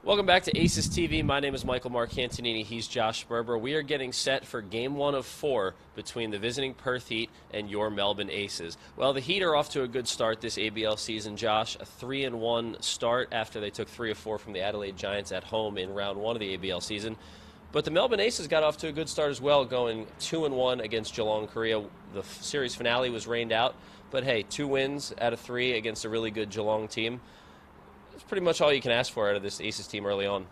Welcome back to Aces TV. My name is Michael Marcantonini. He's Josh Sperber. We are getting set for Game 1 of 4 between the visiting Perth Heat and your Melbourne Aces. Well, the Heat are off to a good start this ABL season, Josh. A 3-1 start after they took 3 of 4 from the Adelaide Giants at home in round 1 of the ABL season. But the Melbourne Aces got off to a good start as well, going 2-1 against Geelong, Korea. The series finale was rained out, but hey, 2 wins out of 3 against a really good Geelong team. It's pretty much all you can ask for out of this Aces team early on.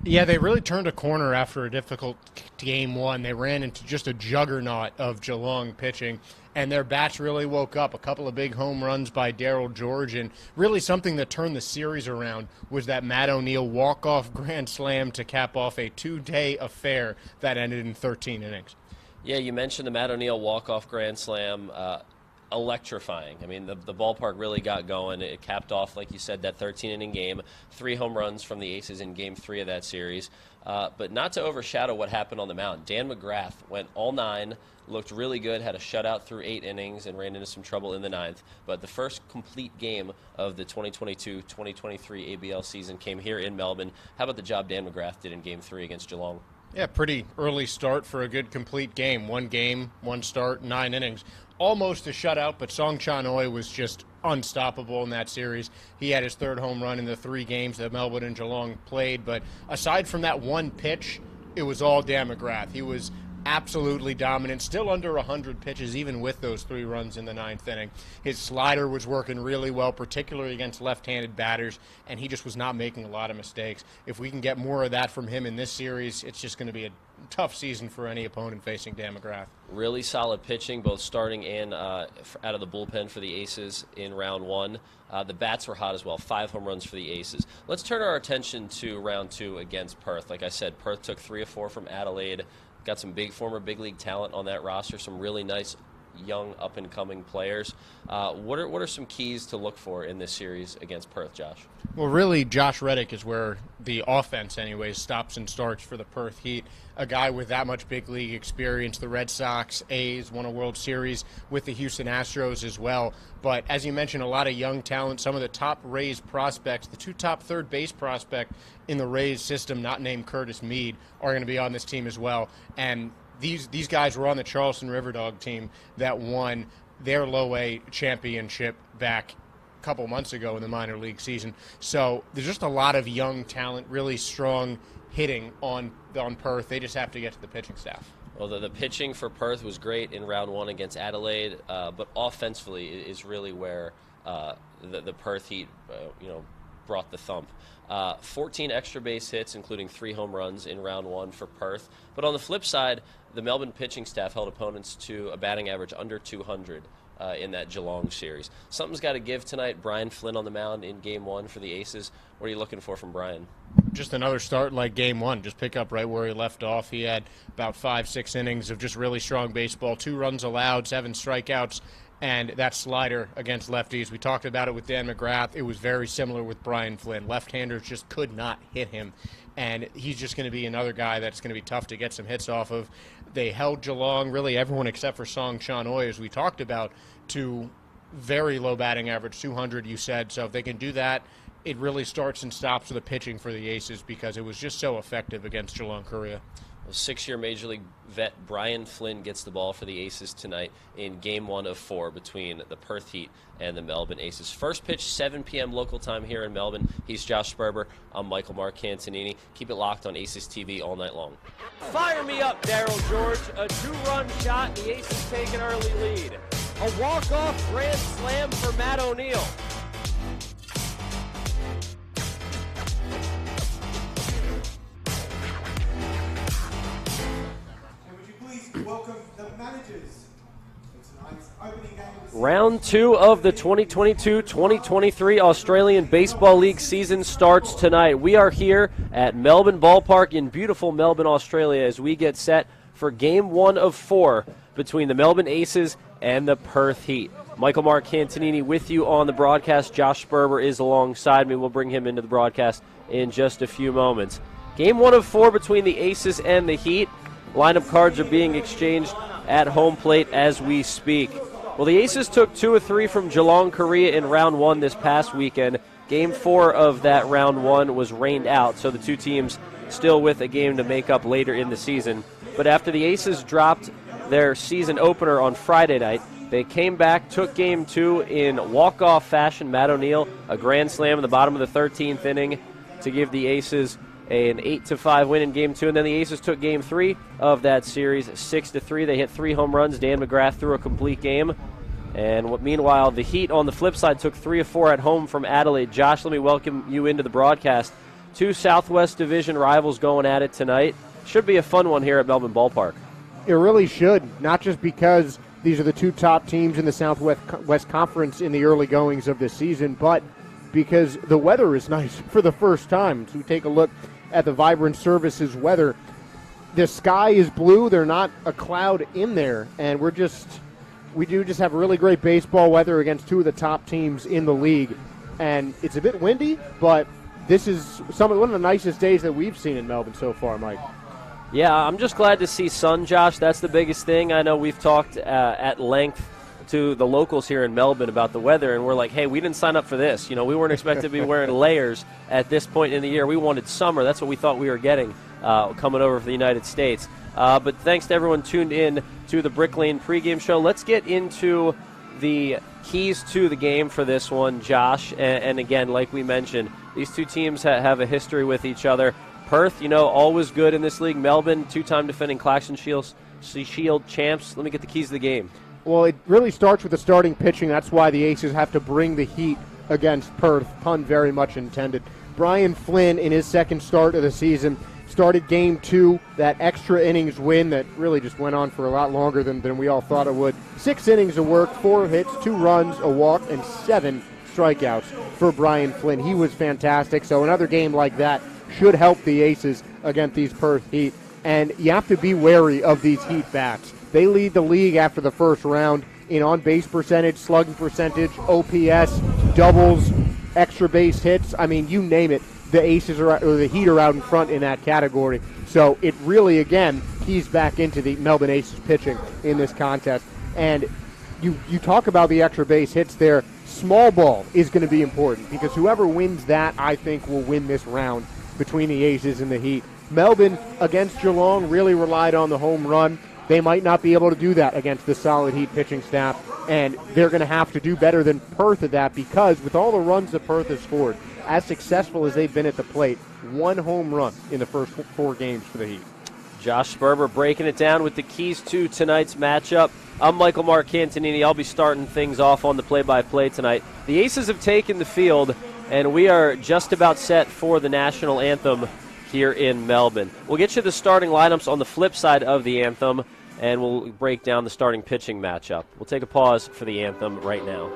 Yeah, they really turned a corner after a difficult Game 1. They ran into just a juggernaut of Geelong pitching, and their bats really woke up. A couple of big home runs by Daryl George, and really something that turned the series around was that Matt O'Neill walk-off grand slam to cap off a 2-day affair that ended in 13 innings. Yeah, you mentioned the Matt O'Neill walk-off grand slam. Electrifying. I mean, the ballpark really got going. It capped off, like you said, that 13-inning game. 3 home runs from the Aces in Game 3 of that series. But not to overshadow what happened on the mound. Dan McGrath went all 9, looked really good, had a shutout through 8 innings, and ran into some trouble in the 9th. But the first complete game of the 2022-2023 ABL season came here in Melbourne. How about the job Dan McGrath did in Game 3 against Geelong? Yeah, pretty early start for a good complete game. 1 game, 1 start, 9 innings. Almost a shutout, but Song Chan-Oy was just unstoppable in that series. He had his 3rd home run in the 3 games that Melbourne and Geelong played, but aside from that 1 pitch, it was all Dan McGrath. He was absolutely dominant, still under 100 pitches, even with those 3 runs in the 9th inning. His slider was working really well, particularly against left-handed batters, and he just was not making a lot of mistakes. If we can get more of that from him in this series, it's just going to be a tough season for any opponent facing Dan McGrath. Really solid pitching, both starting and out of the bullpen for the Aces in round 1. The bats were hot as well, 5 home runs for the Aces. Let's turn our attention to round 2 against Perth. Like I said, Perth took 3 of 4 from Adelaide. Got some former big league talent on that roster, some really nice young up-and-coming players. What are some keys to look for in this series against Perth, Josh? Well, really, Josh Reddick is where the offense, anyways, stops and starts for the Perth Heat. A guy with that much big league experience. The Red Sox, A's, won a World Series with the Houston Astros as well. But as you mentioned, a lot of young talent. Some of the top Rays prospects, the 2 top third base prospect in the Rays system, not named Curtis Mead, are going to be on this team as well. And these guys were on the Charleston Riverdog team that won their low-A championship back a couple months ago in the minor league season. So there's just a lot of young talent, really strong hitting on Perth. They just have to get to the pitching staff. Well, the pitching for Perth was great in round 1 against Adelaide, but offensively is really where the Perth Heat, brought the thump. 14 extra base hits, including 3 home runs in round 1 for Perth. But on the flip side, the Melbourne pitching staff held opponents to a batting average under 200 in that Geelong series. Something's got to give tonight. Brian Flynn on the mound in Game 1 for the Aces. What are you looking for from Brian? Just another start like Game 1. Just pick up right where he left off. He had about 5-6 innings of just really strong baseball. 2 runs allowed, 7 strikeouts. And that slider against lefties, we talked about it with Dan McGrath. It was very similar with Brian Flynn. Left-handers just could not hit him. And he's just going to be another guy that's going to be tough to get some hits off of. They held Geelong, really everyone except for Song Chan-Oy, as we talked about, to very low batting average, 200 you said. So if they can do that, it really starts and stops with the pitching for the Aces because it was just so effective against Geelong, Korea. 6-year Major League vet Brian Flynn gets the ball for the Aces tonight in Game 1 of 4 between the Perth Heat and the Melbourne Aces. First pitch, 7 p.m. local time here in Melbourne. He's Josh Sperber. I'm Michael Marcantonini. Keep it locked on Aces TV all night long. Fire me up, Daryl George. A 2-run shot. The Aces take an early lead. A walk-off grand slam for Matt O'Neill. Welcome the managers for tonight's opening game. Round 2 of the 2022-2023 Australian Baseball League season starts tonight. We are here at Melbourne Ballpark in beautiful Melbourne, Australia, as we get set for Game 1 of 4 between the Melbourne Aces and the Perth Heat. Michael Marcantonini with you on the broadcast. Josh Sperber is alongside me. We'll bring him into the broadcast in just a few moments. Game 1 of 4 between the Aces and the Heat. Lineup cards are being exchanged at home plate as we speak. Well, the Aces took 2 of 3 from Geelong, Korea in round 1 this past weekend, Game 4 of that round 1 was rained out, so the two teams still with a game to make up later in the season. But after the Aces dropped their season opener on Friday night, they came back, took Game 2 in walk-off fashion. Matt O'Neill, a grand slam in the bottom of the 13th inning to give the Aces an 8-5 win in Game 2. And then the Aces took Game 3 of that series 6-3. They hit 3 home runs. Dan McGrath threw a complete game. And meanwhile, the Heat on the flip side took 3 of 4 at home from Adelaide. Josh, let me welcome you into the broadcast. Two Southwest Division rivals going at it tonight. Should be a fun one here at Melbourne Ballpark. It really should, not just because these are the two top teams in the Southwest Conference in the early goings of this season, but because the weather is nice for the first time. So we take a look at the Vibrant Services weather. The sky is blue. There's not a cloud in there, and we do just have really great baseball weather against two of the top teams in the league. And it's a bit windy, but this is one of the nicest days that we've seen in Melbourne so far, Mike. Yeah, I'm just glad to see sun, Josh. That's the biggest thing. I know we've talked at length to the locals here in Melbourne about the weather, and we're like, hey, we didn't sign up for this. You know, we weren't expected to be wearing layers at this point in the year. We wanted summer. That's what we thought we were getting coming over from the United States. But thanks to everyone tuned in to the Brick Lane pregame show. Let's get into the keys to the game for this one, Josh. And again, like we mentioned, these two teams have a history with each other. Perth, always good in this league. Melbourne, two-time defending Claxton Shield champs. Let me get the keys to the game. Well, it really starts with the starting pitching. That's why the Aces have to bring the heat against Perth. Pun very much intended. Brian Flynn, in his second start of the season, started Game 2, that extra innings win that really just went on for a lot longer than we all thought it would. 6 innings of work, 4 hits, 2 runs, a walk, and 7 strikeouts for Brian Flynn. He was fantastic. So another game like that should help the Aces against these Perth Heat. And you have to be wary of these Heat bats. They lead the league after the first round in on-base percentage, slugging percentage, OPS, doubles, extra base hits. I mean, you name it. The Aces or the Heat are out in front in that category. So it really, again, keys back into the Melbourne Aces pitching in this contest. And you talk about the extra base hits there. Small ball is going to be important because whoever wins that, I think, will win this round between the Aces and the Heat. Melbourne against Geelong really relied on the home run. They might not be able to do that against the solid Heat pitching staff, and they're going to have to do better than Perth at that because with all the runs that Perth has scored, as successful as they've been at the plate, 1 home run in the first 4 games for the Heat. Josh Sperber breaking it down with the keys to tonight's matchup. I'm Michael Mark Cantonini. I'll be starting things off on the play-by-play tonight. The Aces have taken the field, and we are just about set for the national anthem here in Melbourne. We'll get you the starting lineups on the flip side of the anthem, and we'll break down the starting pitching matchup. We'll take a pause for the anthem right now.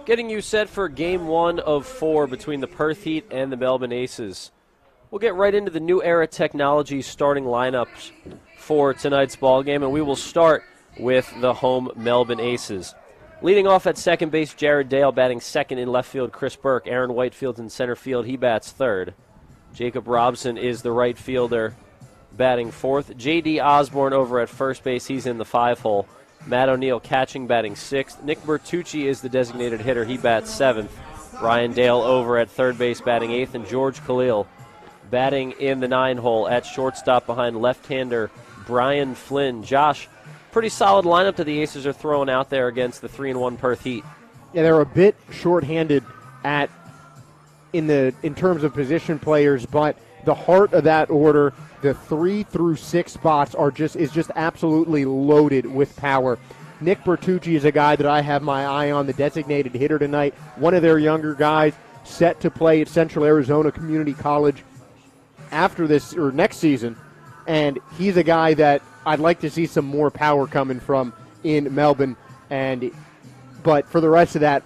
Getting you set for Game 1 of 4 between the Perth Heat and the Melbourne Aces. We'll get right into the New Era Technologies starting lineups for tonight's ballgame, and we will start with the home Melbourne Aces. Leading off at second base, Jared Dale, batting second. In left field, Chris Burke. Aaron Whitefield's in center field. He bats third. Jacob Robson is the right fielder, batting fourth. J.D. Osborne over at first base. He's in the 5-hole. Matt O'Neill catching, batting sixth. Nick Bertucci is the designated hitter. He bats seventh. Ryan Dale over at third base, batting eighth. And George Khalil batting in the 9 hole at shortstop behind left-hander Brian Flynn. Josh, pretty solid lineup that the Aces are throwing out there against the 3-1 Perth Heat. Yeah, they're a bit short-handed in terms of position players, but the heart of that order, the 3 through 6 spots is just absolutely loaded with power. Nick Bertucci is a guy that I have my eye on, the designated hitter tonight. One of their younger guys set to play at Central Arizona Community College after this or next season, and he's a guy that I'd like to see some more power coming from in Melbourne. But for the rest of that,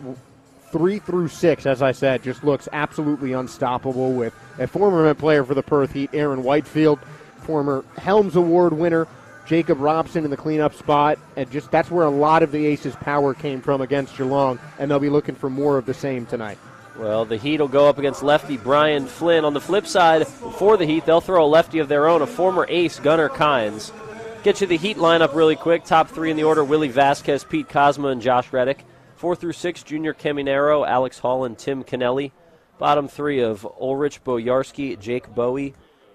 3 through 6, as I said, just looks absolutely unstoppable with a former player for the Perth Heat, Aaron Whitefield, former Helms Award winner, Jacob Robson in the cleanup spot, and just that's where a lot of the Aces' power came from against Geelong, and they'll be looking for more of the same tonight. Well, the Heat will go up against lefty Brian Flynn. On the flip side, for the Heat, they'll throw a lefty of their own, a former ace, Gunnar Kynes. Get you the Heat lineup really quick. Top 3 in the order, Willie Vasquez, Pete Kozma, and Josh Reddick. 4 through 6, Junior Caminero, Alex Hall, and Tim Kennelly. Bottom 3 of Ulrich Boyarsky, Jake Bowie,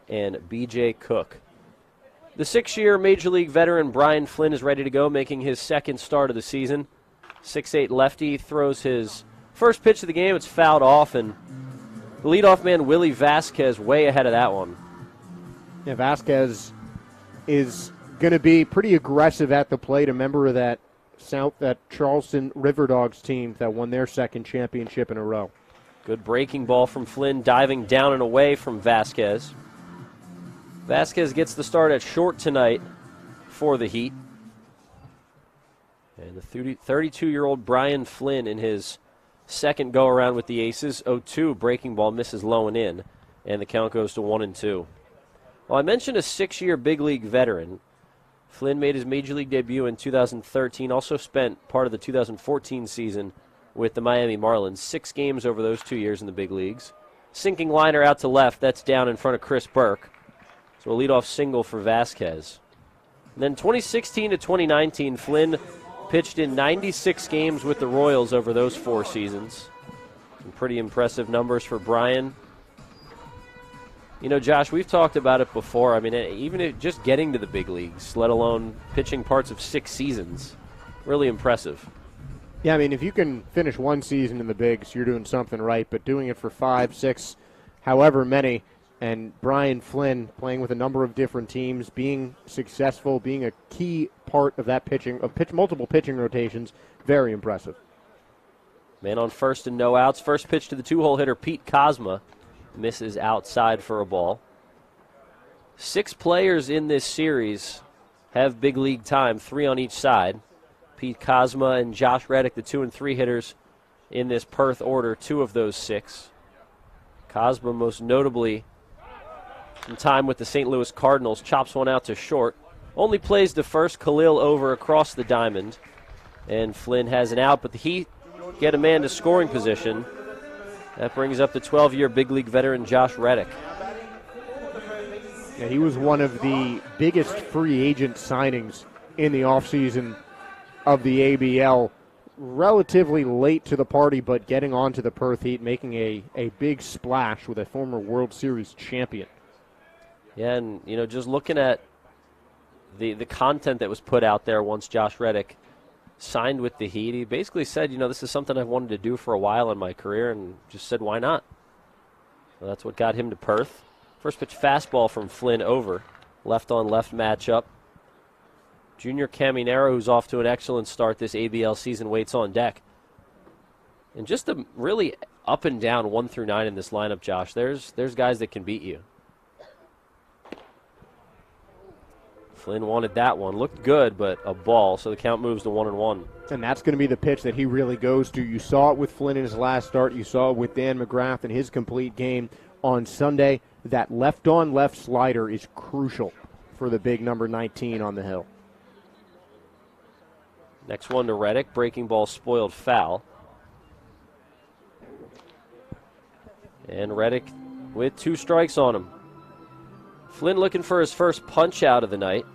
and B.J. Cook. The 6-year Major League veteran Brian Flynn is ready to go, making his second start of the season. 6'8 lefty throws his first pitch of the game. It's fouled off, and the leadoff man, Willie Vasquez, way ahead of that one. Yeah, Vasquez is going to be pretty aggressive at the plate, a member of that Charleston River Dogs team that won their second championship in a row. Good breaking ball from Flynn, diving down and away from Vasquez. Vasquez gets the start at short tonight for the Heat. And the 32-year-old Brian Flynn in his second go-around with the Aces. 0-2, breaking ball misses low and in, and the count goes to 1-2. Well, I mentioned a 6-year big league veteran. Flynn made his Major League debut in 2013, also spent part of the 2014 season with the Miami Marlins. 6 games over those 2 years in the big leagues. Sinking liner out to left, that's down in front of Chris Burke. So a leadoff single for Vasquez. And then 2016 to 2019, Flynn pitched in 96 games with the Royals over those 4 seasons. Some pretty impressive numbers for Brian. You know, Josh, we've talked about it before. I mean, even just getting to the big leagues, let alone pitching parts of 6 seasons, really impressive. Yeah, I mean, if you can finish 1 season in the bigs, you're doing something right, but doing it for 5, 6, however many, and Brian Flynn playing with a number of different teams, being successful, being a key part of that multiple pitching rotations, very impressive. Man on first and no outs. First pitch to the 2-hole hitter, Pete Kozma. Misses outside for a ball. 6 players in this series have big league time, 3 on each side. Pete Kozma and Josh Reddick, the 2 and 3 hitters in this Perth order, 2 of those 6. Kozma most notably some time with the St. Louis Cardinals, chops one out to short. Only plays the first, Khalil over across the diamond. And Flynn has an out, but the Heat get a man to scoring position. That brings up the 12-year big league veteran Josh Reddick. Yeah, he was one of the biggest free agent signings in the offseason of the ABL. Relatively late to the party, but getting onto the Perth Heat, making a big splash with a former World Series champion. Yeah, and, you know, just looking at the content that was put out there once Josh Reddick signed with the Heat, he basically said, you know, this is something I've wanted to do for a while in my career, and just said, why not? So that's what got him to Perth. First pitch fastball from Flynn over. Left-on-left matchup. Junior Caminero, who's off to an excellent start this ABL season, waits on deck. And just a really up and down 1 through 9 in this lineup, Josh. There's guys that can beat you. Flynn wanted that one. Looked good, but a ball, so the count moves to 1-1. And that's going to be the pitch that he really goes to. You saw it with Flynn in his last start. You saw it with Dan McGrath in his complete game on Sunday. That left-on-left slider is crucial for the big number 19 on the hill. Next one to Reddick. Breaking ball spoiled foul. And Reddick with 2 strikes on him. Flynn looking for his first punch out of the night.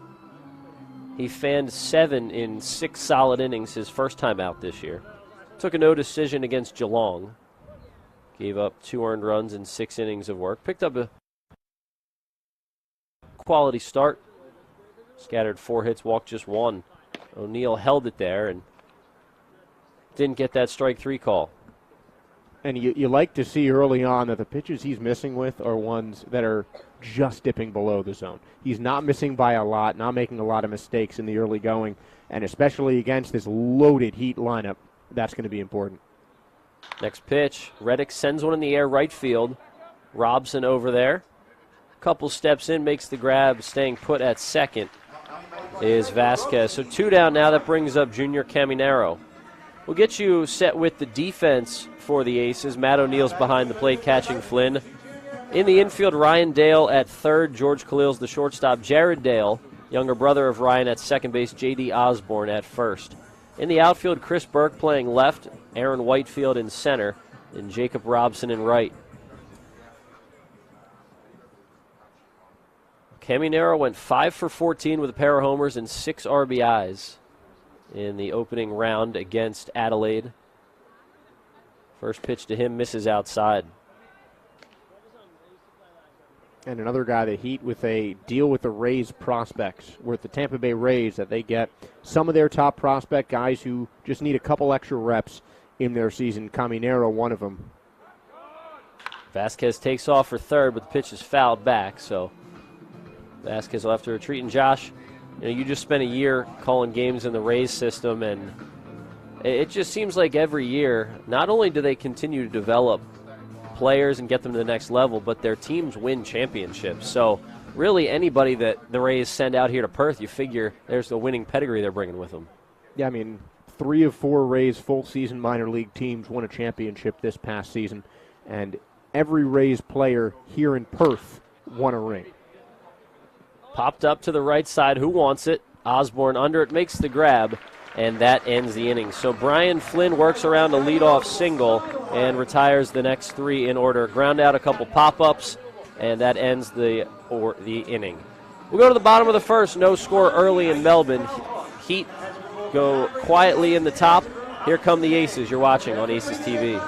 He fanned 7 in 6 solid innings his first time out this year. Took a no decision against Geelong. Gave up 2 earned runs in 6 innings of work. Picked up a quality start. Scattered 4 hits, walked just 1. O'Neill held it there and didn't get that strike 3 call. And you like to see early on that the pitches he's missing with are ones that are just dipping below the zone. He's not missing by a lot, not making a lot of mistakes in the early going, and especially against this loaded Heat lineup, that's going to be important. Next pitch, Reddick sends one in the air right field. Robson over there. Couple steps in, makes the grab, staying put at second is Vasquez. So 2 down now. That brings up Junior Caminero. We'll get you set with the defense for the Aces. Matt O'Neill's behind the plate catching Flynn. In the infield, Ryan Dale at third. George Khalil's the shortstop. Jared Dale, younger brother of Ryan, at second base. J.D. Osborne at first. In the outfield, Chris Burke playing left. Aaron Whitefield in center. And Jacob Robson in right. Caminero went 5 for 14 with a pair of homers and 6 RBIs in the opening round against Adelaide. First pitch to him misses outside. And another guy, the Heat, with a deal with the Rays prospects, with the Tampa Bay Rays, that they get some of their top prospect guys who just need a couple extra reps in their season. Caminero, one of them. Vasquez takes off for third, but the pitch is fouled back, so Vasquez will have to retreat. And Josh, you just spent a year calling games in the Rays system, and it just seems like every year, not only do they continue to develop players and get them to the next level, but their teams win championships. So really anybody that the Rays send out here to Perth, you figure there's the winning pedigree they're bringing with them. Yeah, I mean, 3 of 4 Rays full-season minor league teams won a championship this past season, and every Rays player here in Perth won a ring. Popped up to the right side. Who wants it? Osborne under it, makes the grab, and that ends the inning. So Brian Flynn works around a leadoff single and retires the next 3 in order. Ground out a couple pop-ups, and that ends the inning. We'll go to the bottom of the first. No score early in Melbourne. Heat go quietly in the top. Here come the Aces. You're watching on Aces TV.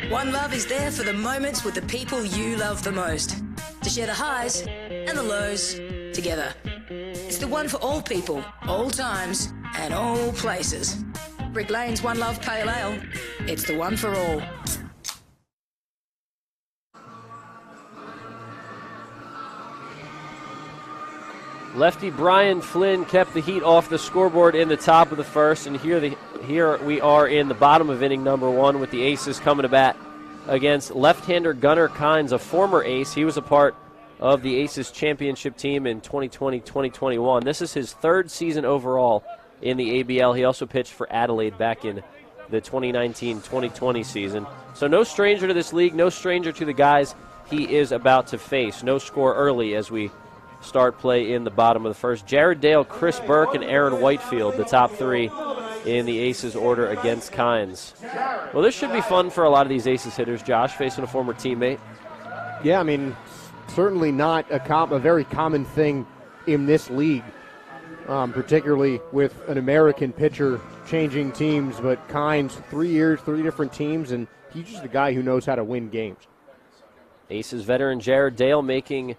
One Love is there for the moments with the people you love the most. To share the highs and the lows together. It's the one for all people, all times, and all places. Brick Lane's One Love Pale Ale. It's the one for all. Lefty Brian Flynn kept the Heat off the scoreboard in the top of the first, and here we are in the bottom of inning number 1 with the Aces coming to bat against left-hander Gunnar Kynes, a former ace. He was a part of the Aces championship team in 2020-2021. This is his 3rd season overall in the ABL. He also pitched for Adelaide back in the 2019-2020 season. So no stranger to this league, no stranger to the guys he is about to face. No score early as we start play in the bottom of the first. Jared Dale, Chris Burke, and Aaron Whitefield, the top 3 in the Aces order against Kynes. Well, this should be fun for a lot of these Aces hitters, Josh, facing a former teammate. Yeah, I mean, certainly not a very common thing in this league, particularly with an American pitcher changing teams, but Kynes, 3 years, 3 different teams, and he's just a guy who knows how to win games. Aces veteran Jared Dale making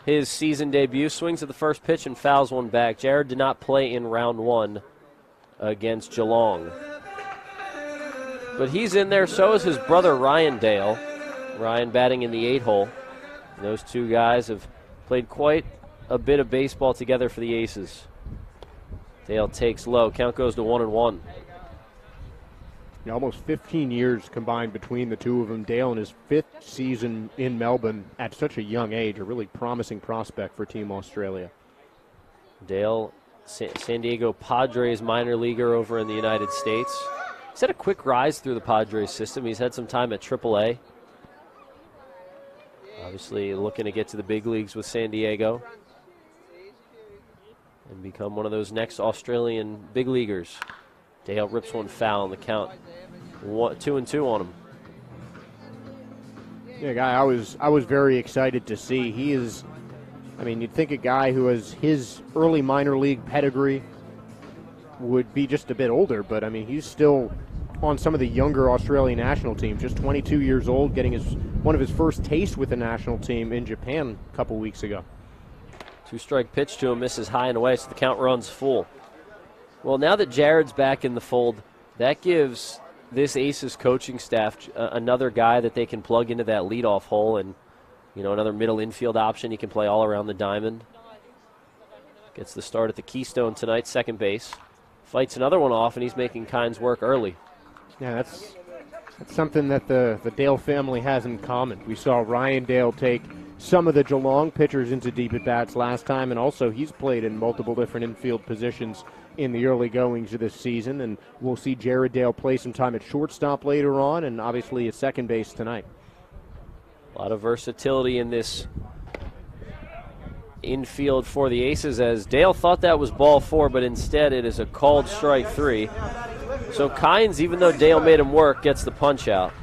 his season debut. Swings at the first pitch and fouls one back. Jared did not play in round 1 against Geelong. But he's in there, so is his brother Ryan Dale. Ryan batting in the 8-hole. And those two guys have played quite a bit of baseball together for the Aces. Dale takes low. Count goes to 1-1. Almost 15 years combined between the two of them. Dale in his 5th season in Melbourne at such a young age, a really promising prospect for Team Australia. Dale, San Diego Padres minor leaguer over in the United States. He's had a quick rise through the Padres system. He's had some time at AAA. Obviously looking to get to the big leagues with San Diego and become one of those next Australian big leaguers. Dale rips one foul on the count. 2-2 on him. Yeah, guy I was very excited to see. He is, I mean, you'd think a guy who has his early minor league pedigree would be just a bit older, but I mean, he's still on some of the younger Australian national teams, just 22 years old, getting one of his first tastes with the national team in Japan a couple weeks ago. 2-strike pitch to him, misses high and away, so the count runs full. Well, now that Jared's back in the fold, that gives this Aces coaching staff another guy that they can plug into that leadoff hole, and another middle infield option. He can play all around the diamond. Gets the start at the Keystone tonight, second base. Fights another one off, and he's making Kynes work early. Yeah, that's something that the Dale family has in common. We saw Ryan Dale take some of the Geelong pitchers into deep at-bats last time, and also he's played in multiple different infield positions in the early goings of this season, and we'll see Jared Dale play some time at shortstop later on, and obviously at second base tonight. A lot of versatility in this infield for the Aces, as Dale thought that was ball 4, but instead it is a called strike 3. So Kynes, even though Dale made him work, gets the punch out.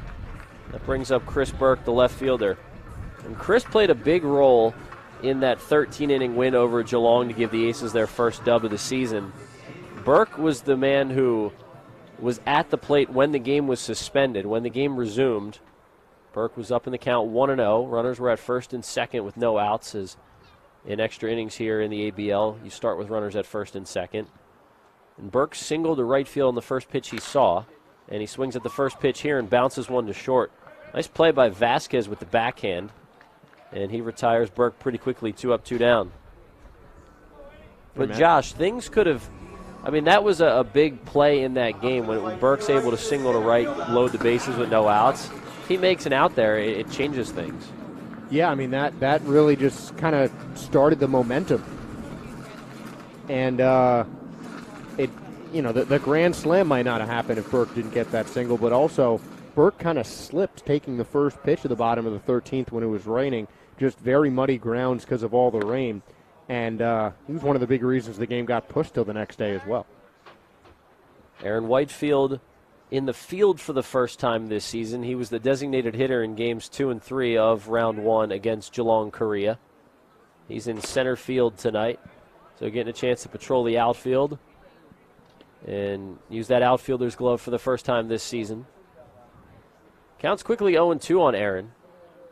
That brings up Chris Burke, the left fielder. And Chris played a big role in that 13-inning win over Geelong to give the Aces their first dub of the season. Burke was the man who was at the plate when the game was suspended. When the game resumed, Burke was up in the count 1-0. Runners were at first and second with no outs, as in extra innings here in the ABL, you start with runners at first and second. And Burke singled to right field on the first pitch he saw, and he swings at the first pitch here and bounces one to short. Nice play by Vasquez with the backhand, and he retires Burke pretty quickly, 2 up, 2 down. But Josh, things could have, I mean, that was a big play in that game when Burke's able to single to right, load the bases with no outs. If he makes an out there, it changes things. Yeah, I mean, that really just kind of started the momentum. And, the grand slam might not have happened if Burke didn't get that single, but also Burke kind of slipped taking the first pitch at the bottom of the 13th when it was raining. Just very muddy grounds because of all the rain. And he was one of the big reasons the game got pushed till the next day as well. Aaron Whitefield in the field for the first time this season. He was the designated hitter in games 2 and 3 of round 1 against Geelong, Korea. He's in center field tonight, so getting a chance to patrol the outfield and use that outfielder's glove for the first time this season. Counts quickly 0-2 on Aaron,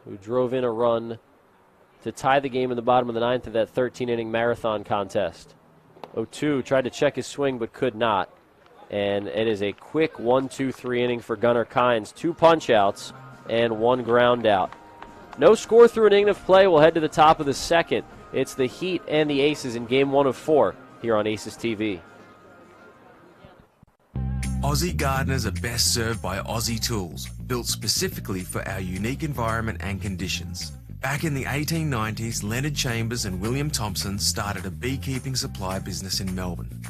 who drove in a run to tie the game in the bottom of the 9th of that 13-inning marathon contest. 0-2 tried to check his swing but could not. And it is a quick 1-2-3 inning for Gunnar Kynes. 2 punch-outs and 1 ground out. No score through an inning of play. We'll head to the top of the second. It's the Heat and the Aces in Game 1 of 4 here on Aces TV. Aussie gardeners are best served by Aussie tools, built specifically for our unique environment and conditions. Back in the 1890s, Leonard Chambers and William Thompson started a beekeeping supply business in Melbourne.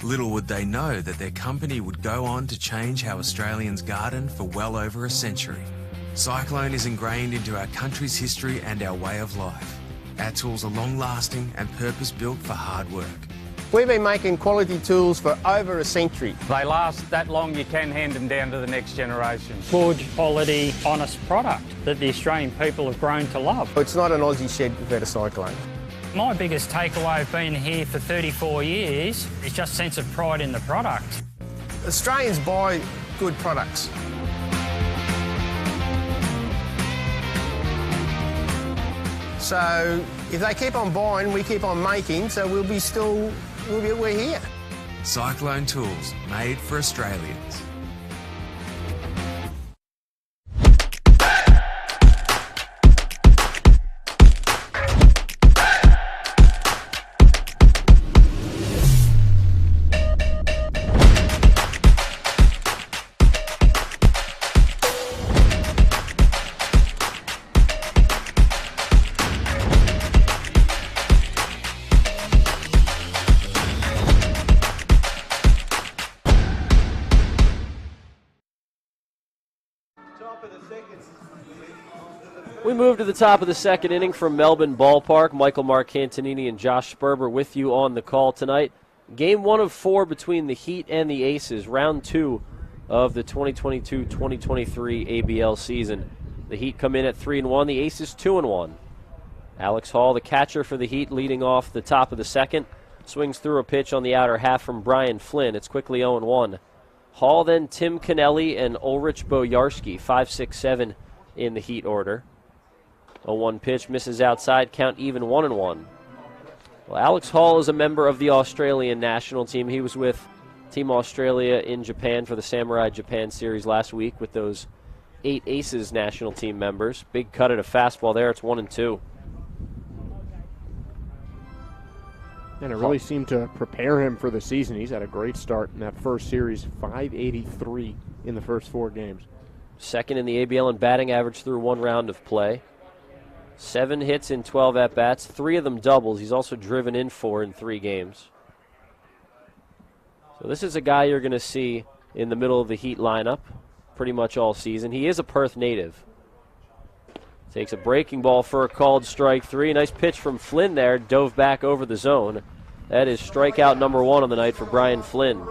Little would they know that their company would go on to change how Australians garden for well over a century. Cyclone is ingrained into our country's history and our way of life. Our tools are long-lasting and purpose-built for hard work. We've been making quality tools for over a century. They last that long, you can hand them down to the next generation. Good quality, honest product that the Australian people have grown to love. It's not an Aussie shed without a cyclone. My biggest takeaway of being here for 34 years is just a sense of pride in the product. Australians buy good products. So if they keep on buying, we keep on making, so we're here. Cyclone Tools, made for Australians. We move to the top of the second inning from Melbourne Ballpark. Michael Marcantonini and Josh Sperber with you on the call tonight. Game 1 of 4 between the Heat and the Aces, round 2 of the 2022-2023 ABL season. The Heat come in at 3-1, the Aces 2-1. Alex Hall, the catcher for the Heat, leading off the top of the second, swings through a pitch on the outer half from Brian Flynn. It's quickly 0-1. Hall, then Tim Kennelly and Ulrich Bojarski, 5, 6, 7 in the Heat order. 0-1 pitch, misses outside, count even 1-1. Well, Alex Hall is a member of the Australian national team. He was with Team Australia in Japan for the Samurai Japan series last week with those 8 Aces national team members. Big cut at a fastball there. It's 1-2. And it really seemed to prepare him for the season. He's had a great start in that first series, 583 in the first 4 games. Second in the ABL in batting average through 1 round of play. 7 hits in 12 at-bats, 3 of them doubles. He's also driven in 4 in 3 games. So this is a guy you're going to see in the middle of the Heat lineup pretty much all season. He is a Perth native. Takes a breaking ball for a called strike 3. Nice pitch from Flynn there, dove back over the zone. That is strikeout number 1 on the night for Brian Flynn.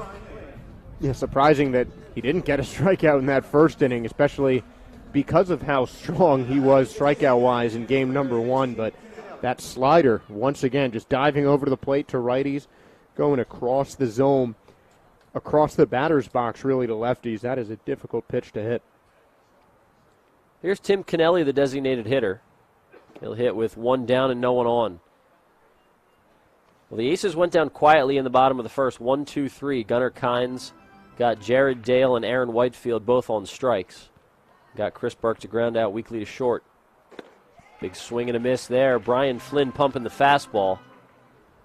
Yeah, surprising that he didn't get a strikeout in that first inning, especially because of how strong he was strikeout-wise in game number 1. But that slider, once again, just diving over to the plate to righties, going across the zone, across the batter's box, really, to lefties. That is a difficult pitch to hit. Here's Tim Kennelly, the designated hitter. He'll hit with 1 down and no one on. Well, the Aces went down quietly in the bottom of the first. 1-2-3. Gunnar Kynes got Jared Dale and Aaron Whitefield both on strikes. Got Chris Burke to ground out weakly to short. Big swing and a miss there. Brian Flynn pumping the fastball.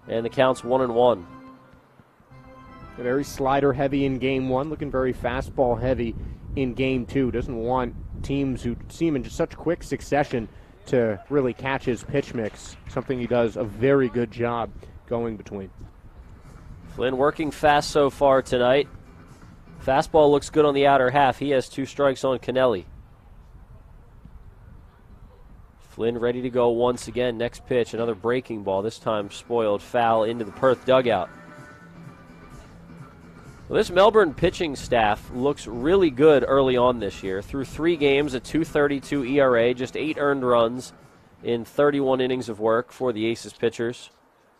And the count's 1-1. Very slider heavy in game 1, looking very fastball heavy in game 2. Doesn't want teams who seem in just such quick succession to really catch his pitch mix. Something he does a very good job going between. Flynn working fast so far tonight. Fastball looks good on the outer half. He has 2 strikes on Kennelly. Flynn ready to go once again. Next pitch, another breaking ball, this time spoiled foul into the Perth dugout. Well, this Melbourne pitching staff looks really good early on this year. Through 3 games, a 2.32 ERA, just 8 earned runs in 31 innings of work for the Aces pitchers.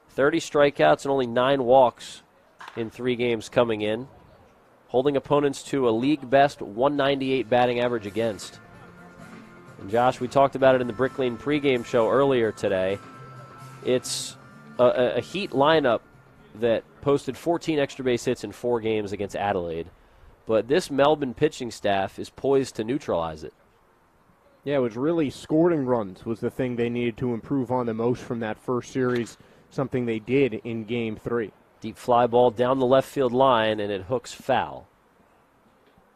30 strikeouts and only 9 walks in 3 games coming in. Holding opponents to a league-best 198 batting average against. And Josh, we talked about it in the Brick Lane pregame show earlier today. It's a Heat lineup that posted 14 extra base hits in 4 games against Adelaide. But this Melbourne pitching staff is poised to neutralize it. Yeah, it was really scoring runs was the thing they needed to improve on the most from that first series, something they did in game 3. Deep fly ball down the left field line, and it hooks foul.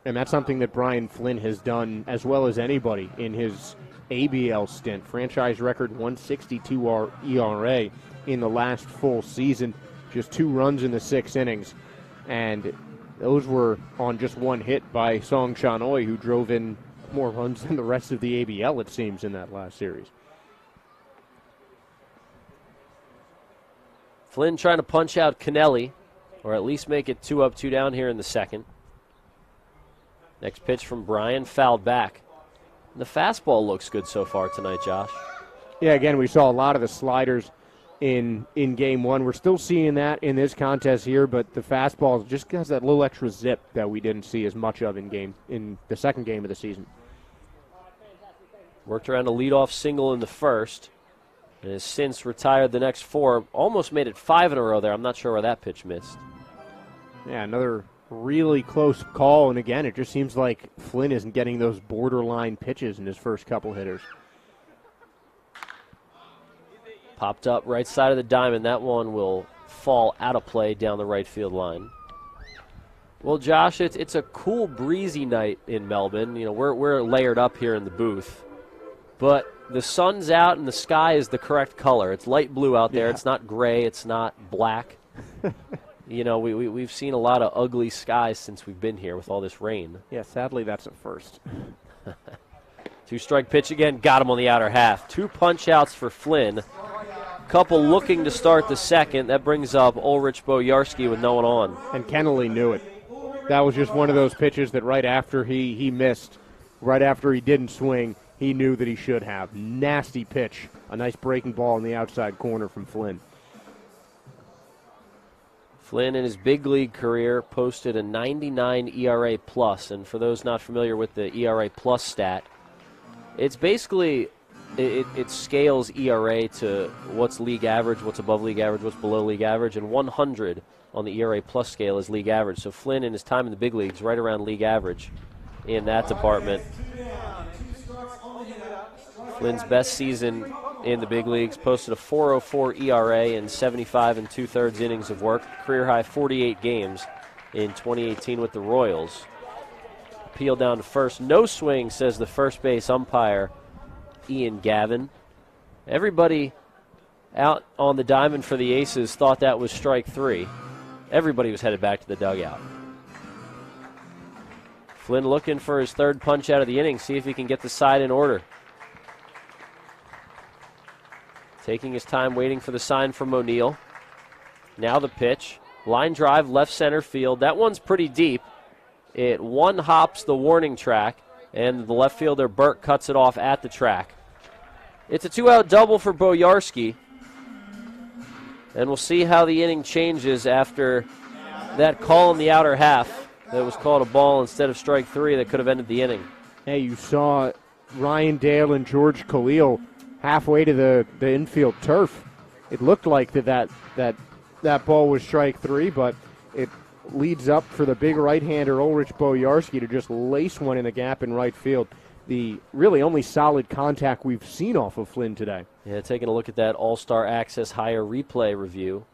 And that's something that Brian Flynn has done as well as anybody in his ABL stint. Franchise record 1.62 ERA in the last full season. Just 2 runs in the 6 innings. And those were on just 1 hit by Song Chanoi, who drove in more runs than the rest of the ABL, it seems, in that last series. Flynn trying to punch out Kennelly, or at least make it 2 up, 2 down here in the second. Next pitch from Brian, fouled back. And the fastball looks good so far tonight, Josh. Yeah, again, we saw a lot of the sliders in game 1. We're still seeing that in this contest here, but the fastball just has that little extra zip that we didn't see as much of in the second game of the season. Worked around a leadoff single in the first. and has since retired the next 4. Almost made it 5 in a row there. I'm not sure where that pitch missed. Yeah, another really close call, and again, it just seems like Flynn isn't getting those borderline pitches in his first couple hitters. Popped up right side of the diamond. That one will fall out of play down the right field line. Well, Josh, it's a cool, breezy night in Melbourne. You know, we're layered up here in the booth, but the sun's out and the sky is the correct color. It's light blue out there. Yeah. It's not gray. It's not black. You know, we've seen a lot of ugly skies since we've been here with all this rain. Yeah, sadly, that's a first. 2-strike pitch again. Got him on the outer half. 2 punch-outs for Flynn. Couple looking to start the second. That brings up Ulrich Bojarski with no one on. And Kennelly knew it. That was just one of those pitches that right after he missed, right after he didn't swing, he knew that he should have. Nasty pitch. A nice breaking ball in the outside corner from Flynn. Flynn in his big league career posted a 99 ERA plus, and for those not familiar with the ERA plus stat, it's basically it scales ERA to what's league average, what's above league average, what's below league average, and 100 on the ERA plus scale is league average. So Flynn in his time in the big leagues right around league average in that department. Flynn's best season in the big leagues, posted a 4.04 ERA in 75 2/3 innings of work, career high 48 games in 2018 with the Royals. Peel down to first, no swing, says the first base umpire, Ian Gavin. Everybody out on the diamond for the Aces thought that was strike 3. Everybody was headed back to the dugout. Flynn looking for his 3rd punch out of the inning, see if he can get the side in order. Taking his time, waiting for the sign from O'Neill. Now the pitch. Line drive, left center field. That one's pretty deep. It one-hops the warning track, and the left fielder, Burt, cuts it off at the track. It's a 2-out double for Bojarski. And we'll see how the inning changes after that call in the outer half that was called a ball instead of strike 3 that could have ended the inning. Hey, you saw Ryan Dale and George Khalil halfway to the infield turf. It looked like that ball was strike 3, but it leads up for the big right-hander Ulrich Bojarski to just lace one in the gap in right field. The really only solid contact we've seen off of Flynn today. Yeah, taking a look at that All-Star Access Higher replay review.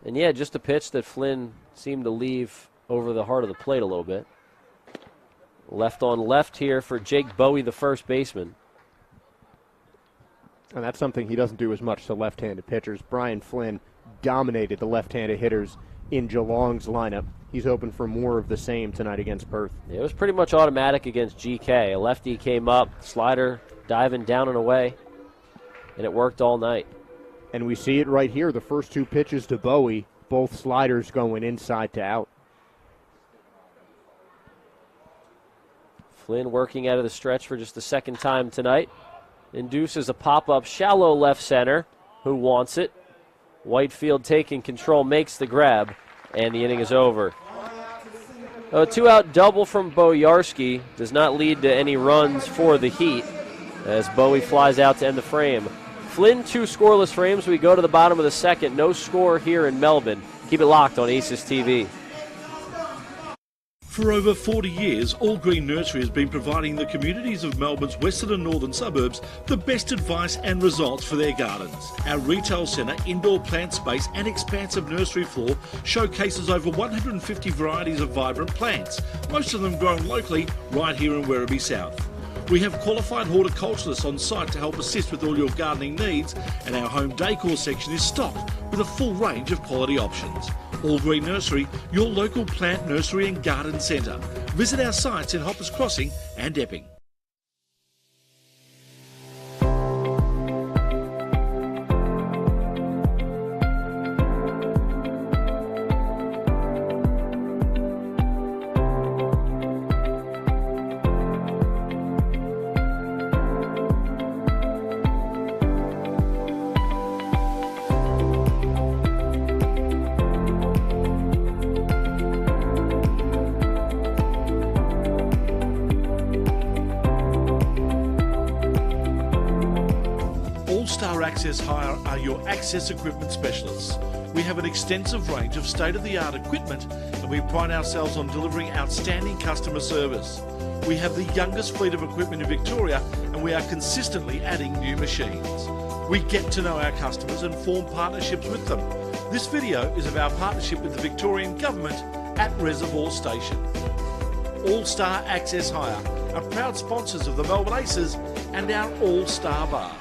And yeah, just a pitch that Flynn seemed to leave over the heart of the plate a little bit. Left on left here for Jake Bowie, the first baseman. And that's something he doesn't do as much to left-handed pitchers. Brian Flynn dominated the left-handed hitters in Geelong's lineup. He's open for more of the same tonight against Perth. It was pretty much automatic against GK. A lefty came up, slider diving down and away, and it worked all night. And we see it right here. The first 2 pitches to Bowie, both sliders going inside to out. Flynn working out of the stretch for just the 2nd time tonight. Induces a pop-up shallow left center. Who wants it? Whitefield taking control, makes the grab, and the inning is over. A 2-out double from Bojarski does not lead to any runs for the Heat as Bowie flies out to end the frame. Flynn, 2 scoreless frames. We go to the bottom of the 2nd. No score here in Melbourne. Keep it locked on Aces TV. For over 40 years, All Green Nursery has been providing the communities of Melbourne's western and northern suburbs the best advice and results for their gardens. Our retail centre, indoor plant space and expansive nursery floor showcases over 150 varieties of vibrant plants, most of them grown locally right here in Werribee South. We have qualified horticulturalists on site to help assist with all your gardening needs, and our home decor section is stocked with a full range of quality options. All Green Nursery, your local plant nursery and garden centre. Visit our sites in Hoppers Crossing and Epping. Access Hire are your access equipment specialists. We have an extensive range of state-of-the-art equipment and we pride ourselves on delivering outstanding customer service. We have the youngest fleet of equipment in Victoria and we are consistently adding new machines. We get to know our customers and form partnerships with them. This video is of our partnership with the Victorian Government at Reservoir Station. All-Star Access Hire are proud sponsors of the Melbourne Aces and our All-Star Bar.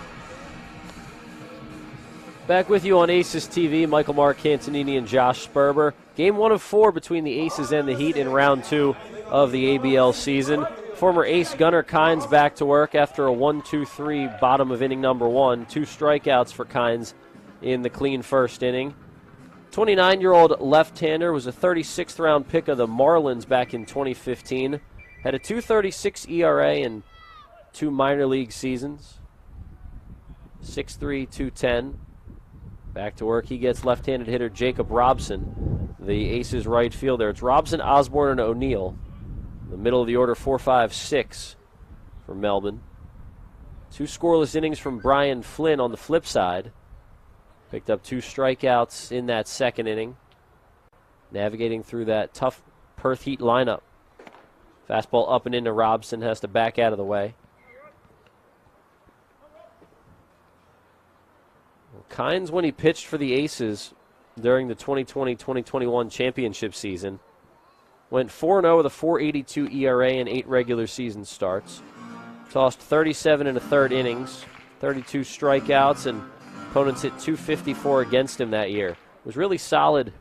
Back with you on Aces TV, Michael Marcantonini and Josh Sperber. Game 1 of 4 between the Aces and the Heat in round 2 of the ABL season. Former ace Gunnar Kynes back to work after a 1-2-3 bottom of inning number 1. 2 strikeouts for Kynes in the clean first inning. 29-year-old left-hander was a 36th round pick of the Marlins back in 2015. Had a 2.36 ERA in 2 minor league seasons. 6'3", 210. Back to work, he gets left-handed hitter Jacob Robson, the Aces right fielder. It's Robson, Osborne, and O'Neill. The middle of the order, 4-5-6 for Melbourne. 2 scoreless innings from Brian Flynn on the flip side. Picked up 2 strikeouts in that second inning. Navigating through that tough Perth Heat lineup. Fastball up and into Robson, has to back out of the way. Kynes, when he pitched for the Aces during the 2020-2021 championship season, went 4-0 with a 4.82 ERA and 8 regular season starts. Tossed 37 1/3 innings, 32 strikeouts, and opponents hit .254 against him that year. Was really solid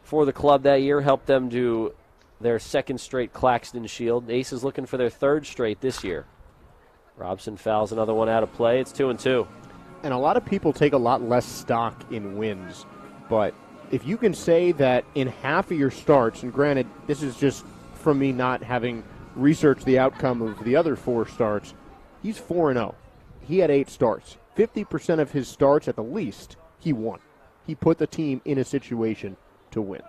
for the club that year, helped them do their 2nd straight Claxton Shield. Aces looking for their 3rd straight this year. Robson fouls another one out of play. It's 2-2. And a lot of people take a lot less stock in wins, but if you can say that in half of your starts, and granted, this is just from me not having researched the outcome of the other 4 starts, he's 4-0. He had 8 starts. 50% of his starts, at the least, he won. He put the team in a situation to win.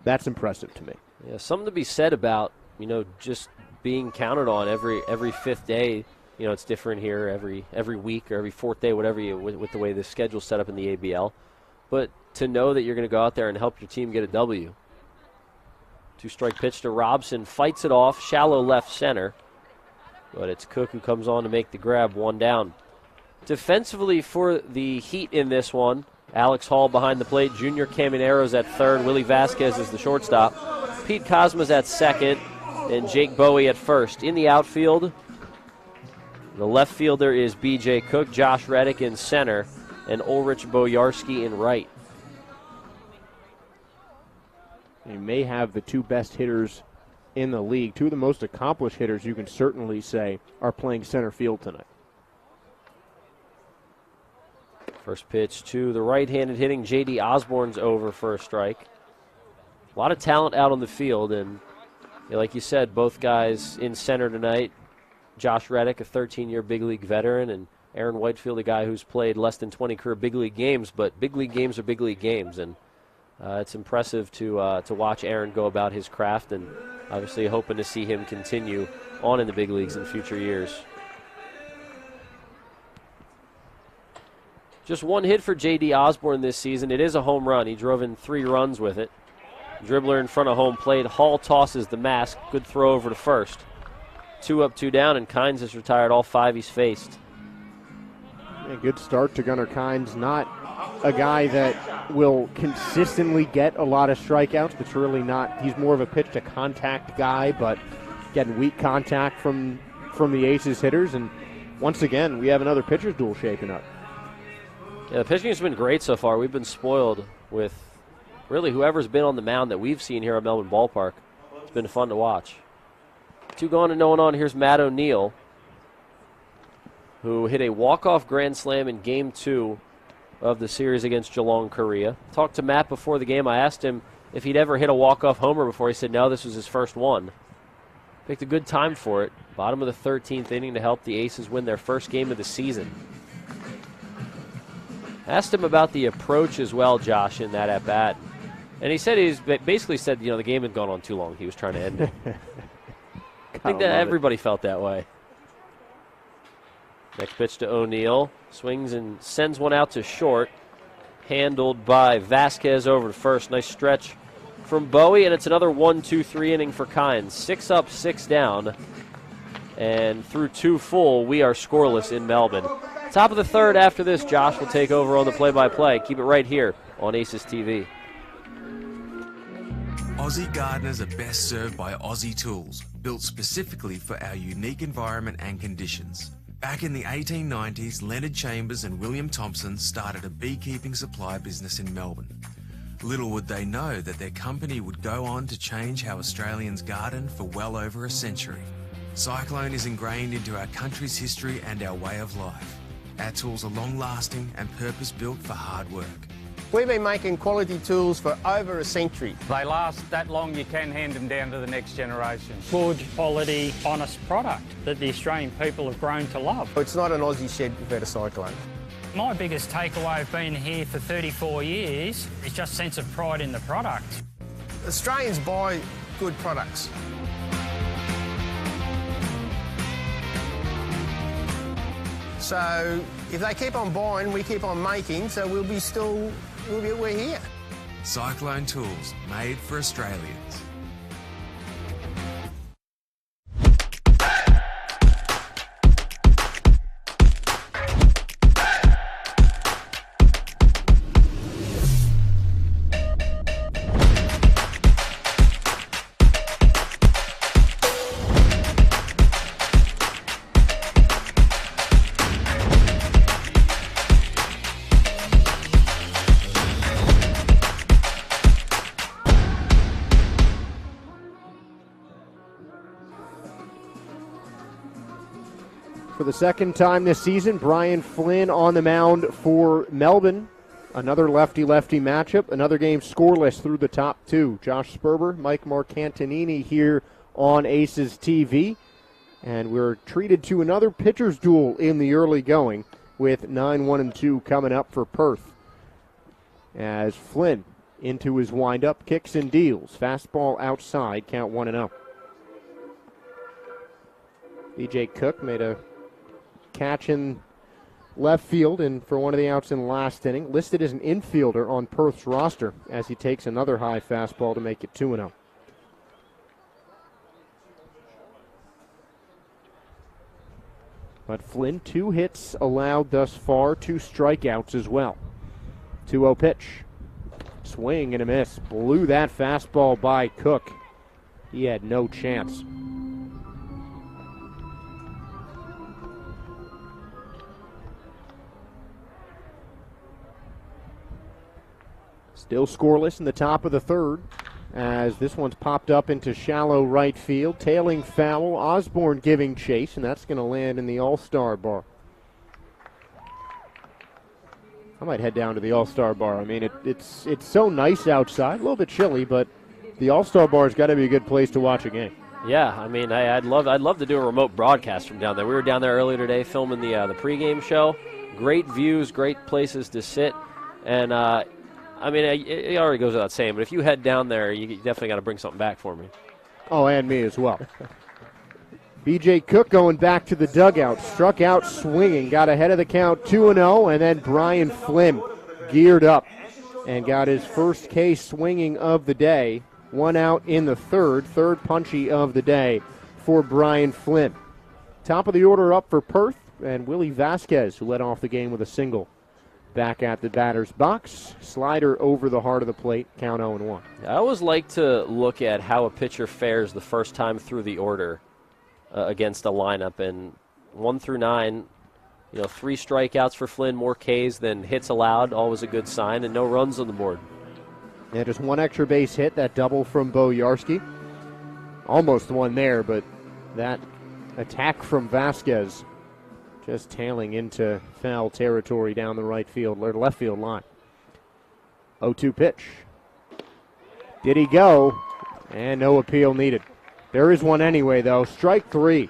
That's impressive to me. Yeah, something to be said about, just being counted on every 5th day. It's different here every week or every 4th day, whatever with the way the schedule's set up in the ABL. But to know that you're going to go out there and help your team get a W. 2-strike pitch to Robson, fights it off, shallow left center. But it's Cook who comes on to make the grab, 1 down. Defensively for the Heat in this one, Alex Hall behind the plate, Junior Caminero's at 3rd, Willie Vasquez is the shortstop, Pete Cosma's at 2nd, and Jake Bowie at 1st. In the outfield, the left fielder is B.J. Cook, Josh Reddick in center, and Ulrich Boyarsky in right. You may have the 2 best hitters in the league. 2 of the most accomplished hitters, you can certainly say, are playing center field tonight. First pitch to the right-handed hitting J.D. Osborne's over for a strike. A lot of talent out on the field, and like you said, both guys in center tonight. Josh Reddick, a 13-year big league veteran, and Aaron Whitefield, a guy who's played less than 20 career big league games, but big league games are big league games, and it's impressive to watch Aaron go about his craft, and obviously hoping to see him continue on in the big leagues in future years. Just 1 hit for J.D. Osborne this season. It is a home run. He drove in 3 runs with it. Dribbler in front of home plate. Hall tosses the mask. Good throw over to first. 2 up, 2 down, and Kynes has retired all 5 he's faced. A good start to Gunnar Kynes. Not a guy that will consistently get a lot of strikeouts. It's really not. He's more of a pitch-to-contact guy, but getting weak contact from the Aces hitters. And once again, we have another pitcher's duel shaping up. Yeah, the pitching has been great so far. We've been spoiled with really whoever's been on the mound that we've seen here at Melbourne Ballpark. It's been fun to watch. 2 gone and no one on. Here's Matt O'Neill, who hit a walk-off grand slam in Game 2 of the series against Geelong, Korea. Talked to Matt before the game. I asked him if he'd ever hit a walk-off homer before. He said no, this was his first one. Picked a good time for it. Bottom of the 13th inning to help the Aces win their first game of the season. Asked him about the approach as well, Josh, in that at-bat. And he said basically said, the game had gone on too long. He was trying to end it. I think that everybody felt that way. Next pitch to O'Neill. Swings and sends one out to short. Handled by Vasquez over to first. Nice stretch from Bowie, and it's another 1-2-3 inning for Kynes. 6 up, 6 down. And through 2 full, we are scoreless in Melbourne. Top of the third after this, Josh will take over on the play-by-play. Keep it right here on Aces TV. Aussie gardeners are best served by Aussie tools, built specifically for our unique environment and conditions. Back in the 1890s, Leonard Chambers and William Thompson started a beekeeping supply business in Melbourne. Little would they know that their company would go on to change how Australians garden for well over a century. Cyclone is ingrained into our country's history and our way of life. Our tools are long-lasting and purpose-built for hard work. We've been making quality tools for over a century. They last that long, you can hand them down to the next generation. Good, quality, honest product that the Australian people have grown to love. It's not an Aussie shed without a cyclone. My biggest takeaway of being here for 34 years is just sense of pride in the product. Australians buy good products. So if they keep on buying, we keep on making, so we're here. Cyclone tools, made for Australians. For the second time this season, Brian Flynn on the mound for Melbourne. Another lefty-lefty matchup. Another game scoreless through the top 2. Josh Sperber, Mike Marcantonini here on Aces TV. And we're treated to another pitcher's duel in the early going with 9-1-2 coming up for Perth. As Flynn into his windup, kicks and deals. Fastball outside, count 1-0. BJ Cook made a catch in left field and for one of the outs in the last inning. Listed as an infielder on Perth's roster as he takes another high fastball to make it 2-0. But Flynn, 2 hits allowed thus far, 2 strikeouts as well. 2-0 pitch. Swing and a miss. Blew that fastball by Cook. He had no chance. Still scoreless in the top of the third as this one's popped up into shallow right field. Tailing foul. Osborne giving chase, and that's going to land in the All-Star bar. I might head down to the All-Star bar. I mean, it's so nice outside. A little bit chilly, but the All-Star bar's got to be a good place to watch a game. Yeah, I mean, I'd love to do a remote broadcast from down there. We were down there earlier today filming the pregame show. Great views, great places to sit, and I mean, it already goes without saying, but if you head down there, you definitely got to bring something back for me. Oh, and me as well. BJ Cook going back to the dugout. Struck out swinging. Got ahead of the count 2-0, and then Brian Flynn geared up and got his first K swinging of the day. 1 out in the third punchy of the day for Brian Flynn. Top of the order up for Perth, and Willie Vasquez, who led off the game with a single. Back at the batter's box. Slider over the heart of the plate. Count 0-1. I always like to look at how a pitcher fares the first time through the order against a lineup. And 1 through 9, 3 strikeouts for Flynn, more Ks than hits allowed. Always a good sign, and no runs on the board. Yeah, just 1 extra base hit. That double from Bo Yarsky. Almost one there, but that attack from Vasquez just tailing into foul territory down the right field or left field line. 0-2 pitch. Did he go? And no appeal needed. There is one anyway, though. Strike 3.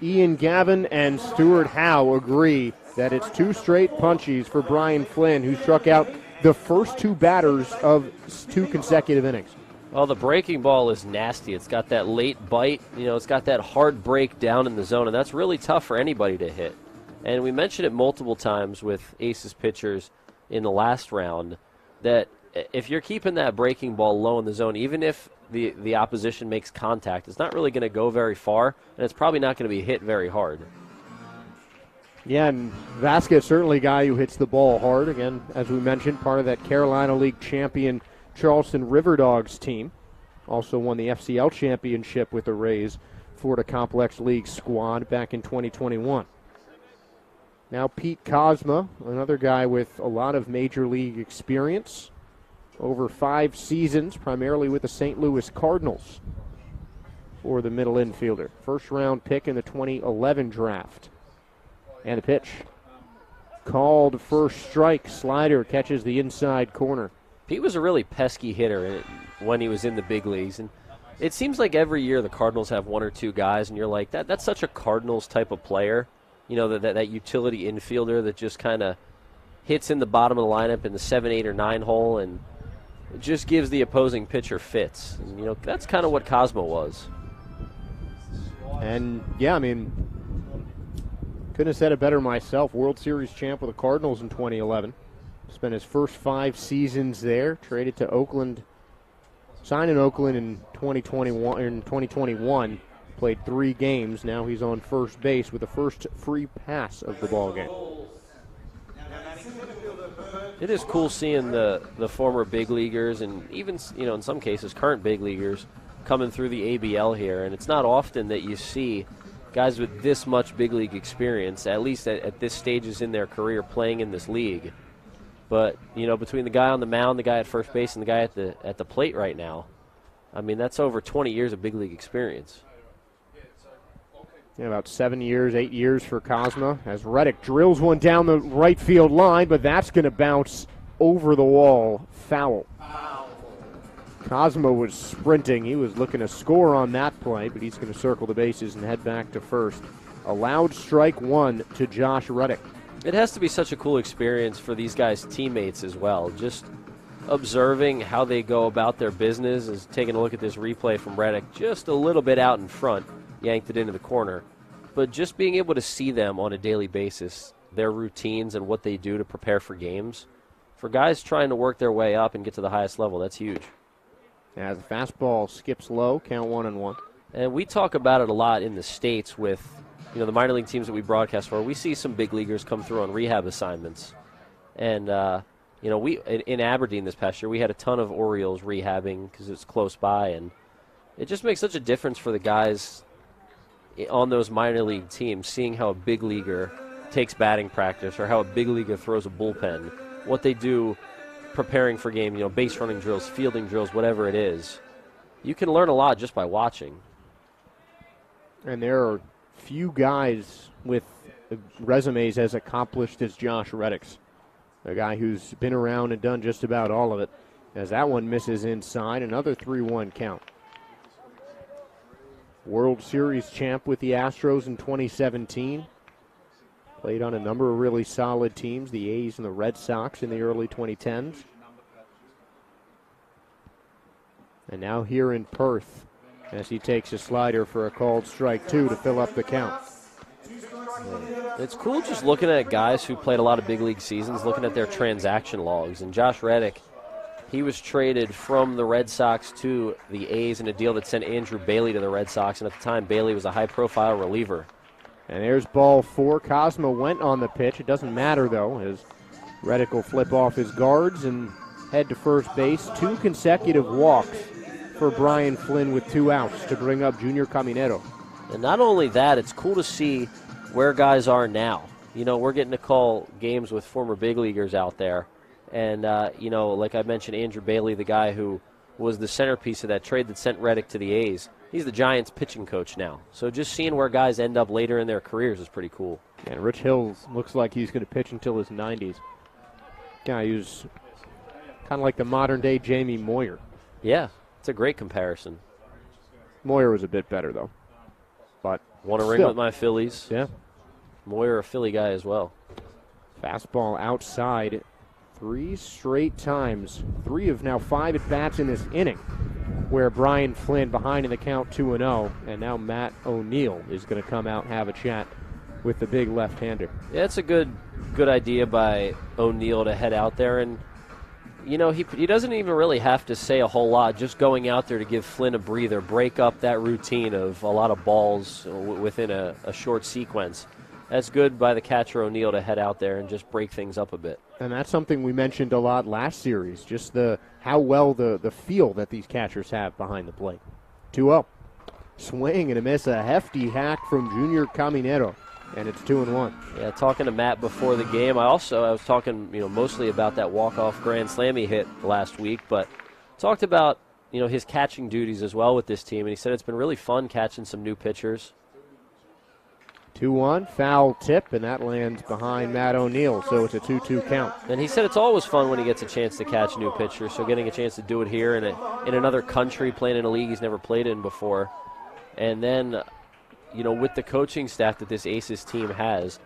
Ian Gavin and Stuart Howe agree that it's 2 straight punchies for Brian Flynn, who struck out the first 2 batters of 2 consecutive innings. Well, the breaking ball is nasty. It's got that late bite. It's got that hard break down in the zone, and that's really tough for anybody to hit. And we mentioned it multiple times with Aces pitchers in the last round that if you're keeping that breaking ball low in the zone, even if the opposition makes contact, it's not really going to go very far, and it's probably not going to be hit very hard. Yeah, and Vasquez certainly a guy who hits the ball hard. Again, as we mentioned, part of that Carolina League champion Charleston River Dogs team. Also won the FCL championship with the Rays Florida Complex League squad back in 2021. Now Pete Cosma, another guy with a lot of major league experience. Over 5 seasons, primarily with the St. Louis Cardinals for the middle infielder. First-round pick in the 2011 draft. And the pitch. Called first strike. Slider catches the inside corner. Pete was a really pesky hitter when he was in the big leagues. And it seems like every year the Cardinals have 1 or 2 guys, and you're like, that's such a Cardinals type of player. You know, that utility infielder that just kind of hits in the bottom of the lineup in the 7, 8, or 9 hole and just gives the opposing pitcher fits. And, you know, that's kind of what Cosmo was. And, yeah, I mean, couldn't have said it better myself. World Series champ with the Cardinals in 2011. Spent his first 5 seasons there. Traded to Oakland. Signed in Oakland in 2021. Played 3 games. Now he's on first base with the first free pass of the ball game. It is cool seeing the former big leaguers and even, you know, in some cases current big leaguers coming through the ABL here. And it's not often that you see guys with this much big league experience, at least at this stages in their career, playing in this league. But, you know, between the guy on the mound, the guy at first base, and the guy at the plate right now, I mean, that's over 20 years of big league experience. Yeah, about 7 years, 8 years for Cosma as Reddick drills one down the right field line, but that's going to bounce over the wall. Foul. Cosma was sprinting. He was looking to score on that play, but he's going to circle the bases and head back to first. Allowed strike 1 to Josh Reddick. It has to be such a cool experience for these guys' teammates as well. Just observing how they go about their business, is taking a look at this replay from Reddick just a little bit out in front. Yanked it into the corner. But just being able to see them on a daily basis, their routines and what they do to prepare for games, for guys trying to work their way up and get to the highest level, that's huge. As the fastball skips low, count 1-1. And we talk about it a lot in the States with, you know, the minor league teams that we broadcast for. We see some big leaguers come through on rehab assignments. And, you know, we in Aberdeen this past year, we had a ton of Orioles rehabbing because it's close by. And it just makes such a difference for the guys on those minor league teams, seeing how a big leaguer takes batting practice or how a big leaguer throws a bullpen, what they do preparing for game, you know, base running drills, fielding drills, whatever it is. You can learn a lot just by watching. And there are few guys with resumes as accomplished as Josh Reddick's, a guy who's been around and done just about all of it. As that one misses inside, another 3-1 count. World Series champ with the Astros in 2017. Played on a number of really solid teams, the A's and the Red Sox in the early 2010s. And now here in Perth as he takes a slider for a called strike 2 to fill up the count. It's cool just looking at guys who played a lot of big league seasons, looking at their transaction logs. And Josh Reddick, he was traded from the Red Sox to the A's in a deal that sent Andrew Bailey to the Red Sox. And at the time, Bailey was a high-profile reliever. And there's ball 4. Cosmo went on the pitch. It doesn't matter, though, as Reddick will flip off his guards and head to first base. 2 consecutive walks for Brian Flynn with 2 outs to bring up Junior Caminero. And not only that, it's cool to see where guys are now. You know, we're getting to call games with former big leaguers out there. And, you know, like I mentioned, Andrew Bailey, the guy who was the centerpiece of that trade that sent Reddick to the A's. He's the Giants pitching coach now. So just seeing where guys end up later in their careers is pretty cool. And Rich Hills looks like he's going to pitch until his 90s. Guy who's kind of like the modern-day Jamie Moyer. Yeah, it's a great comparison. Moyer was a bit better, though. But won a ring with my Phillies. Yeah. Moyer, a Philly guy as well. Fastball outside 3 straight times. 3 of now 5 at-bats in this inning, where Brian Flynn behind in the count 2-0, and now Matt O'Neill is going to come out and have a chat with the big left-hander. Yeah, it's a good idea by O'Neill to head out there. And, you know, he doesn't even really have to say a whole lot, just going out there to give Flynn a breather, break up that routine of a lot of balls within a short sequence. That's good by the catcher O'Neill to head out there and just break things up a bit. And that's something we mentioned a lot last series, just how well the feel that these catchers have behind the plate. 2-0. Swing and a miss, a hefty hack from Junior Caminero, and it's 2-1. Yeah, talking to Matt before the game, I was talking, mostly about that walk-off grand slam he hit last week, but talked about, his catching duties as well with this team, and he said it's been really fun catching some new pitchers. 2-1, foul tip, and that lands behind Matt O'Neill, so it's a 2-2 count. And he said it's always fun when he gets a chance to catch new pitchers, so getting a chance to do it here in another country, playing in a league he's never played in before. And then, with the coaching staff that this Aces team has,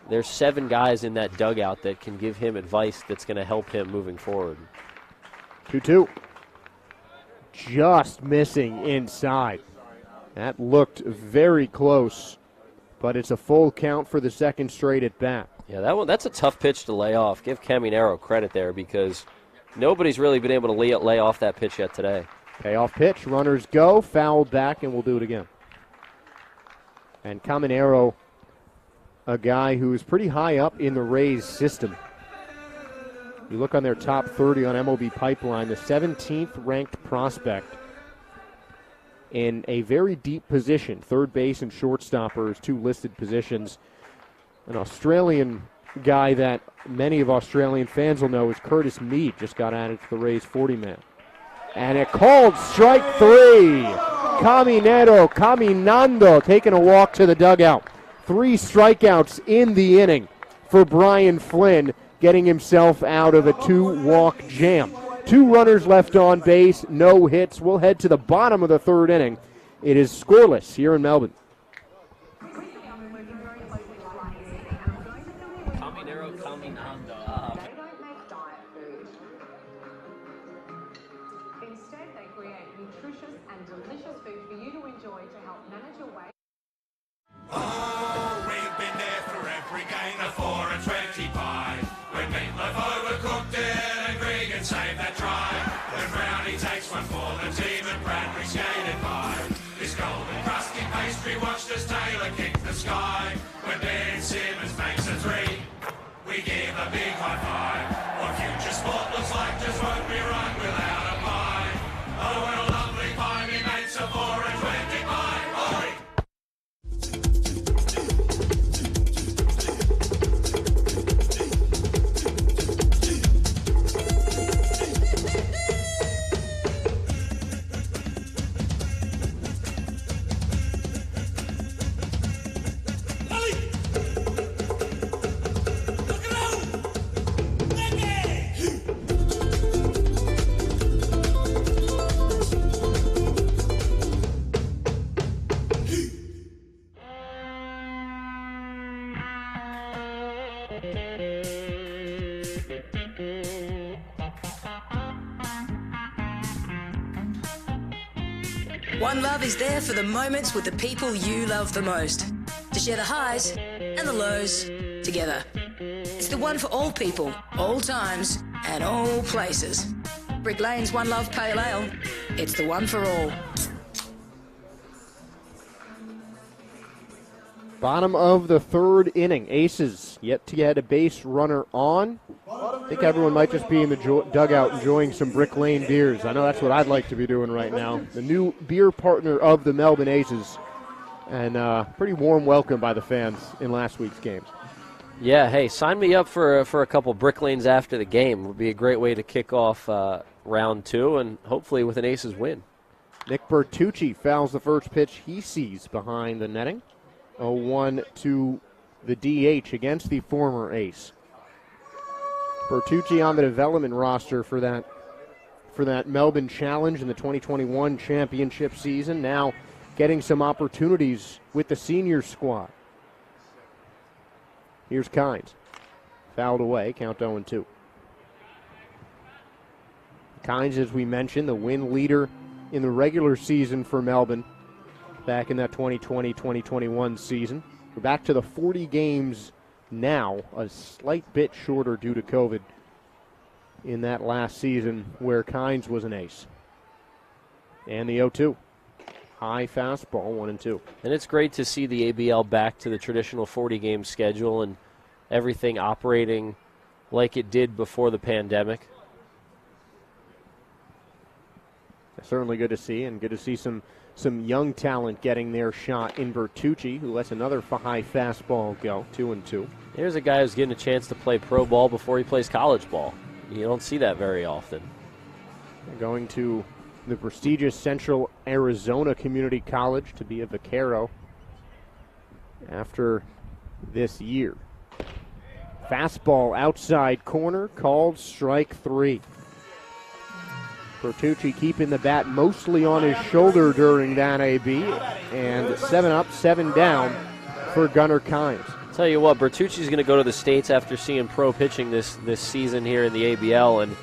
there's 7 guys in that dugout that can give him advice that's going to help him moving forward. 2-2. Just missing inside. That looked very close, but it's a full count for the second straight at bat. Yeah, that's a tough pitch to lay off. Give Caminero credit there because nobody's really been able to lay off that pitch yet today. Payoff pitch, runners go, fouled back, and we'll do it again. And Caminero, a guy who is pretty high up in the Rays system. You look on their top 30 on MLB Pipeline, the 17th ranked prospect in a very deep position. Third base and shortstop are his 2 listed positions. An Australian guy that many of Australian fans will know is Curtis Mead, just got added to the Rays 40-man. And a called strike 3. Caminando taking a walk to the dugout. 3 strikeouts in the inning for Brian Flynn, getting himself out of a 2-walk jam. 2 runners left on base, no hits. We'll head to the bottom of the 3rd inning. It is scoreless here in Melbourne. One Love is there for the moments with the people you love the most. To share the highs and the lows together. It's the one for all people, all times, and all places. Brick Lane's One Love Pale Ale. It's the one for all. Bottom of the 3rd inning. Aces yet to get a base runner on. I think everyone might just be in the dugout enjoying some Brick Lane beers. I know that's what I'd like to be doing right now. The new beer partner of the Melbourne Aces. And pretty warm welcome by the fans in last week's games. Yeah, hey, sign me up for a couple Brick Lanes after the game. It would be a great way to kick off round 2 and hopefully with an Aces win. Nick Bertucci fouls the first pitch he sees behind the netting. 0-1 to the DH against the former Ace. Bertucci on the development roster for that Melbourne Challenge in the 2021 championship season. Now getting some opportunities with the senior squad. Here's Kynes. Fouled away, count 0-2. Kynes, as we mentioned, the win leader in the regular season for Melbourne back in that 2020-2021 season. We're back to the 40 games now, a slight bit shorter due to COVID in that last season where Kynes was an ace. And the 0-2. High fastball, 1-2. And it's great to see the ABL back to the traditional 40-game schedule and everything operating like it did before the pandemic. Certainly good to see, and good to see some young talent getting their shot in Bertucci, who lets another high fastball go, 2-2. Here's a guy who's getting a chance to play pro ball before he plays college ball. You don't see that very often. Going to the prestigious Central Arizona Community College to be a vaquero after this year. Fastball outside corner, called strike 3. Bertucci keeping the bat mostly on his shoulder during that AB, and 7 up, 7 down for Gunnar Kynes. Tell you what, Bertucci's going to go to the States after seeing pro pitching this season here in the ABL, and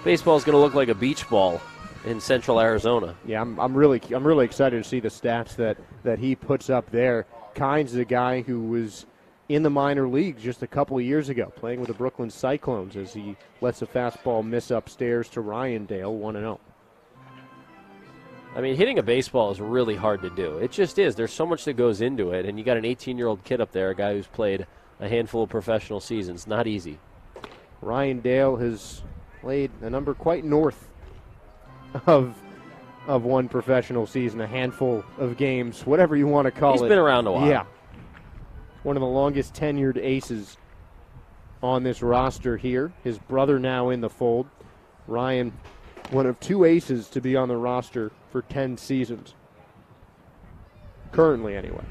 baseball's going to look like a beach ball in Central Arizona. Yeah, I'm really excited to see the stats that he puts up there. Kynes is a guy who was in the minor leagues just a couple of years ago, playing with the Brooklyn Cyclones as he lets a fastball miss upstairs to Ryan Dale, 1-0. I mean, hitting a baseball is really hard to do. It just is. There's so much that goes into it, and you got an 18-year-old kid up there, a guy who's played a handful of professional seasons. Not easy. Ryan Dale has played a number quite north of one professional season, a handful of games, whatever you want to call it. He's been around a while. Yeah. One of the longest tenured aces on this roster here. His brother now in the fold. Ryan, one of 2 aces to be on the roster for 10 seasons. Currently, anyway.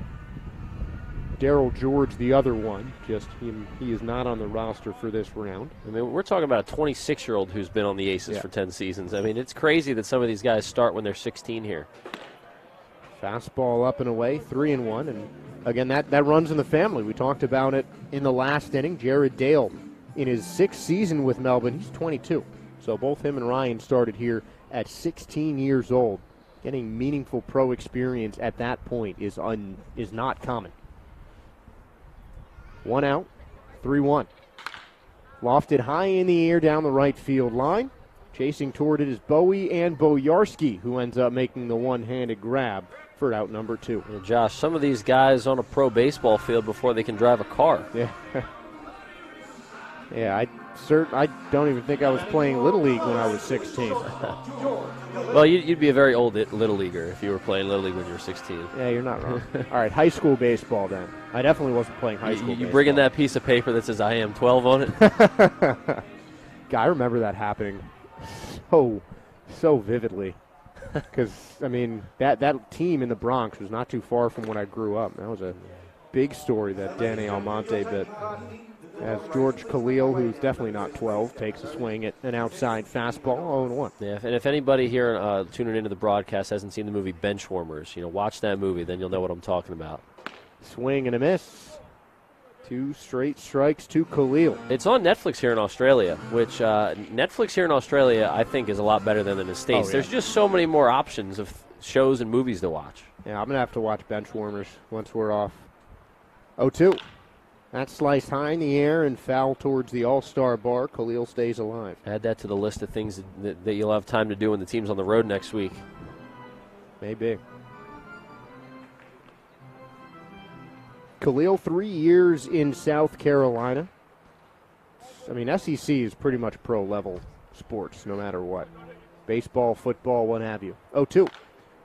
Darryl George, the other one, just he is not on the roster for this round. I mean, we're talking about a 26-year-old who's been on the Aces for 10 seasons. I mean, it's crazy that some of these guys start when they're 16 here. Fastball up and away, 3-1, and again, that runs in the family. We talked about it in the last inning. Jared Dale, in his 6th season with Melbourne, he's 22. So both him and Ryan started here at 16 years old. Getting meaningful pro experience at that point is not common. 1 out, 3-1. Lofted high in the air down the right field line. Chasing toward it is Bowie and Boyarsky, who ends up making the one-handed grab for out number 2. Yeah, Josh, some of these guys on a pro baseball field before they can drive a car. Yeah. Yeah, I don't even think I was playing Little League when I was 16. Well, you'd be a very old Little Leaguer if you were playing Little League when you were 16. Yeah, you're not wrong. All right, high school baseball then. I definitely wasn't playing high school baseball. You bring in that piece of paper that says I am 12 on it? God, I remember that happening so vividly. Because, I mean, that team in the Bronx was not too far from when I grew up. That was a big story that Danny Almonte bit. As George Khalil, who's definitely not 12, takes a swing at an outside fastball, 0-1. Yeah, and if anybody here tuning into the broadcast hasn't seen the movie Benchwarmers, watch that movie, then you'll know what I'm talking about. Swing and a miss. 2 straight strikes to Khalil. It's on Netflix here in Australia, which Netflix here in Australia I think is a lot better than in the States. There's just so many more options of shows and movies to watch. Yeah, I'm going to have to watch Benchwarmers once we're off. 0-2. That sliced high in the air and foul towards the All-Star bar. Khalil stays alive. Add that to the list of things that you'll have time to do when the team's on the road next week. Maybe. Khalil, 3 years in South Carolina. I mean, SEC is pretty much pro-level sports, no matter what. Baseball, football, what have you. 0-2.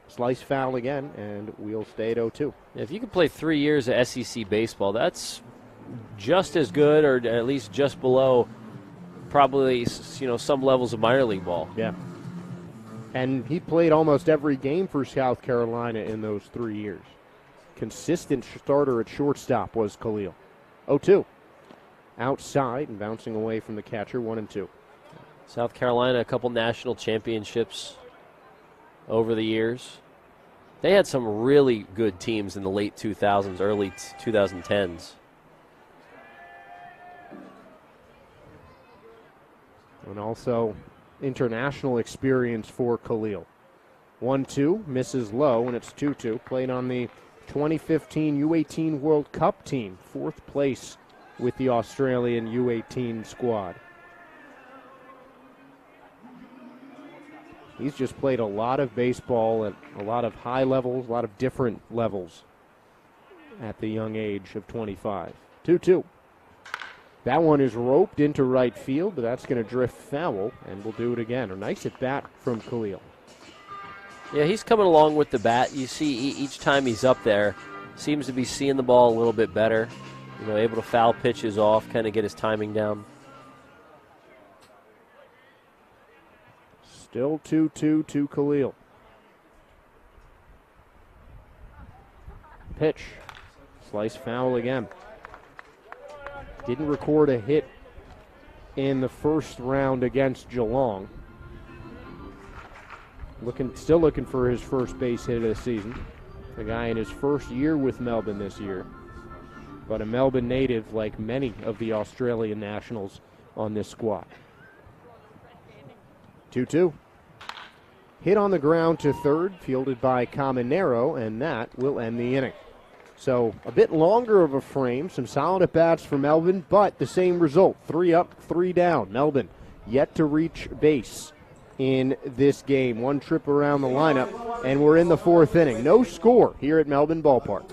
Slice foul again, and we'll stay at 0-2. If you can play 3 years of SEC baseball, that's just as good, or at least just below, probably some levels of minor league ball. Yeah. And he played almost every game for South Carolina in those 3 years. Consistent starter at shortstop was Khalil. 0-2. Outside and bouncing away from the catcher, 1-2. South Carolina, a couple national championships over the years. They had some really good teams in the late 2000s, early 2010s. And also international experience for Khalil. 1-2, misses low, and it's 2-2. Played on the 2015 U18 World Cup team, 4th place with the Australian U18 squad. He's just played a lot of baseball at a lot of high levels, a lot of different levels at the young age of 25. 2-2. That one is roped into right field, but that's going to drift foul, and we'll do it again. A nice at bat from Khalil. Yeah, he's coming along with the bat. You see each time he's up there, seems to be seeing the ball a little bit better. You know, able to foul pitches off, kind of get his timing down. Still 2-2 to Khalil. Pitch. Slice foul again. Didn't record a hit in the first round against Geelong. Still looking for his first base hit of the season. The guy in his first year with Melbourne this year. But a Melbourne native like many of the Australian nationals on this squad. 2-2. Hit on the ground to third, fielded by Caminero, and that will end the inning. So a bit longer of a frame, some solid at-bats for Melbourne, but the same result, 3 up, 3 down. Melbourne yet to reach base in this game. One trip around the lineup, and we're in the 4th inning. No score here at Melbourne Ballpark.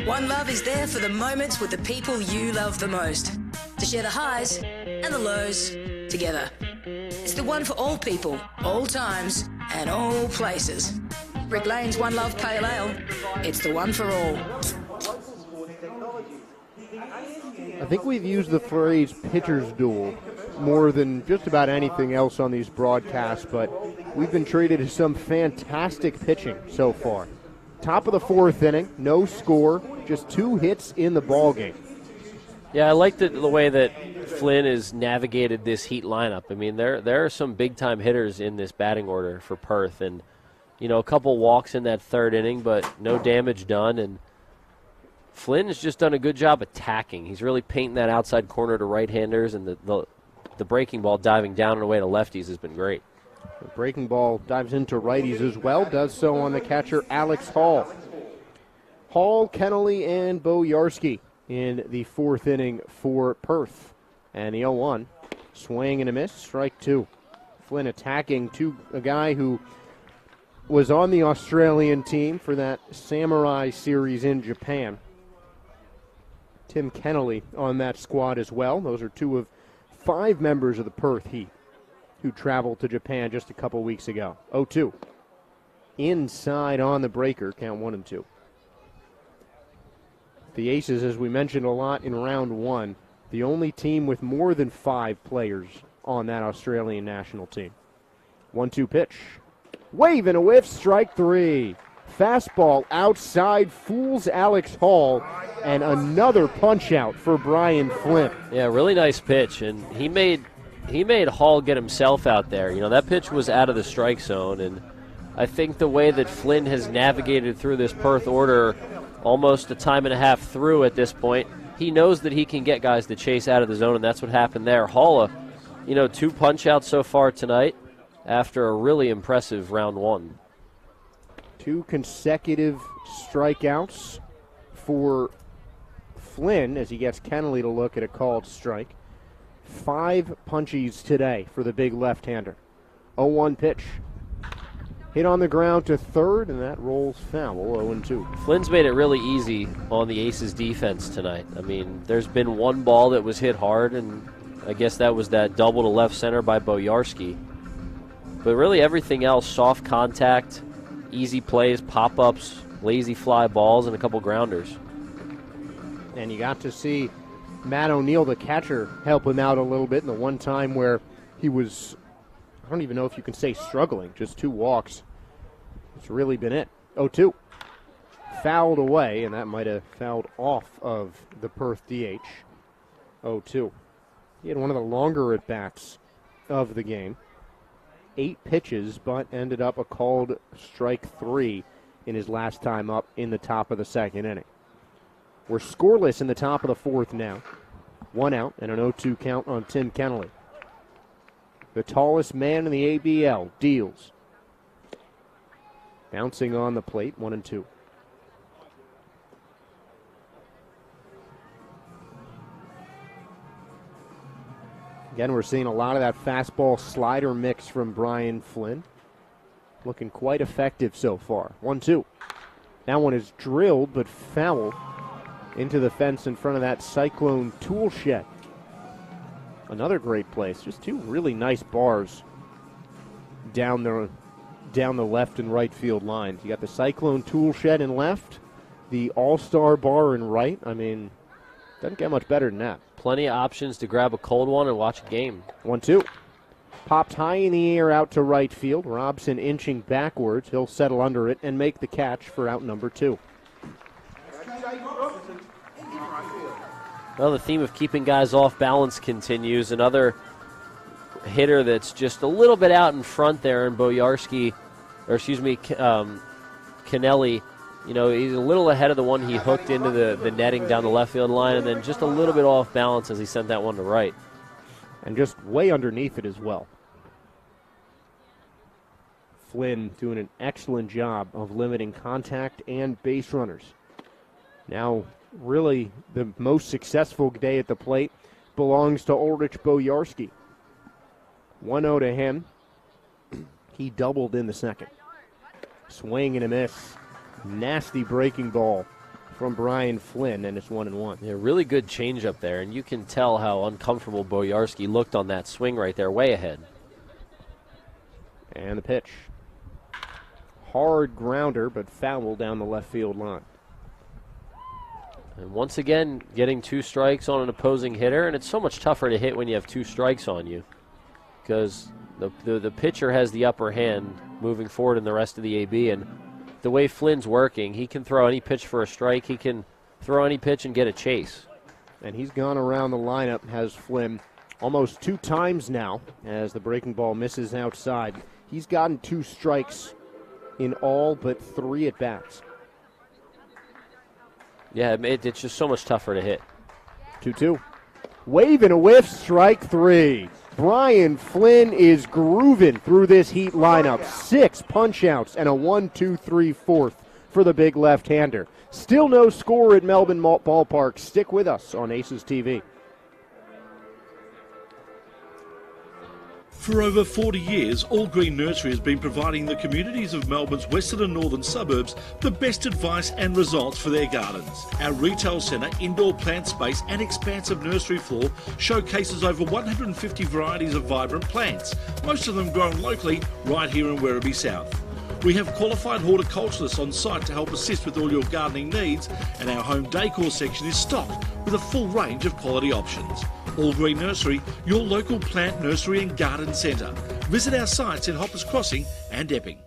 One Love is there for the moments with the people you love the most. To share the highs and the lows together. It's the one for all people, all times, and all places. Brick Lane's One Love Pale Ale. It's the one for all. I think we've used the phrase pitcher's duel more than just about anything else on these broadcasts, but we've been treated to some fantastic pitching so far. Top of the 4th inning, no score, just 2 hits in the ballgame. Yeah, I like the way that Flynn has navigated this Heat lineup. I mean, there are some big-time hitters in this batting order for Perth, and, you know, a couple walks in that 3rd inning, but no damage done, and Flynn has just done a good job attacking. He's really painting that outside corner to right-handers, and the breaking ball diving down and away to lefties has been great. The breaking ball dives into righties as well, does so on the catcher Alex Hall. Hall, Kennelly, and Boyarsky in the 4th inning for Perth. And the 0-1, swing and a miss, strike 2. Flynn attacking a guy who was on the Australian team for that Samurai series in Japan. Tim Kennelly on that squad as well. Those are 2 of 5 members of the Perth Heat who traveled to Japan just a couple weeks ago. 0-2. Inside on the breaker, count 1 and 2. The Aces, as we mentioned a lot in round 1, the only team with more than 5 players on that Australian national team. 1-2 pitch. Wave and a whiff, strike 3. Fastball outside, fools Alex Hall, and another punch-out for Brian Flynn. Yeah, really nice pitch, and he made Hall get himself out there. You know, that pitch was out of the strike zone, and I think the way that Flynn has navigated through this Perth order almost a time and a half through at this point, he knows that he can get guys to chase out of the zone, and that's what happened there. Hall, 2 punch-outs so far tonight after a really impressive round 1. 2 consecutive strikeouts for Flynn as he gets Kennelly to look at a called strike. 5 punchies today for the big left-hander. 0-1 pitch. Hit on the ground to third, and that rolls foul, 0-2. Flynn's made it really easy on the Aces defense tonight. I mean, there's been one ball that was hit hard, and I guess that was that double to left center by Boyarsky. But really everything else, soft contact, easy plays, pop-ups, lazy fly balls, and a couple grounders. And you got to see Matt O'Neill, the catcher, help him out a little bit in the one time where he was, I don't even know if you can say struggling, just 2 walks. It's really been it. 0-2. Fouled away, and that might have fouled off of the Perth DH. 0-2. He had one of the longer at-bats of the game. 8 pitches, but ended up a called strike 3 in his last time up in the top of the second inning. We're scoreless in the top of the 4th now. 1 out and an 0-2 count on Tim Kennelly. The tallest man in the ABL deals. Bouncing on the plate, 1-2. Again, we're seeing a lot of that fastball slider mix from Brian Flynn. Looking quite effective so far. 1-2. That one is drilled but fouled into the fence in front of that Cyclone tool shed. Another great place. Just 2 really nice bars down the left and right field lines. You got the Cyclone tool shed in left, the All-Star bar in right. I mean, doesn't get much better than that. Plenty of options to grab a cold one and watch a game. 1-2. Popped high in the air out to right field. Robson inching backwards. He'll settle under it and make the catch for out number 2. Well, the theme of keeping guys off balance continues. Another hitter that's just a little bit out in front there, and Kennelly, you know, he's a little ahead of the one he hooked into the netting down the left field line, and then just a little bit off balance as he sent that one to right. And just way underneath it as well. Flynn doing an excellent job of limiting contact and base runners. Now, really, the most successful day at the plate belongs to Ulrich Boyarsky. 1-0 to him. He doubled in the second. Swing and a miss. Nasty breaking ball from Brian Flynn, and it's 1-1. Yeah, really good changeup there, and you can tell how uncomfortable Boyarsky looked on that swing right there, way ahead. And the pitch. Hard grounder, but foul down the left field line. And once again, getting 2 strikes on an opposing hitter, and it's so much tougher to hit when you have 2 strikes on you because the pitcher has the upper hand moving forward in the rest of the AB, and the way Flynn's working, he can throw any pitch for a strike. He can throw any pitch and get a chase. And he's gone around the lineup, has Flynn, almost 2 times now as the breaking ball misses outside. He's gotten 2 strikes in all but 3 at-bats. Yeah, it's just so much tougher to hit. 2-2. Wave and a whiff, strike 3. Brian Flynn is grooving through this Heat lineup. 6 punch-outs and a 1-2-3-4 for the big left-hander. Still no score at Melbourne Ballpark. Stick with us on Aces TV. For over 40 years, All Green Nursery has been providing the communities of Melbourne's western and northern suburbs the best advice and results for their gardens. Our retail centre, indoor plant space and expansive nursery floor showcases over 150 varieties of vibrant plants, most of them grown locally right here in Werribee South. We have qualified horticulturists on site to help assist with all your gardening needs, and our home decor section is stocked with a full range of quality options. All Green Nursery, your local plant nursery and garden centre. Visit our sites in Hoppers Crossing and Epping.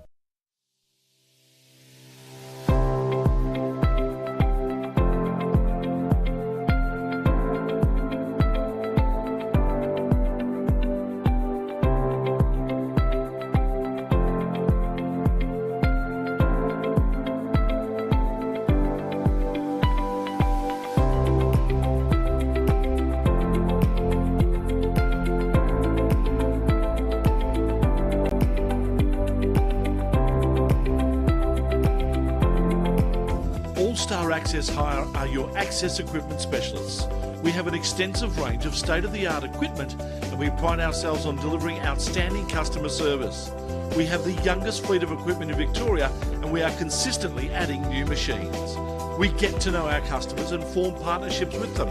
Access Hire are your access equipment specialists. We have an extensive range of state-of-the-art equipment and we pride ourselves on delivering outstanding customer service. We have the youngest fleet of equipment in Victoria and we are consistently adding new machines. We get to know our customers and form partnerships with them.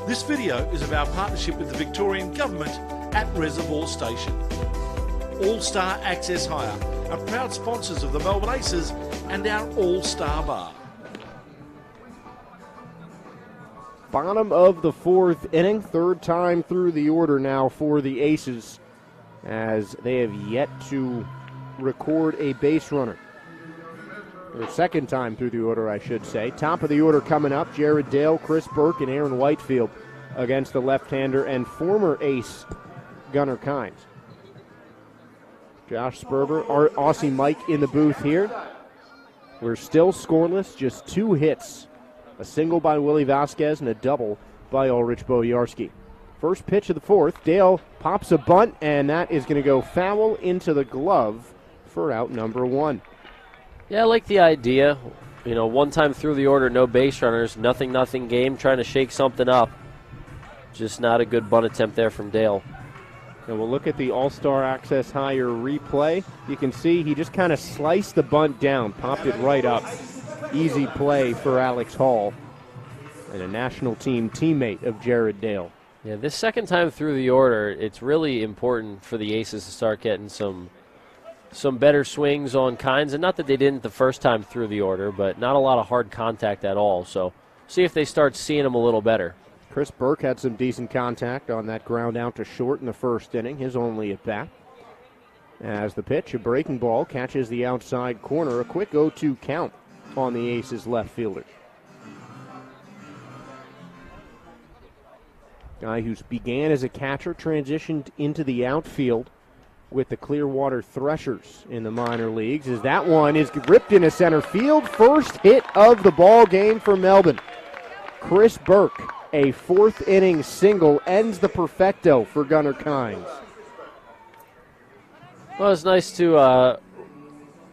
This video is of our partnership with the Victorian Government at Reservoir Station. All-Star Access Hire are proud sponsors of the Melbourne Aces and our All-Star Bar. Bottom of the fourth inning, third time through the order now for the Aces, as they have yet to record a base runner. Or second time through the order, I should say. Top of the order coming up, Jared Dale, Chris Burke, and Aaron Whitefield against the left-hander and former ace Gunnar Kynes. Josh Sperber, Aussie Mike in the booth here. We're still scoreless, just 2 hits. A single by Willie Vasquez and a double by Ulrich Bojarski. First pitch of the fourth, Dale pops a bunt, and that is going to go foul into the glove for out number 1. Yeah, I like the idea. You know, one time through the order, no base runners, nothing game, trying to shake something up. Just not a good bunt attempt there from Dale. And we'll look at the All-Star Access Higher replay. You can see he just kind of sliced the bunt down, popped it right up. Easy play for Alex Hall, and a national team teammate of Jared Dale. Yeah, this second time through the order, it's really important for the Aces to start getting some better swings on Kynes, and not that they didn't the first time through the order, but not a lot of hard contact at all. So see if they start seeing him a little better. Chris Burke had some decent contact on that ground out to short in the first inning, his only at bat. As the pitch, a breaking ball catches the outside corner, a quick 0-2 count on the Aces left fielder. Guy who began as a catcher, transitioned into the outfield with the Clearwater Threshers in the minor leagues, as that one is ripped into center field. First hit of the ball game for Melbourne. Chris Burke, a fourth inning single, ends the perfecto for Gunnar Kynes. Well, it's nice to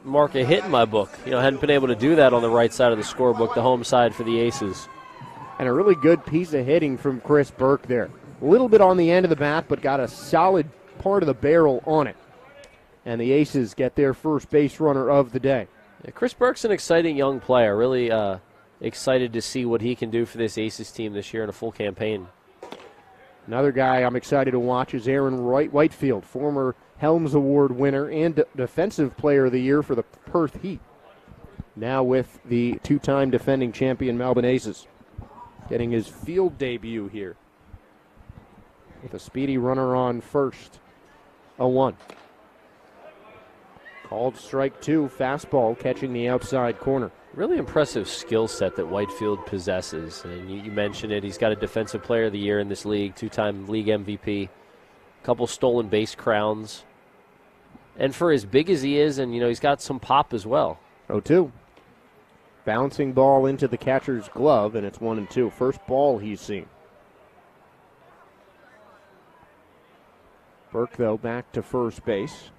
mark a hit in my book. You know, I hadn't been able to do that on the right side of the scorebook, the home side for the Aces. And a really good piece of hitting from Chris Burke there. A little bit on the end of the bat, but got a solid part of the barrel on it. And the Aces get their first base runner of the day. Yeah, Chris Burke's an exciting young player. Really excited to see what he can do for this Aces team this year in a full campaign. Another guy I'm excited to watch is Aaron Whitefield, former Helms Award winner and Defensive Player of the Year for the Perth Heat. Now with the two-time defending champion Melbourne Aces. Getting his field debut here. With a speedy runner on first. 0-1. Called strike 2, fastball catching the outside corner. Really impressive skill set that Whitefield possesses. And you mentioned it, he's got a Defensive Player of the Year in this league, 2-time league MVP, a couple stolen base crowns. And for as big as he is, and he's got some pop as well. 0-2. Bouncing ball into the catcher's glove, and it's 1-2. First ball he's seen. Burke, though, back to first base.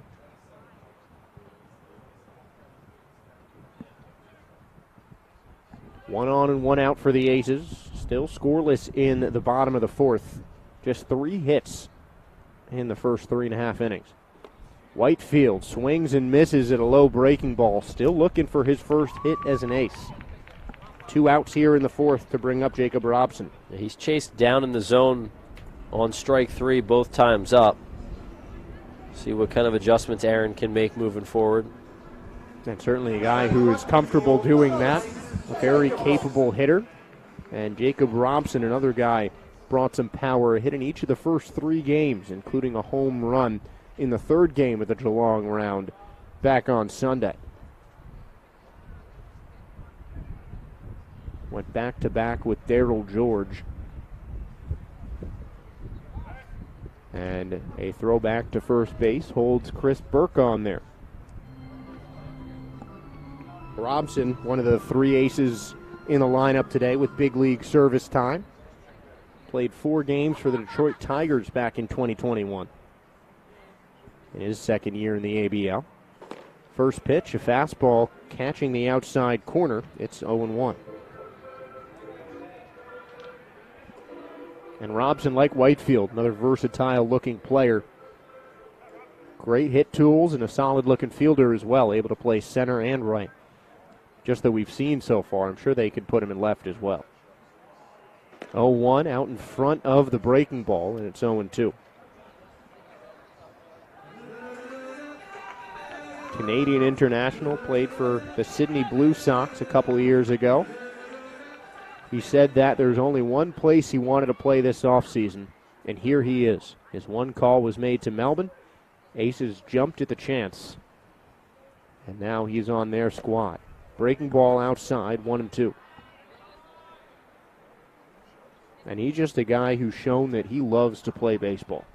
One on and one out for the Aces. Still scoreless in the bottom of the fourth. Just 3 hits in the first 3.5 innings. Whitefield swings and misses at a low breaking ball. Still looking for his first hit as an ace. 2 outs here in the fourth to bring up Jacob Robson. He's chased down in the zone on strike 3 both times up. See what kind of adjustments Aaron can make moving forward. And certainly a guy who is comfortable doing that. A very capable hitter. And Jacob Robson, another guy, brought some power. A hit in each of the first 3 games, including a home run in the third game of the Geelong round back on Sunday. Went back-to-back with Darryl George. And a throwback to first base holds Chris Burke on there. Robson, one of the 3 aces in the lineup today with big league service time. Played 4 games for the Detroit Tigers back in 2021. In his second year in the ABL. First pitch, a fastball catching the outside corner. It's 0-1. And Robson, like Whitefield, another versatile-looking player. Great hit tools and a solid-looking fielder as well, able to play center and right. Just that we've seen so far, I'm sure they could put him in left as well. 0-1 out in front of the breaking ball, and it's 0-2. Canadian international, played for the Sydney Blue Sox a couple of years ago. He said that there's only one place he wanted to play this offseason, and here he is. His one call was made to Melbourne. Aces jumped at the chance, and now he's on their squad. Breaking ball outside, 1-2. And he's just a guy who's shown that he loves to play baseball.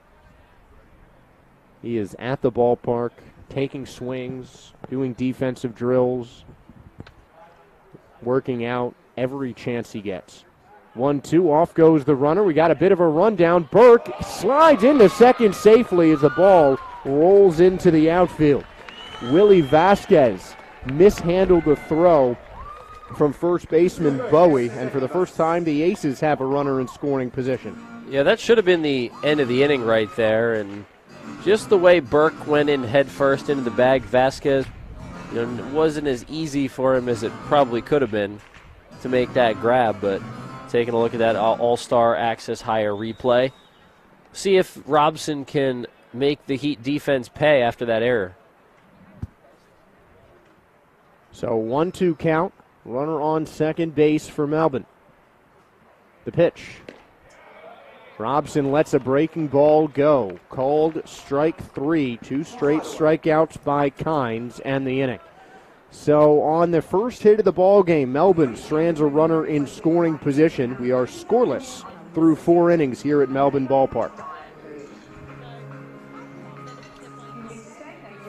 He is at the ballpark, taking swings, doing defensive drills, working out every chance he gets. 1-2, off goes the runner. We got a bit of a rundown. Burke slides into second safely as the ball rolls into the outfield. Willie Vasquez mishandled the throw from first baseman Bowie, and for the first time the Aces have a runner in scoring position. Yeah, that should have been the end of the inning right there, and just the way Burke went in head first into the bag, Vasquez, it wasn't as easy for him as it probably could have been to make that grab, but taking a look at that All-Star Access Higher replay, see if Robson can make the Heat defense pay after that error. So 1-2 count, runner on second base for Melbourne. The pitch. Robson lets a breaking ball go. Called strike 3, 2 straight strikeouts by Kynes and the inning. So on the first hit of the ball game, Melbourne strands a runner in scoring position. We are scoreless through 4 innings here at Melbourne Ballpark.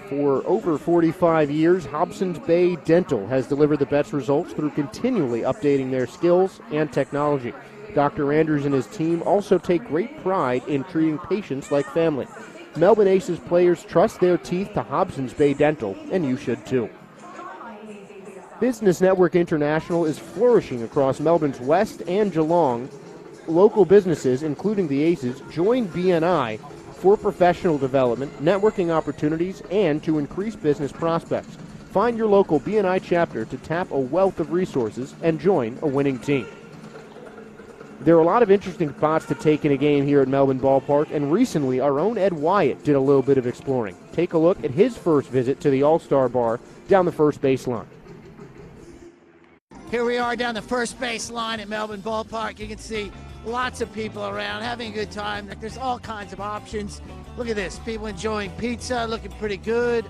For over 45 years, Hobson's Bay Dental has delivered the best results through continually updating their skills and technology. Dr. Andrews and his team also take great pride in treating patients like family. Melbourne Aces players trust their teeth to Hobson's Bay Dental, and you should too. Business Network International is flourishing across Melbourne's West and Geelong. Local businesses, including the Aces, join BNI for professional development, networking opportunities, and to increase business prospects. Find your local BNI chapter to tap a wealth of resources and join a winning team. There are a lot of interesting spots to take in a game here at Melbourne Ballpark, and recently our own Ed Wyatt did a little bit of exploring. Take a look at his first visit to the All-Star Bar down the first baseline. Here we are down the first base line at Melbourne Ballpark. You can see lots of people around having a good time. There's all kinds of options. Look at this. People enjoying pizza, looking pretty good.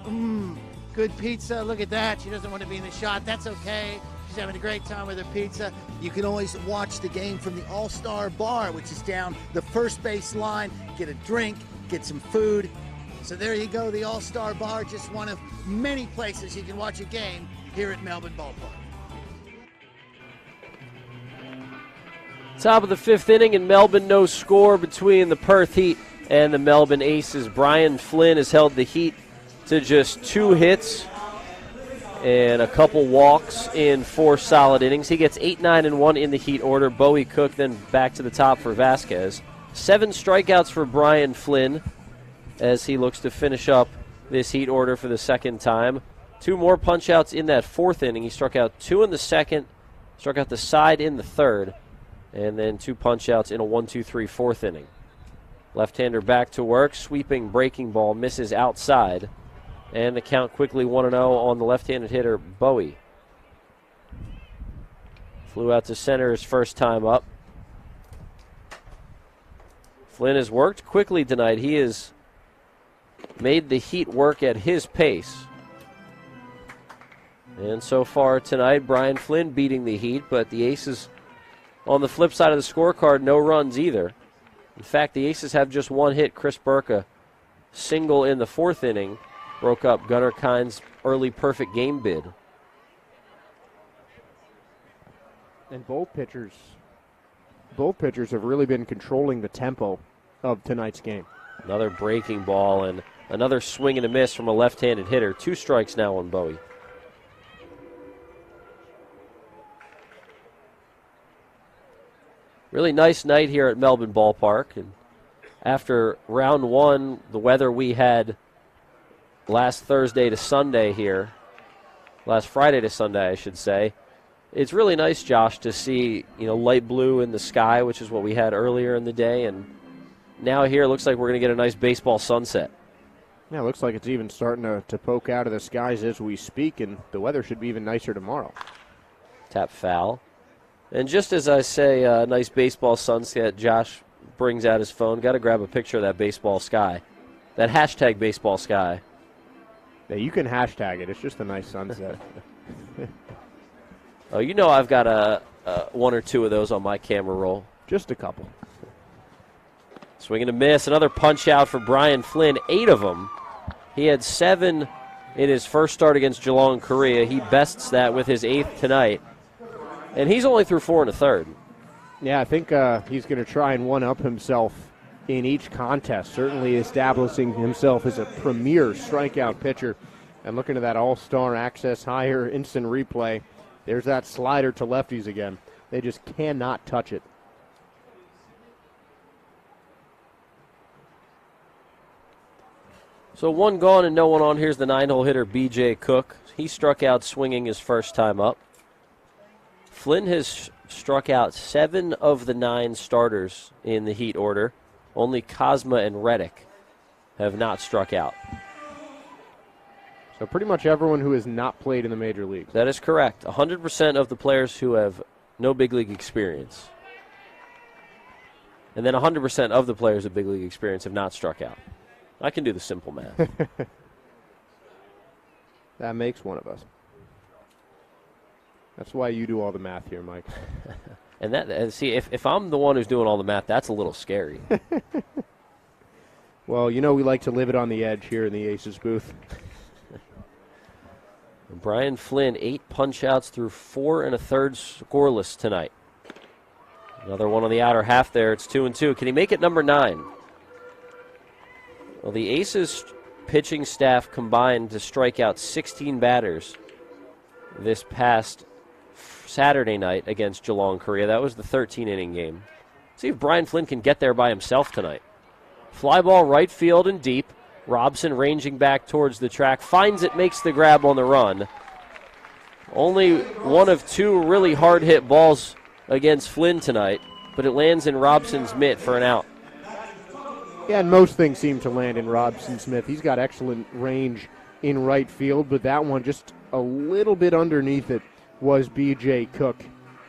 Good pizza. Look at that. She doesn't want to be in the shot. That's okay. She's having a great time with her pizza. You can always watch the game from the All-Star Bar, which is down the first base line. Get a drink, get some food. So there you go, the All-Star Bar, just one of many places you can watch a game here at Melbourne Ballpark. Top of the 5th inning in Melbourne, no score between the Perth Heat and the Melbourne Aces. Brian Flynn has held the Heat to just 2 hits and a couple walks in 4 solid innings. He gets 8, 9, and 1 in the Heat order. Bowie Cook then back to the top for Vasquez. 7 strikeouts for Brian Flynn as he looks to finish up this Heat order for the second time. 2 more punch-outs in that 4th inning. He struck out 2 in the 2nd, struck out the side in the 3rd, and then 2 punch-outs in a 1-2-3 4th inning. Left-hander back to work, sweeping breaking ball, misses outside. And the count quickly 1-0 on the left-handed hitter, Bowie. Flew out to center his first time up. Flynn has worked quickly tonight. He has made the Heat work at his pace. And so far tonight, Brian Flynn beating the Heat, but the Aces on the flip side of the scorecard, no runs either. In fact, the Aces have just 1 hit. Chris Burke, a single in the 4th inning, broke up Gunnar Kynes' early perfect game bid. And both pitchers have really been controlling the tempo of tonight's game. Another breaking ball and another swing and a miss from a left-handed hitter. 2 strikes now on Bowie. Really nice night here at Melbourne Ballpark. And after round one, the weather we had last Thursday to Sunday here, last Friday to Sunday, I should say, it's really nice, Josh, to see, light blue in the sky, which is what we had earlier in the day. And now here it looks like we're going to get a nice baseball sunset. Yeah, it looks like it's even starting to poke out of the skies as we speak, and the weather should be even nicer tomorrow. Tap foul. And just as I say, nice baseball sunset, Josh brings out his phone. Got to grab a picture of that baseball sky. That hashtag baseball sky. Yeah, you can hashtag it. It's just a nice sunset. Oh, I've got one or two of those on my camera roll. Just a couple. Swinging a miss. Another punch out for Brian Flynn. 8 of them. He had 7 in his first start against Geelong, Korea. He bests that with his 8th tonight. And he's only through 4 1/3. Yeah, I think he's going to try and one-up himself in each contest, certainly establishing himself as a premier strikeout pitcher. And looking at that all-star access higher instant replay, there's that slider to lefties again. They just cannot touch it. So 1 gone and no one on. Here's the 9-hole hitter, B.J. Cook. He struck out swinging his first time up. Flynn has struck out 7 of the 9 starters in the Heat order. Only Cosma and Reddick have not struck out. So pretty much everyone who has not played in the major leagues. That is correct. 100% of the players who have no big league experience. And then 100% of the players with big league experience have not struck out. I can do the simple math. That makes one of us. That's why you do all the math here, Mike. And see, if I'm the one who's doing all the math, that's a little scary. Well, we like to live it on the edge here in the Aces booth. Brian Flynn, 8 punch-outs through 4 1/3 scoreless tonight. Another one on the outer half there. It's 2-2. Can he make it number 9? Well, the Aces pitching staff combined to strike out 16 batters this past Saturday night against Geelong, Korea. That was the 13-inning game. See if Brian Flynn can get there by himself tonight. Fly ball right field and deep. Robson ranging back towards the track. Finds it, makes the grab on the run. Only one of 2 really hard-hit balls against Flynn tonight, but it lands in Robson's mitt for an out. Yeah, and most things seem to land in Robson Smith. He's got excellent range in right field, but that one just a little bit underneath it was B.J. Cook.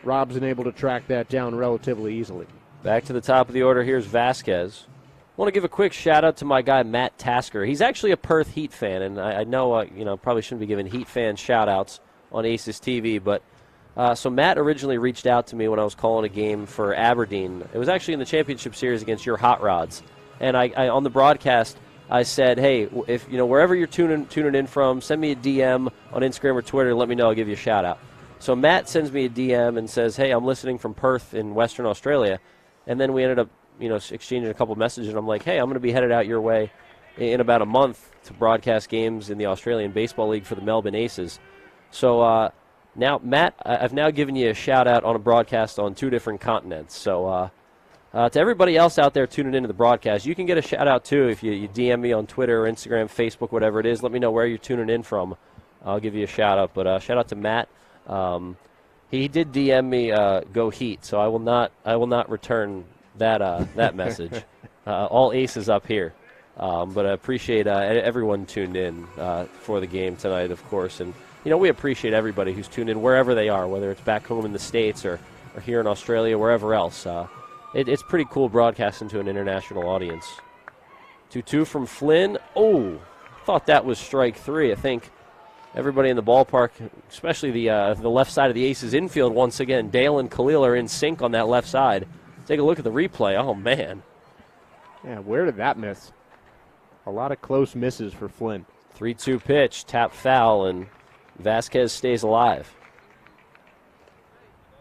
Robson able to track that down relatively easily. Back to the top of the order, here's Vasquez. I want to give a quick shout-out to my guy, Matt Tasker. He's actually a Perth Heat fan, and I know probably shouldn't be giving Heat fan shout-outs on Aces TV, but so Matt originally reached out to me when I was calling a game for Aberdeen. It was actually in the championship series against your Hot Rods. And I on the broadcast, I said, hey, if wherever you're tuning in from, send me a DM on Instagram or Twitter. Let me know. I'll give you a shout-out. So Matt sends me a DM and says, hey, I'm listening from Perth in Western Australia. And then we ended up exchanging a couple of messages. And I'm like, hey, I'm going to be headed out your way in about a month to broadcast games in the Australian Baseball League for the Melbourne Aces. So now, Matt, I've now given you a shout-out on a broadcast on 2 different continents. So to everybody else out there tuning into the broadcast, you can get a shout-out too if you DM me on Twitter or Instagram, Facebook, whatever it is. Let me know where you're tuning in from. I'll give you a shout-out. But shout-out to Matt. He did DM me go Heat, so I will not return that message. All Aces up here. But I appreciate everyone tuned in for the game tonight, of course. And, we appreciate everybody who's tuned in wherever they are, whether it's back home in the States or here in Australia, wherever else. It's pretty cool broadcasting to an international audience. 2-2 from Flynn. Oh, thought that was strike 3. I think everybody in the ballpark, especially the left side of the Aces infield once again, Dale and Khalil are in sync on that left side. Take a look at the replay. Oh, man. Yeah, where did that miss? A lot of close misses for Flynn. 3-2 pitch, tap foul, and Vasquez stays alive.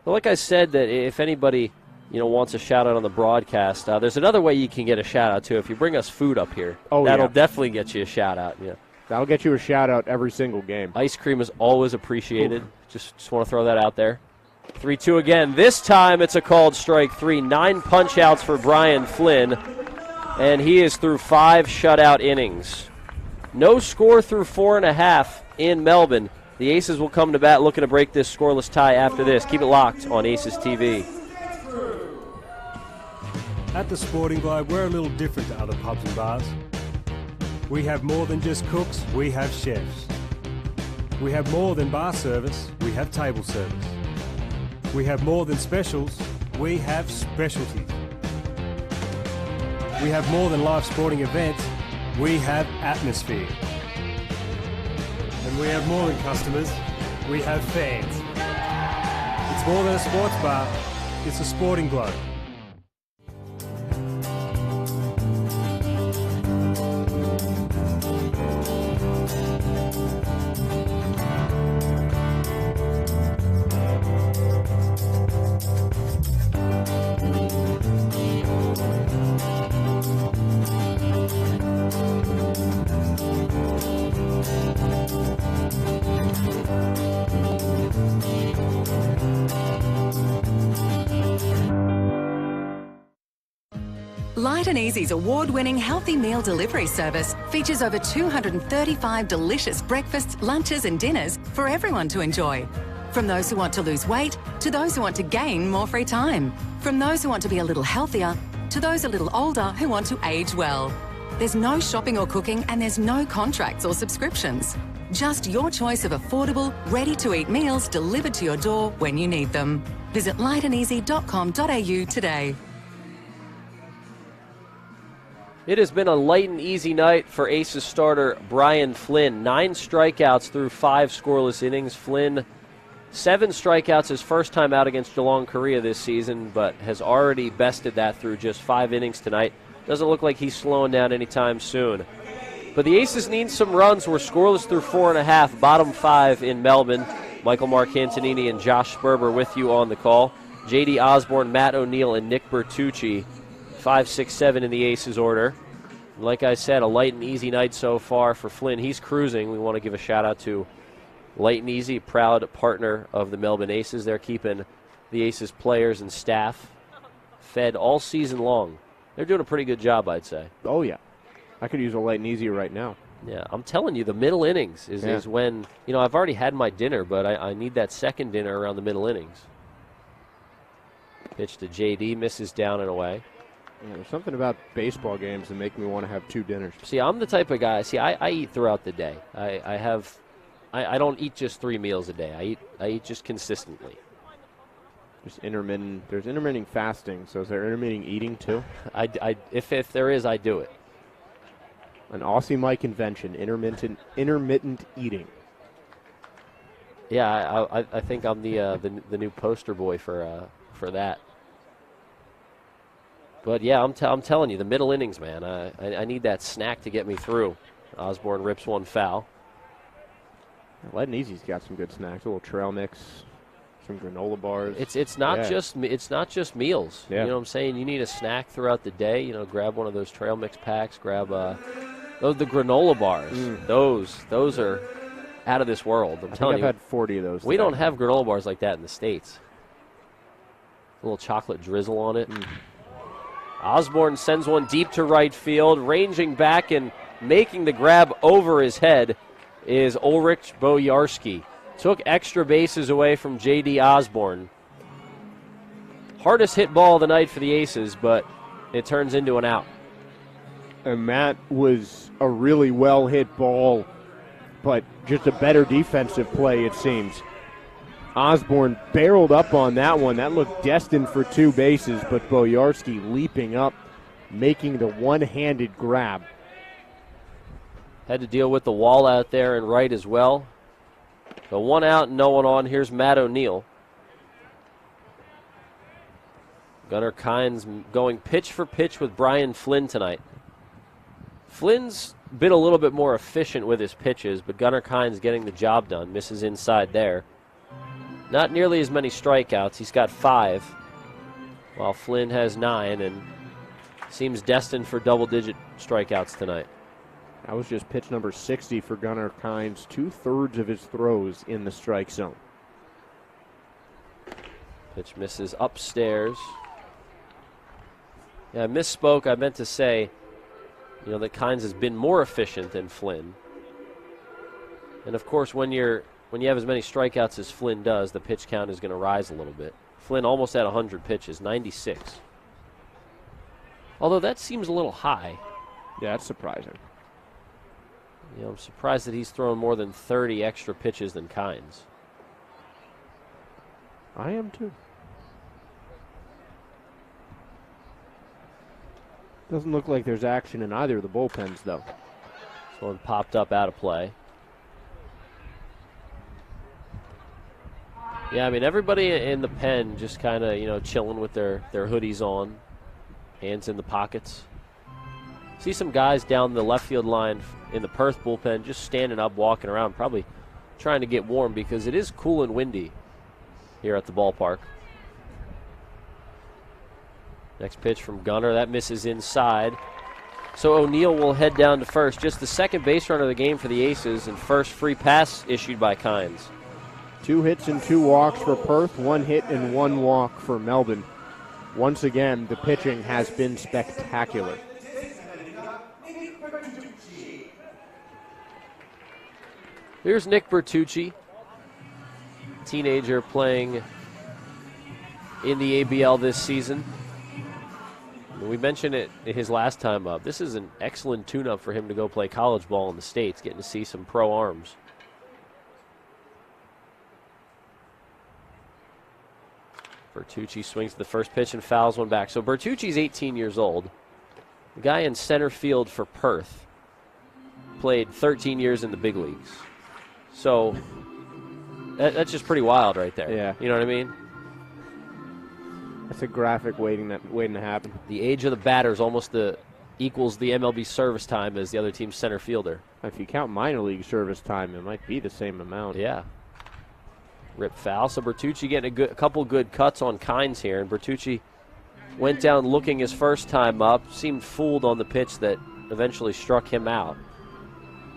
But like I said, that if anybody wants a shout-out on the broadcast, there's another way you can get a shout-out, too. If you bring us food up here, that'll definitely get you a shout-out. Yeah. That'll get you a shout-out every single game. Ice cream is always appreciated. Just want to throw that out there. 3-2 again. This time it's a called strike 3. 9 punch-outs for Brian Flynn, and he is through 5 shutout innings. No score through 4.5 in Melbourne. The Aces will come to bat looking to break this scoreless tie after this. Keep it locked on Aces TV. At the Sporting Globe, we're a little different to other pubs and bars. We have more than just cooks, we have chefs. We have more than bar service, we have table service. We have more than specials, we have specialties. We have more than live sporting events, we have atmosphere. And we have more than customers, we have fans. It's more than a sports bar, it's a Sporting Globe. Light and Easy's award-winning healthy meal delivery service features over 235 delicious breakfasts, lunches and dinners for everyone to enjoy. From those who want to lose weight to those who want to gain more free time. From those who want to be a little healthier to those a little older who want to age well. There's no shopping or cooking and there's no contracts or subscriptions. Just your choice of affordable, ready-to-eat meals delivered to your door when you need them. Visit lightandeasy.com.au today. It has been a light and easy night for Aces starter Brian Flynn. 9 strikeouts through 5 scoreless innings. Flynn, 7 strikeouts his first time out against Geelong Korea this season, but has already bested that through just 5 innings tonight. Doesn't look like he's slowing down anytime soon. But the Aces need some runs. We're scoreless through 4.5, bottom 5 in Melbourne. Michael Marcantonini and Josh Sperber with you on the call. J.D. Osborne, Matt O'Neill, and Nick Bertucci. 5, 6, 7 in the Aces order. Like I said, a light and easy night so far for Flynn. He's cruising. We want to give a shout-out to Light and Easy, proud partner of the Melbourne Aces. They're keeping the Aces players and staff fed all season long. They're doing a pretty good job, I'd say. Oh, yeah. I could use a light and easy right now. Yeah, I'm telling you, the middle innings is when, I've already had my dinner, but I need that second dinner around the middle innings. Pitch to J.D., misses down and away. Yeah, there's something about baseball games that make me want to have 2 dinners. See, I'm the type of guy. See, I eat throughout the day. I don't eat just 3 meals a day. I eat just consistently. Just intermittent. There's intermittent fasting. So is there intermittent eating too? If there is, I do it. An Aussie Mike invention. Intermittent eating. Yeah, I think I'm the new poster boy for that. But, yeah, I'm telling you, the middle innings, man, I need that snack to get me through. Osborne rips one foul. Light and Easy's got some good snacks. A little trail mix, some granola bars. It's not just meals. Yeah. You know what I'm saying? You need a snack throughout the day. Grab one of those trail mix packs. Grab the granola bars. Those are out of this world. I'm telling you. I've had 40 of those. We don't have granola bars like that in the States. A little chocolate drizzle on it. Osborne sends one deep to right field. Ranging back and making the grab over his head is Ulrich Bojarski. Took extra bases away from J.D. Osborne. Hardest hit ball of the night for the Aces, but it turns into an out. And that was a really well-hit ball, but just a better defensive play, it seems. Osborne barreled up on that one. That looked destined for 2 bases, but Bojarski leaping up, making the one-handed grab. Had to deal with the wall out there and right as well. So 1 out and no one on. Here's Matt O'Neill. Gunnar Kynes going pitch for pitch with Brian Flynn tonight. Flynn's been a little bit more efficient with his pitches, but Gunnar Kynes getting the job done. Misses inside there. Not nearly as many strikeouts. He's got 5, while Flynn has 9 and seems destined for double-digit strikeouts tonight. That was just pitch number 60 for Gunnar Kynes. 2/3 of his throws in the strike zone. Pitch misses upstairs. Yeah, I misspoke. I meant to say, that Kynes has been more efficient than Flynn. And of course, when you have as many strikeouts as Flynn does, the pitch count is going to rise a little bit. Flynn almost had 100 pitches, 96. Although that seems a little high. Yeah, that's surprising. I'm surprised that he's thrown more than 30 extra pitches than Kynes. I am too. Doesn't look like there's action in either of the bullpens, though. This one popped up out of play. Yeah, I mean, everybody in the pen just kind of, chilling with their hoodies on, hands in the pockets. See some guys down the left field line in the Perth bullpen just standing up, walking around, probably trying to get warm because it is cool and windy here at the ballpark. Next pitch from Gunnar. That misses inside. So O'Neill will head down to first. Just the second base runner of the game for the Aces, and first free pass issued by Kynes. 2 hits and 2 walks for Perth, 1 hit and 1 walk for Melbourne. Once again, the pitching has been spectacular. Here's Nick Bertucci, teenager playing in the ABL this season. We mentioned it his last time up. This is an excellent tune-up for him to go play college ball in the States, getting to see some pro arms. Bertucci swings to the first pitch and fouls one back. So Bertucci's 18 years old. The guy in center field for Perth played 13 years in the big leagues. So that's just pretty wild right there. Yeah. You know what I mean? That's a graphic waiting to happen. The age of the batters almost equals the MLB service time as the other team's center fielder. If you count minor league service time, it might be the same amount. Yeah. Rip foul. So Bertucci getting a couple good cuts on Kynes here. And Bertucci went down looking his first time up. Seemed fooled on the pitch that eventually struck him out.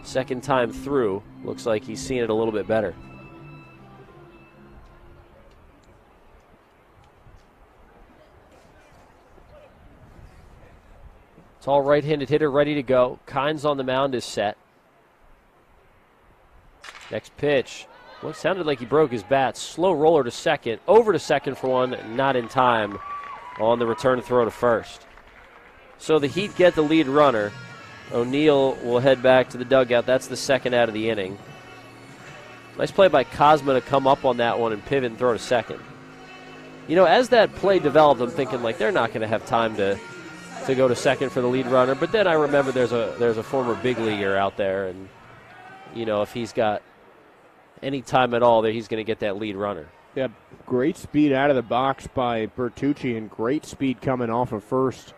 Second time through, looks like he's seen it a little bit better. Tall right-handed hitter ready to go. Kynes on the mound is set. Next pitch. Well, it sounded like he broke his bat. Slow roller to second. Over to second for one. Not in time on the return throw to first. So the Heat get the lead runner. O'Neill will head back to the dugout. That's the second out of the inning. Nice play by Cosma to come up on that one and pivot and throw to second. As that play developed, I'm thinking, they're not going to have time to go to second for the lead runner. But then I remember there's a former big leaguer out there, and, if he's got any time at all, he's going to get that lead runner. Yeah, great speed out of the box by Bertucci and great speed coming off of first,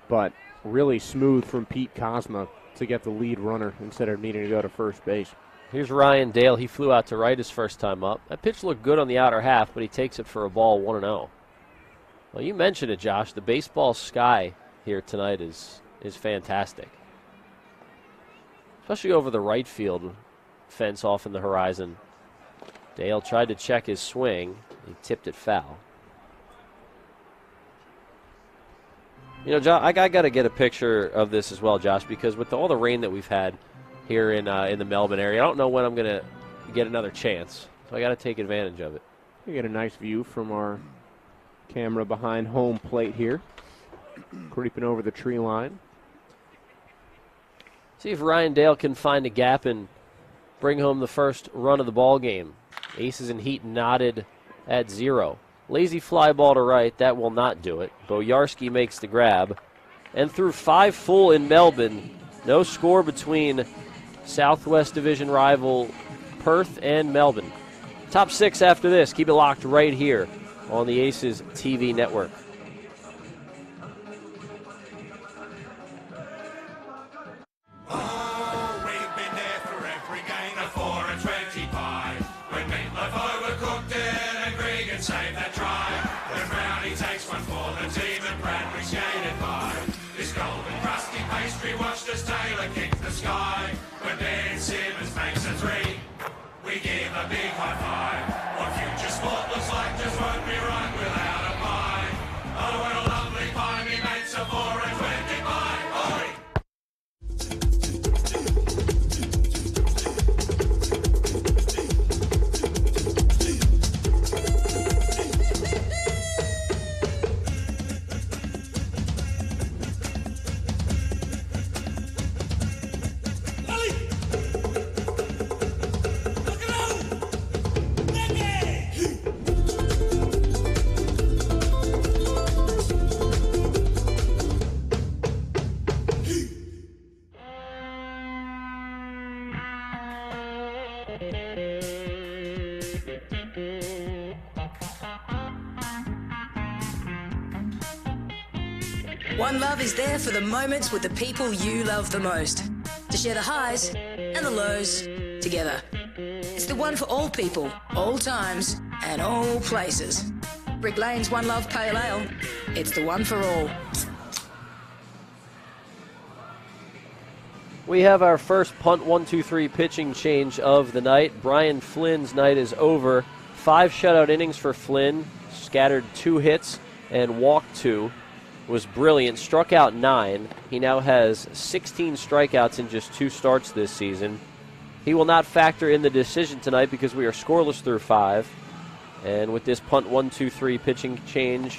but really smooth from Pete Cosma to get the lead runner instead of needing to go to first base. Here's Ryan Dale. He flew out to right his first time up. That pitch looked good on the outer half, but he takes it for a ball, 1-0. Well, you mentioned it, Josh. The baseball sky here tonight is fantastic. Especially over the right field fence off in the horizon. Dale tried to check his swing. He tipped it foul. Josh, I got to get a picture of this as well, Josh, because with all the rain that we've had here in the Melbourne area, I don't know when I'm going to get another chance. So I got to take advantage of it. We get a nice view from our camera behind home plate here. Creeping over the tree line. See if Ryan Dale can find a gap and bring home the first run of the ball game. Aces and Heat knotted at 0. Lazy fly ball to right. That will not do it. Boyarsky makes the grab. And through 5 full in Melbourne, no score between Southwest Division rival Perth and Melbourne. Top 6 after this. Keep it locked right here on the Aces TV network. We give a big high five. What future sport looks like just won't be right. We'll One Love is there for the moments with the people you love the most, to share the highs and the lows together. It's the one for all people, all times and all places. Brick Lane's One Love Pale Ale. It's the one for all. We have our first punt 1-2-3 pitching change of the night. Brian Flynn's night is over. 5 shutout innings for Flynn, scattered 2 hits and walked 2. Was brilliant, struck out 9. He now has 16 strikeouts in just 2 starts this season. He will not factor in the decision tonight because we are scoreless through 5. And with this punt 1-2-3 pitching change,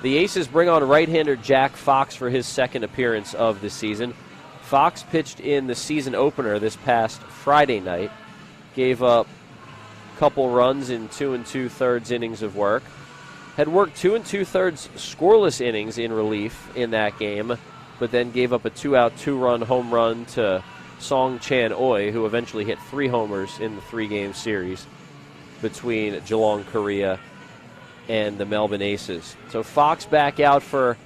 the Aces bring on right-hander Jack Fox for his second appearance of the season. Fox pitched in the season opener this past Friday night, gave up a couple runs in 2 2/3 innings of work, had worked 2 2/3 scoreless innings in relief in that game, but then gave up a 2-out, 2-run home run to Song Chan Oi, who eventually hit 3 homers in the 3-game series between Geelong, Korea, and the Melbourne Aces. So Fox back out for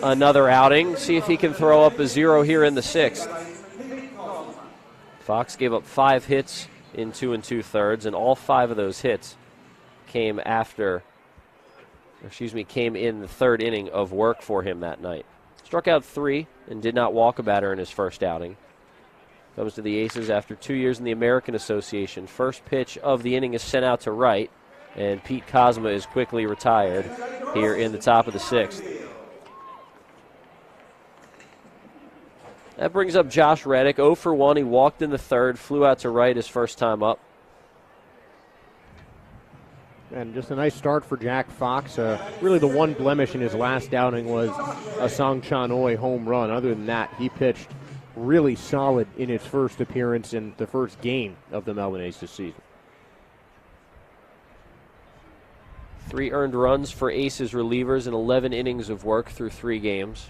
another outing. See if he can throw up a 0 here in the 6th. Fox gave up 5 hits in 2 2/3, and all 5 of those hits came in the 3rd inning of work for him that night. Struck out 3 and did not walk a batter in his first outing. Comes to the Aces after 2 years in the American Association. First pitch of the inning is sent out to right, and Pete Kozma is quickly retired here in the top of the 6th. That brings up Josh Reddick, 0 for 1. He walked in the 3rd, flew out to right his first time up. And just a nice start for Jack Fox. Really the one blemish in his last outing was a Song Chan Oi home run. Other than that, he pitched really solid in his first appearance in the first game of the Melbourne Aces season. 3 earned runs for Aces relievers in 11 innings of work through 3 games.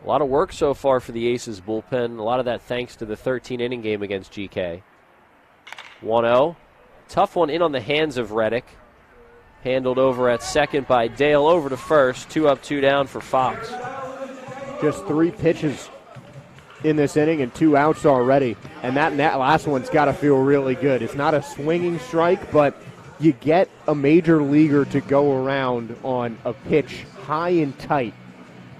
A lot of work so far for the Aces bullpen. A lot of that thanks to the 13-inning game against GK. 1-0. Tough one in on the hands of Reddick. Handled over at second by Dale, over to first. 2 up, 2 down for Fox. Just 3 pitches in this inning and 2 outs already. And that last one's got to feel really good. It's not a swinging strike, but you get a major leaguer to go around on a pitch high and tight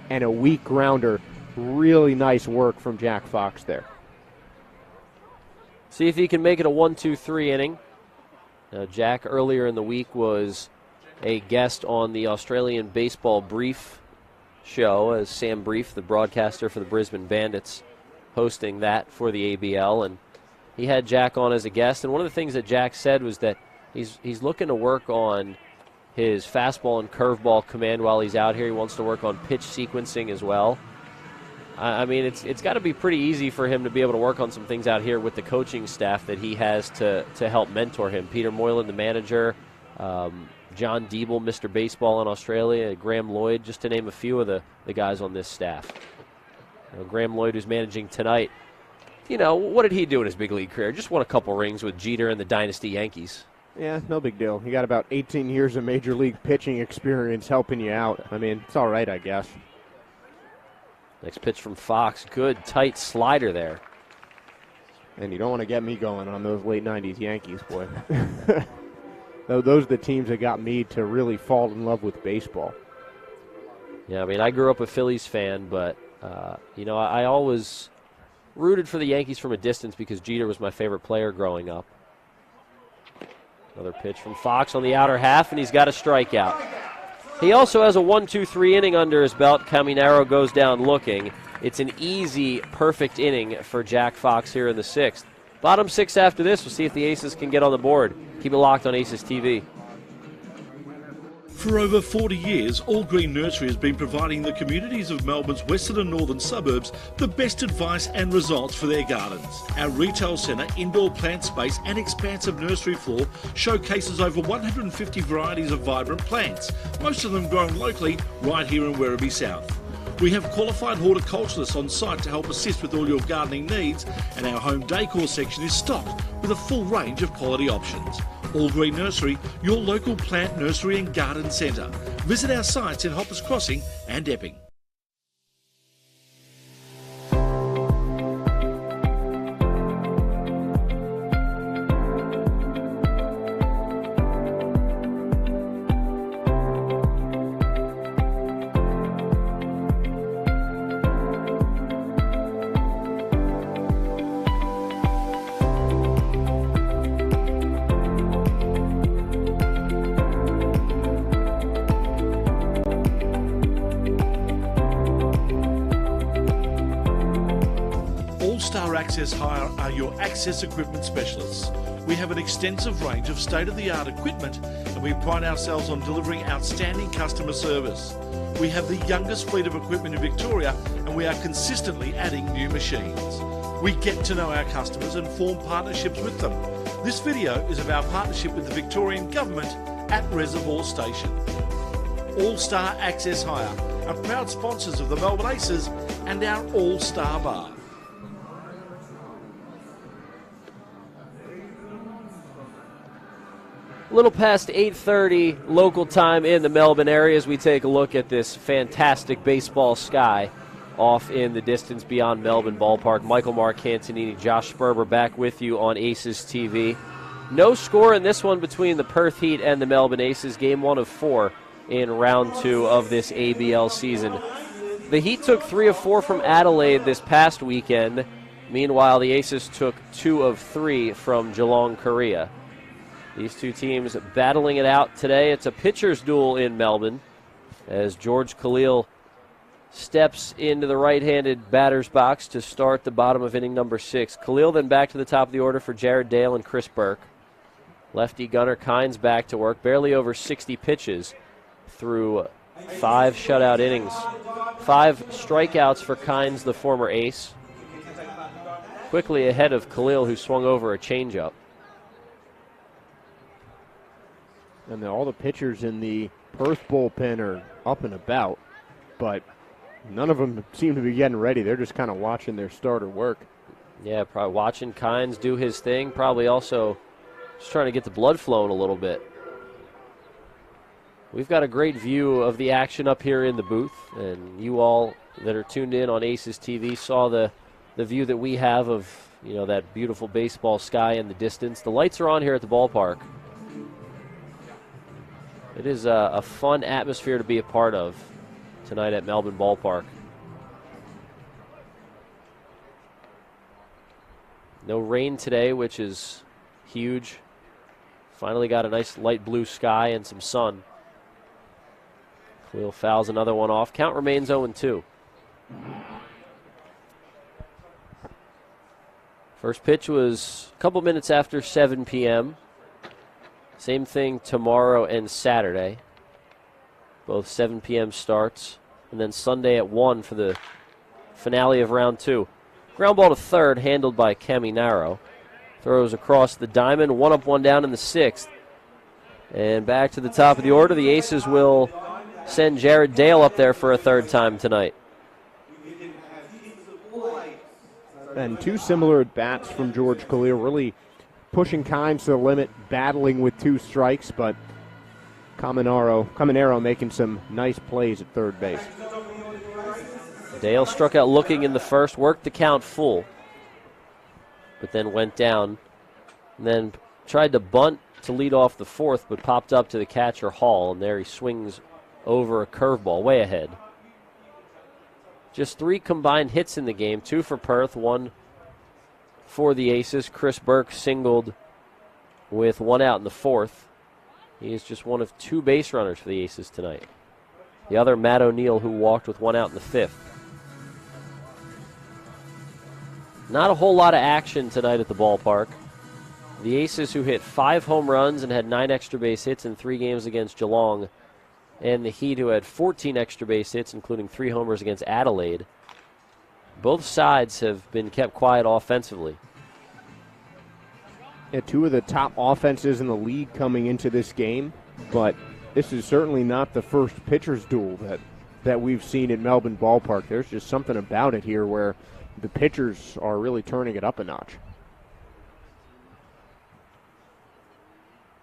and a weak grounder. Really nice work from Jack Fox there. See if he can make it a 1-2-3 inning. Now, Jack earlier in the week was a guest on the Australian Baseball Brief show as Sam Brief, the broadcaster for the Brisbane Bandits, hosting that for the ABL. And he had Jack on as a guest. And one of the things that Jack said was that he's looking to work on his fastball and curveball command while he's out here. He wants to work on pitch sequencing as well. I mean, it's got to be pretty easy for him to be able to work on some things out here with the coaching staff that he has to help mentor him. Peter Moylan, the manager, John Diebel, Mr. Baseball in Australia, Graham Lloyd, just to name a few of the guys on this staff. Graham Lloyd, who's managing tonight, what did he do in his big league career? Just won a couple rings with Jeter and the Dynasty Yankees. Yeah, no big deal. You got about 18 years of major league pitching experience helping you out. I mean, it's all right, I guess. Next pitch from Fox. Good, tight slider there. And you don't want to get me going on those late 90s Yankees, boy. Those are the teams that got me to really fall in love with baseball. Yeah, I mean, I grew up a Phillies fan, but, I always rooted for the Yankees from a distance because Jeter was my favorite player growing up. Another pitch from Fox on the outer half, and he's got a strikeout. He also has a 1-2-3 inning under his belt. Caminero goes down looking. It's an easy, perfect inning for Jack Fox here in the 6th. Bottom 6 after this. We'll see if the Aces can get on the board. Keep it locked on Aces TV. For over 40 years, All Green Nursery has been providing the communities of Melbourne's western and northern suburbs the best advice and results for their gardens. Our retail centre, indoor plant space and expansive nursery floor showcases over 150 varieties of vibrant plants, most of them grown locally right here in Werribee South. We have qualified horticulturalists on site to help assist with all your gardening needs, and our home decor section is stocked with a full range of quality options. All Green Nursery, your local plant nursery and garden centre. Visit our sites in Hoppers Crossing and Epping. All-Star Access Hire are your access equipment specialists. We have an extensive range of state-of-the-art equipment and we pride ourselves on delivering outstanding customer service. We have the youngest fleet of equipment in Victoria and we are consistently adding new machines. We get to know our customers and form partnerships with them. This video is of our partnership with the Victorian Government at Reservoir Station. All-Star Access Hire are proud sponsors of the Melbourne Aces and our All-Star Bar. A little past 8:30 local time in the Melbourne area as we take a look at this fantastic baseball sky off in the distance beyond Melbourne Ballpark. Michael Marcantonini, Josh Sperber back with you on Aces TV. No score in this one between the Perth Heat and the Melbourne Aces. Game 1 of 4 in round 2 of this ABL season. The Heat took 3 of 4 from Adelaide this past weekend. Meanwhile, the Aces took 2 of 3 from Geelong, Korea. These two teams battling it out today. It's a pitcher's duel in Melbourne as George Khalil steps into the right-handed batter's box to start the bottom of inning number 6. Khalil then back to the top of the order for Jared Dale and Chris Burke. Lefty Gunnar Kynes back to work, barely over 60 pitches through 5 shutout innings. 5 strikeouts for Kynes, the former ace. Quickly ahead of Khalil, who swung over a changeup. And all the pitchers in the Perth bullpen are up and about, but none of them seem to be getting ready. They're just kind of watching their starter work. Yeah, probably watching Kynes do his thing. Probably also just trying to get the blood flowing a little bit. We've got a great view of the action up here in the booth, and you all that are tuned in on Aces TV saw the view that we have of, you know, that beautiful baseball sky in the distance. The lights are on here at the ballpark. It is a fun atmosphere to be a part of tonight at Melbourne Ballpark. No rain today, which is huge. Finally got a nice light blue sky and some sun. Khalil fouls another one off. Count remains 0-2. First pitch was a couple minutes after 7 p.m. Same thing tomorrow and Saturday. Both 7 p.m. starts. And then Sunday at 1 for the finale of round 2. Ground ball to third, handled by Kemi Naro. Throws across the diamond, 1 up, 1 down in the 6th. And back to the top of the order. The Aces will send Jared Dale up there for a third time tonight. And 2 similar at-bats from George Khalil, really pushing Kynes to the limit, battling with 2 strikes, but Caminero making some nice plays at third base. Dale struck out looking in the first, worked the count full, but then went down, and then tried to bunt to lead off the 4th, but popped up to the catcher Hall, and there he swings over a curveball way ahead. Just 3 combined hits in the game, 2 for Perth, 1 for the Aces. Chris Burke singled with 1 out in the 4th. He is just one of 2 base runners for the Aces tonight. The other, Matt O'Neill, who walked with 1 out in the 5th. Not a whole lot of action tonight at the ballpark. The Aces, who hit 5 home runs and had 9 extra base hits in 3 games against Geelong, and the Heat, who had 14 extra base hits, including 3 homers against Adelaide. Both sides have been kept quiet offensively. Yeah, 2 of the top offenses in the league coming into this game, but this is certainly not the first pitcher's duel that we've seen at Melbourne Ballpark. There's just something about it here where the pitchers are really turning it up a notch.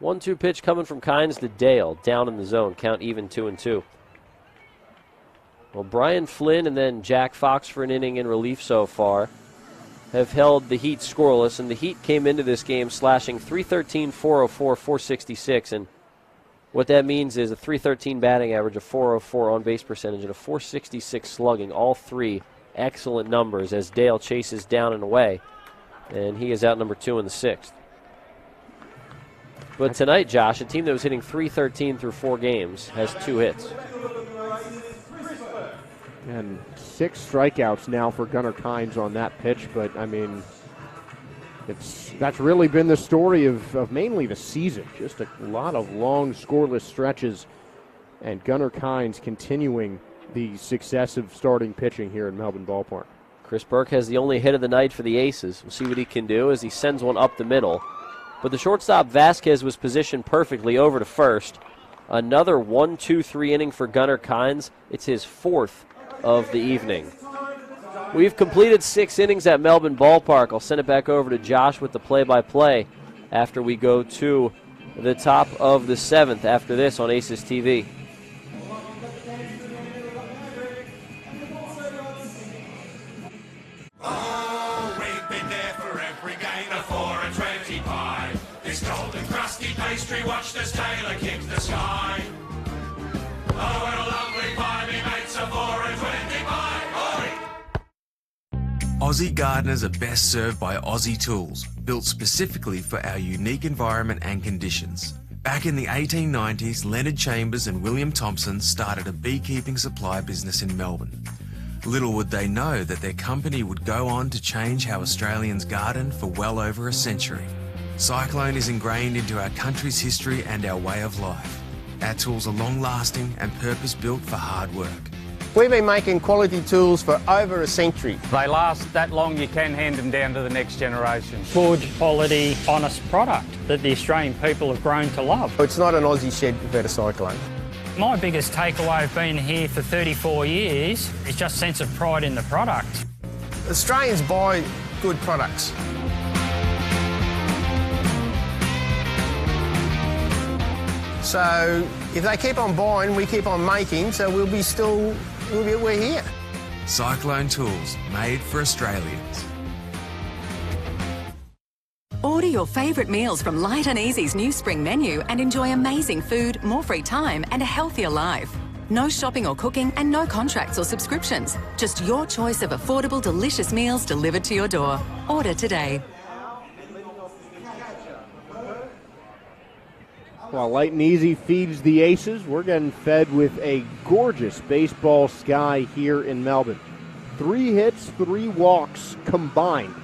1-2 pitch coming from Kynes to Dale, down in the zone, count even 2-2. Well, Brian Flynn and then Jack Fox for an inning in relief so far have held the Heat scoreless, and the Heat came into this game slashing .313, .404, .466, and what that means is a .313 batting average, a .404 on-base percentage, and a .466 slugging, all three excellent numbers as Dale chases down and away, and he is out number 2 in the 6th. But tonight, Josh, a team that was hitting .313 through 4 games has 2 hits. And 6 strikeouts now for Gunnar Kynes on that pitch, but I mean, that's really been the story of mainly the season. Just a lot of long scoreless stretches, and Gunnar Kynes continuing the success of starting pitching here at Melbourne Ballpark. Chris Burke has the only hit of the night for the Aces. We'll see what he can do as he sends one up the middle. But the shortstop Vasquez was positioned perfectly over to first. Another 1-2-3 inning for Gunnar Kynes. It's his 4th of the evening. We've completed 6 innings at Melbourne Ballpark. I'll send it back over to Josh with the play-by-play after we go to the top of the 7th after this on Aces TV. Oh, we've been there for every game of 4 and 25. This golden crusty pastry watched us Taylor kick the sky. Oh, what a lovely pie, me mates, a 4 and 25. Aussie gardeners are best served by Aussie tools, built specifically for our unique environment and conditions. Back in the 1890s, Leonard Chambers and William Thompson started a beekeeping supply business in Melbourne. Little would they know that their company would go on to change how Australians garden for well over a century. Cyclone is ingrained into our country's history and our way of life. Our tools are long-lasting and purpose-built for hard work. We've been making quality tools for over a century. They last that long, you can hand them down to the next generation. Good, quality, honest product that the Australian people have grown to love. It's not an Aussie shed compared to Cyclone. My biggest takeaway of being here for 34 years is just sense of pride in the product. Australians buy good products. So if they keep on buying, we keep on making, so we're here. Cyclone tools, made for Australians. Order your favourite meals from Light and Easy's new spring menu and enjoy amazing food, more free time and a healthier life. No shopping or cooking and no contracts or subscriptions. Just your choice of affordable, delicious meals delivered to your door. Order today. While Light and Easy feeds the Aces, we're getting fed with a gorgeous baseball sky here in Melbourne. 3 hits, 3 walks combined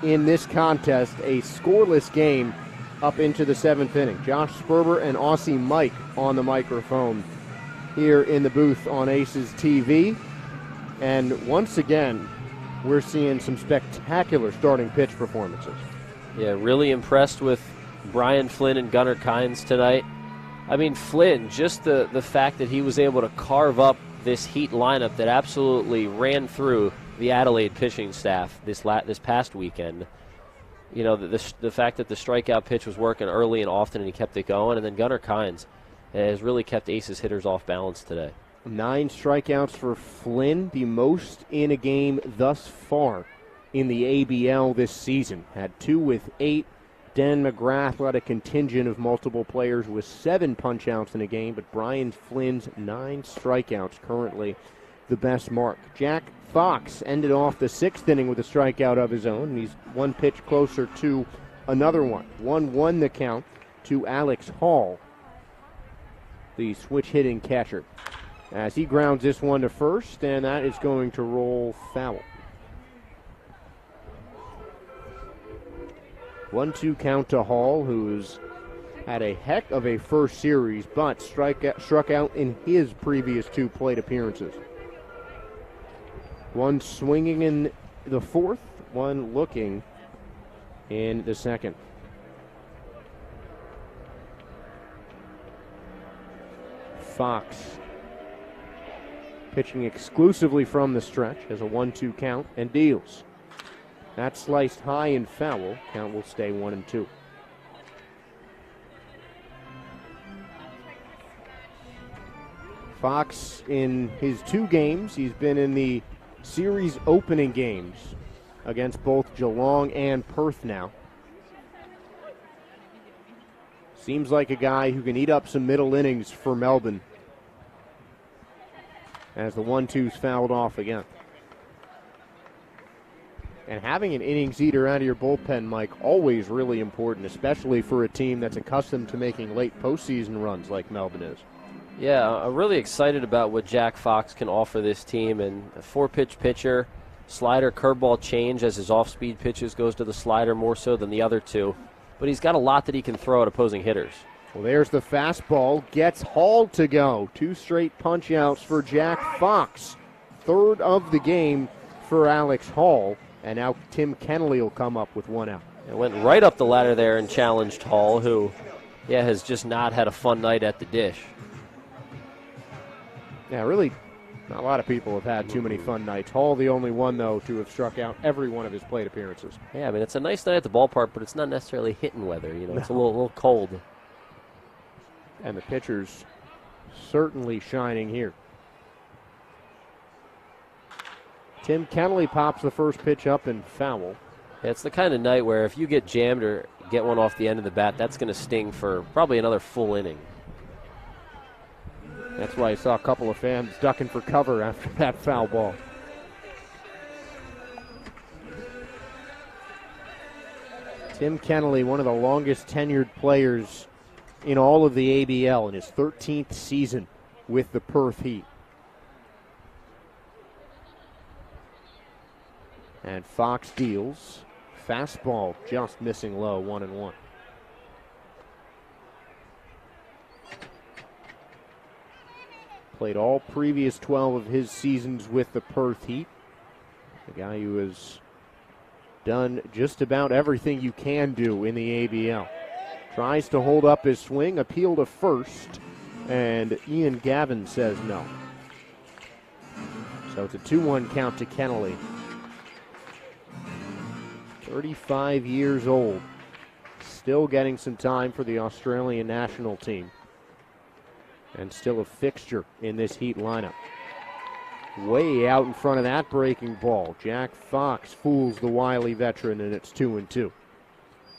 in this contest, a scoreless game up into the 7th inning. Josh Sperber and Aussie Mike on the microphone here in the booth on Aces TV. And once again, we're seeing some spectacular starting pitch performances. Yeah, really impressed with Brian Flynn and Gunnar Kynes tonight. I mean, Flynn, just the fact that he was able to carve up this Heat lineup that absolutely ran through the Adelaide pitching staff this past weekend. You know, the fact that the strikeout pitch was working early and often and he kept it going, and then Gunnar Kynes has really kept Aces hitters off balance today. 9 strikeouts for Flynn, the most in a game thus far in the ABL this season. Had 2 with 8. Dan McGrath led a contingent of multiple players with 7 punch-outs in a game, but Brian Flynn's 9 strikeouts currently the best mark. Jack Fox ended off the 6th inning with a strikeout of his own, and he's 1 pitch closer to another one. 1-1 the count to Alex Hall, the switch-hitting catcher, as he grounds this one to first, and that is going to roll foul. 1-2 count to Hall, who's had a heck of a first series, but struck out in his previous 2 plate appearances. 1 swinging in the 4th, 1 looking in the 2nd. Fox pitching exclusively from the stretch as a 1-2 count and deals. That sliced high and foul. Count will stay 1-2. Fox, in his 2 games, he's been in the series opening games against both Geelong and Perth now. Seems like a guy who can eat up some middle innings for Melbourne as the 1-2's fouled off again. And having an innings eater out of your bullpen, Mike, always really important, especially for a team that's accustomed to making late postseason runs like Melbourne is. Yeah, I'm really excited about what Jack Fox can offer this team. And a 4-pitch pitcher, slider, curveball change as his off-speed pitches goes to the slider more so than the other 2. But he's got a lot that he can throw at opposing hitters. Well, there's the fastball. Gets Hall to go. 2 straight punch-outs for Jack Fox. 3rd of the game for Alex Hall. And now Tim Kennelly will come up with 1 out. It went right up the ladder there and challenged Hall, who, has just not had a fun night at the dish. Yeah, really, not a lot of people have had too many fun nights. Hall, the only one, though, to have struck out every one of his plate appearances. Yeah, I mean, it's a nice night at the ballpark, but it's not necessarily hitting weather. It's a little cold. And the pitcher's certainly shining here. Tim Kennelly pops the first pitch up and foul. Yeah, it's the kind of night where if you get jammed or get one off the end of the bat, that's going to sting for probably another full inning. That's why I saw a couple of fans ducking for cover after that foul ball. Tim Kennelly, one of the longest tenured players in all of the ABL in his 13th season with the Perth Heat. And Fox deals. Fastball just missing low, 1-1. Played all previous 12 of his seasons with the Perth Heat. A guy who has done just about everything you can do in the ABL. Tries to hold up his swing, appeal to first, and Ian Gavin says no. So it's a 2-1 count to Kennelly. 35 years old, still getting some time for the Australian national team, and still a fixture in this Heat lineup. Way out in front of that breaking ball. Jack Fox fools the wily veteran, and it's 2-2.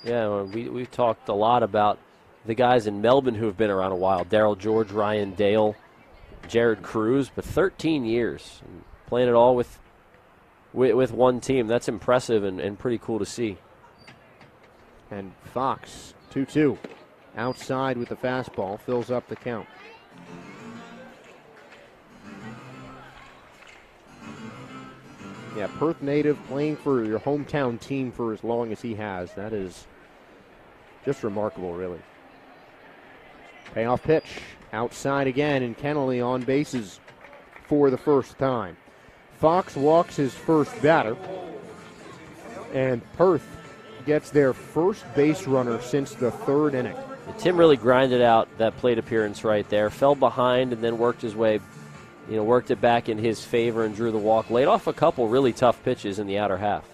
Yeah, we've talked a lot about the guys in Melbourne who have been around a while. Darryl George, Ryan Dale, Jared Cruz, but 13 years. And playing it all with one team. That's impressive and pretty cool to see. And Fox, 2-2. Outside with the fastball, fills up the count. Yeah, Perth native playing for your hometown team for as long as he has. That is just remarkable, really. Payoff pitch. Outside again, and Kennelly on bases for the first time. Fox walks his first batter, and Perth gets their first base runner since the 3rd inning. Tim really grinded out that plate appearance right there. Fell behind and then worked his way, worked it back in his favor and drew the walk. Laid off a couple really tough pitches in the outer half.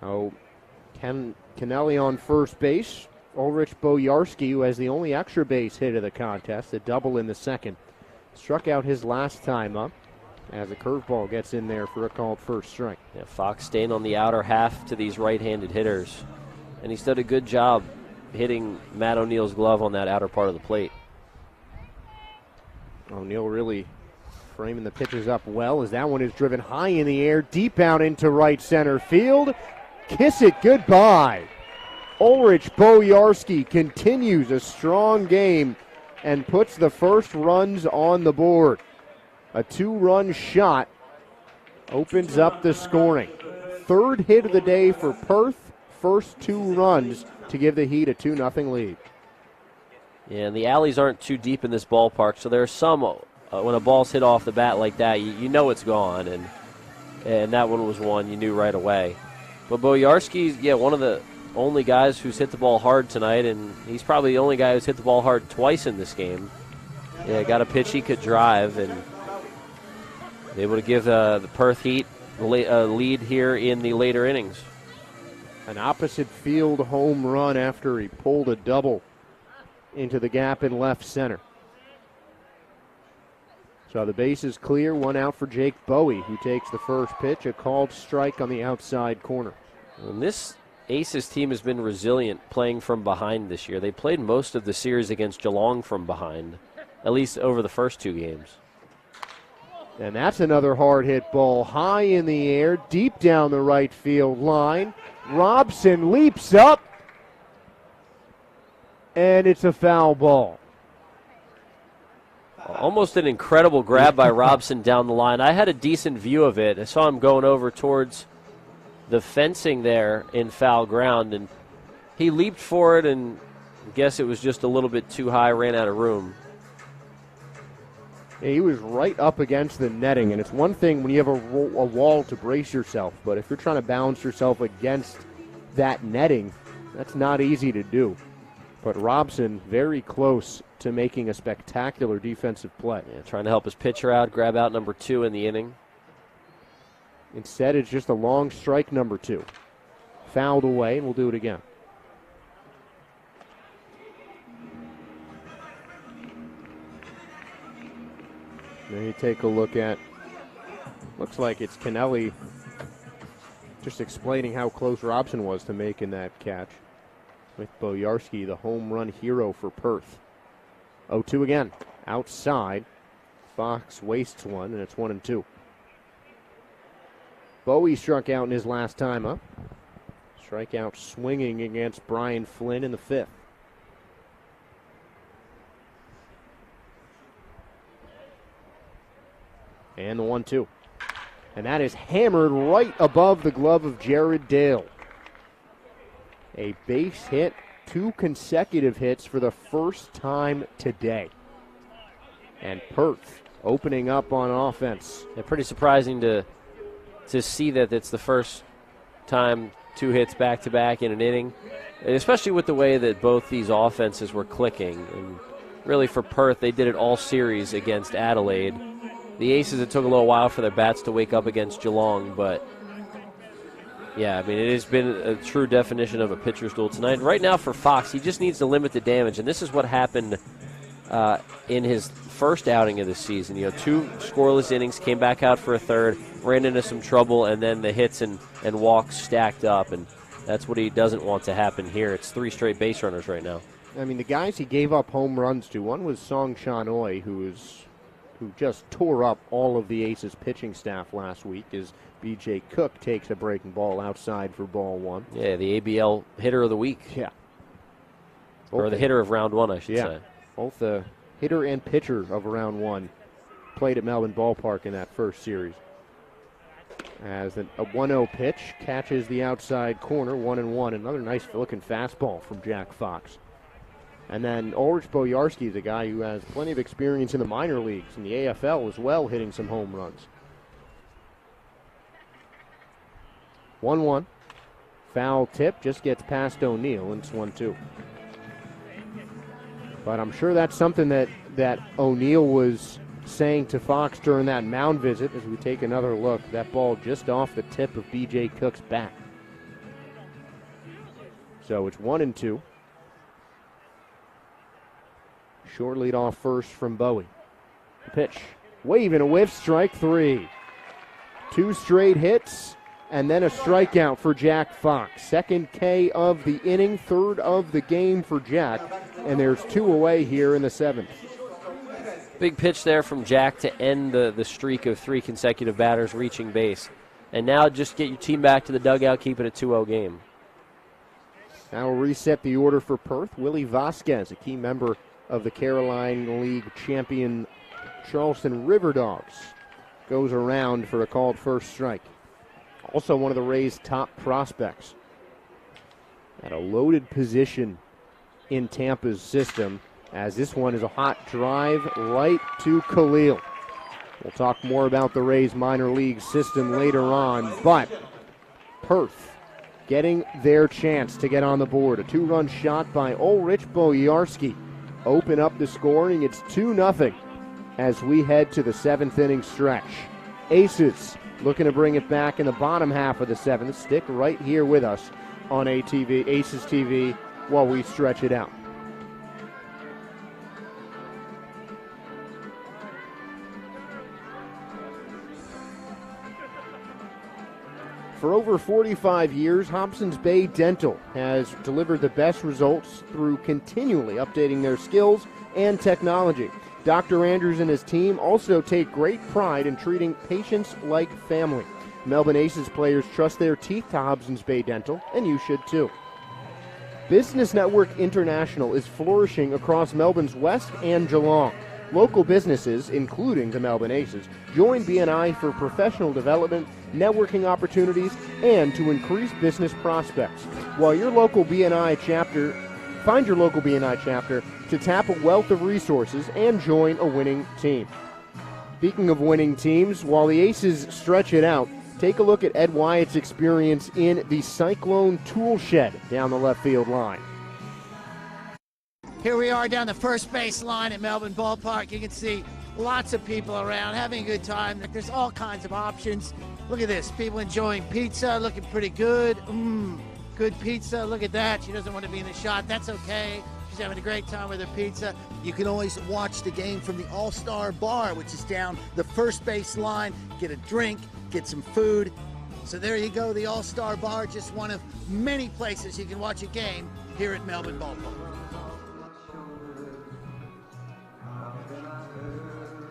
Kennelly on first base. Ulrich Bojarski, who has the only extra base hit of the contest, a double in the second, struck out his last time up as a curveball gets in there for a called first strike. Yeah, Fox staying on the outer half to these right-handed hitters. And he's done a good job hitting Matt O'Neill's glove on that outer part of the plate. O'Neill really framing the pitches up well as that one is driven high in the air, deep out into right center field. Kiss it goodbye. Ulrich Bojarski continues a strong game and puts the first runs on the board. A 2-run shot opens up the scoring. 3rd hit of the day for Perth. First 2 runs to give the Heat a 2-0 lead. Yeah, and the alleys aren't too deep in this ballpark, so there's some, when a ball's hit off the bat like that, you know it's gone, and that one was one you knew right away. But Bojarski's, one of the only guys who's hit the ball hard tonight, and he's probably the only guy who's hit the ball hard twice in this game. Yeah, got a pitch he could drive, and able to give the Perth Heat a lead here in the later innings. An opposite field home run after he pulled a double into the gap in left center. So the base is clear, one out for Jake Bowie, who takes the first pitch, a called strike on the outside corner. And this Aces team has been resilient playing from behind this year. They played most of the series against Geelong from behind, at least over the first 2 games. And that's another hard hit ball high in the air, deep down the right field line. Robson leaps up, and it's a foul ball. Almost an incredible grab by Robson down the line. I had a decent view of it. I saw him going over towards the fencing there in foul ground, and he leaped for it, and I guess it was just a little bit too high, ran out of room. Yeah, he was right up against the netting, and it's one thing when you have a wall to brace yourself, but if you're trying to balance yourself against that netting, that's not easy to do. But Robson very close to making a spectacular defensive play. Yeah, trying to help his pitcher out, grab out number 2 in the inning. Instead, it's just a long strike number 2. Fouled away, and we'll do it again. Then you take a look at, looks like it's Kennelly just explaining how close Robson was to making that catch. With Boyarsky, the home run hero for Perth. 0-2 again. Outside. Fox wastes one, and it's 1-2. Bowie struck out in his last time up. Strikeout swinging against Brian Flynn in the 5th. And the 1-2. And that is hammered right above the glove of Jared Dale. A base hit, 2 consecutive hits for the first time today. And Perth opening up on offense. Yeah, pretty surprising to see that it's the first time 2 hits back-to-back in an inning, and especially with the way that both these offenses were clicking. And really for Perth, they did it all series against Adelaide. The Aces, it took a little while for their bats to wake up against Geelong, but yeah, I mean, it has been a true definition of a pitcher's duel tonight. Right now for Fox, he just needs to limit the damage, and this is what happened in his first outing of the season. 2 scoreless innings, came back out for a third, ran into some trouble, and then the hits and walks stacked up, and that's what he doesn't want to happen here. It's 3 straight base runners right now. I mean, the guys he gave up home runs to, one was Song Chanoi, who just tore up all of the Aces pitching staff last week, as B.J. Cook takes a breaking ball outside for ball 1. Yeah, the ABL hitter of the week. Yeah. Or the hitter of round 1, I should say. Both the hitter and pitcher of round 1 played at Melbourne Ballpark in that first series. As a 1-0 pitch catches the outside corner, 1-1. Another nice looking fastball from Jack Fox. And then Ulrich Boyarsky is a guy who has plenty of experience in the minor leagues, in the AFL as well, hitting some home runs. 1-1. Foul tip, just gets past O'Neill, and it's 1-2. But I'm sure that's something that O'Neill was saying to Fox during that mound visit. As we take another look, that ball just off the tip of B.J. Cook's bat. So it's 1-2. Short lead off first from Bowie. The pitch, wave and a whiff, strike 3. 2 straight hits, and then a strikeout for Jack Fox. Second K of the inning, third of the game for Jack, and there's 2 away here in the 7th. Big pitch there from Jack to end the streak of 3 consecutive batters reaching base. And now just get your team back to the dugout, keep it a 2-0 game. Now we'll reset the order for Perth. Willie Vasquez, a key member of the Caroline League champion Charleston River Dogs, goes around for a called first strike. Also one of the Rays' top prospects. At a loaded position in Tampa's system, as this one is a hot drive right to Khalil. We'll talk more about the Rays' minor league system later on, but Perth getting their chance to get on the board. A 2-run shot by Ulrich Boyarsky. Open up the scoring. It's 2-0 as we head to the 7th inning stretch. Aces looking to bring it back in the bottom half of the 7th. Stick right here with us on ATV, Aces TV, while we stretch it out. For over 45 years, Hobson's Bay Dental has delivered the best results through continually updating their skills and technology. Dr. Andrews and his team also take great pride in treating patients like family. Melbourne Aces players trust their teeth to Hobson's Bay Dental, and you should too. Business Network International is flourishing across Melbourne's west and Geelong. Local businesses, including the Melbourne Aces, join BNI for professional development, networking opportunities, and to increase business prospects. Find your local BNI chapter to tap a wealth of resources and join a winning team. Speaking of winning teams, while the Aces stretch it out, take a look at Ed Wyatt's experience in the Cyclone Tool Shed down the left field line. Here we are down the first base line at Melbourne Ballpark. You can see lots of people around having a good time. There's all kinds of options. Look at this. People enjoying pizza, looking pretty good. Good pizza. Look at that. She doesn't want to be in the shot. That's okay. She's having a great time with her pizza. You can always watch the game from the All-Star Bar, which is down the first base line. Get a drink, get some food. So there you go, the All-Star Bar, just one of many places you can watch a game here at Melbourne Ballpark.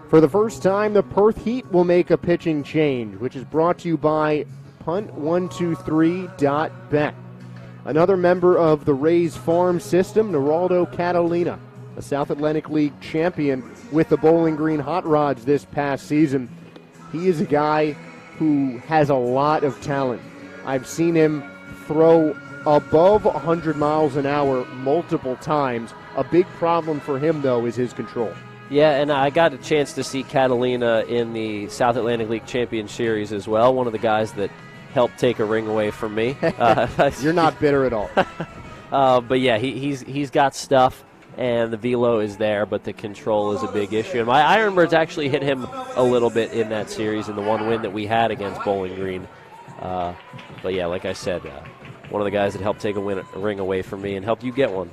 For the first time, the Perth Heat will make a pitching change, which is brought to you by punt123.bet. Another member of the Rays farm system, Geraldo Catalina, a South Atlantic League champion with the Bowling Green Hot Rods this past season. He is a guy who has a lot of talent. I've seen him throw above 100 miles an hour multiple times. A big problem for him, though, is his control. Yeah, and I got a chance to see Catalina in the South Atlantic League Champion Series as well, one of the guys that helped take a ring away from me. You're not bitter at all. But yeah, he's got stuff, and the velo is there, but the control is a big issue. And my Ironbirds actually hit him a little bit in that series in the one win that we had against Bowling Green. But yeah, like I said, one of the guys that helped take a ring away from me and helped you get one.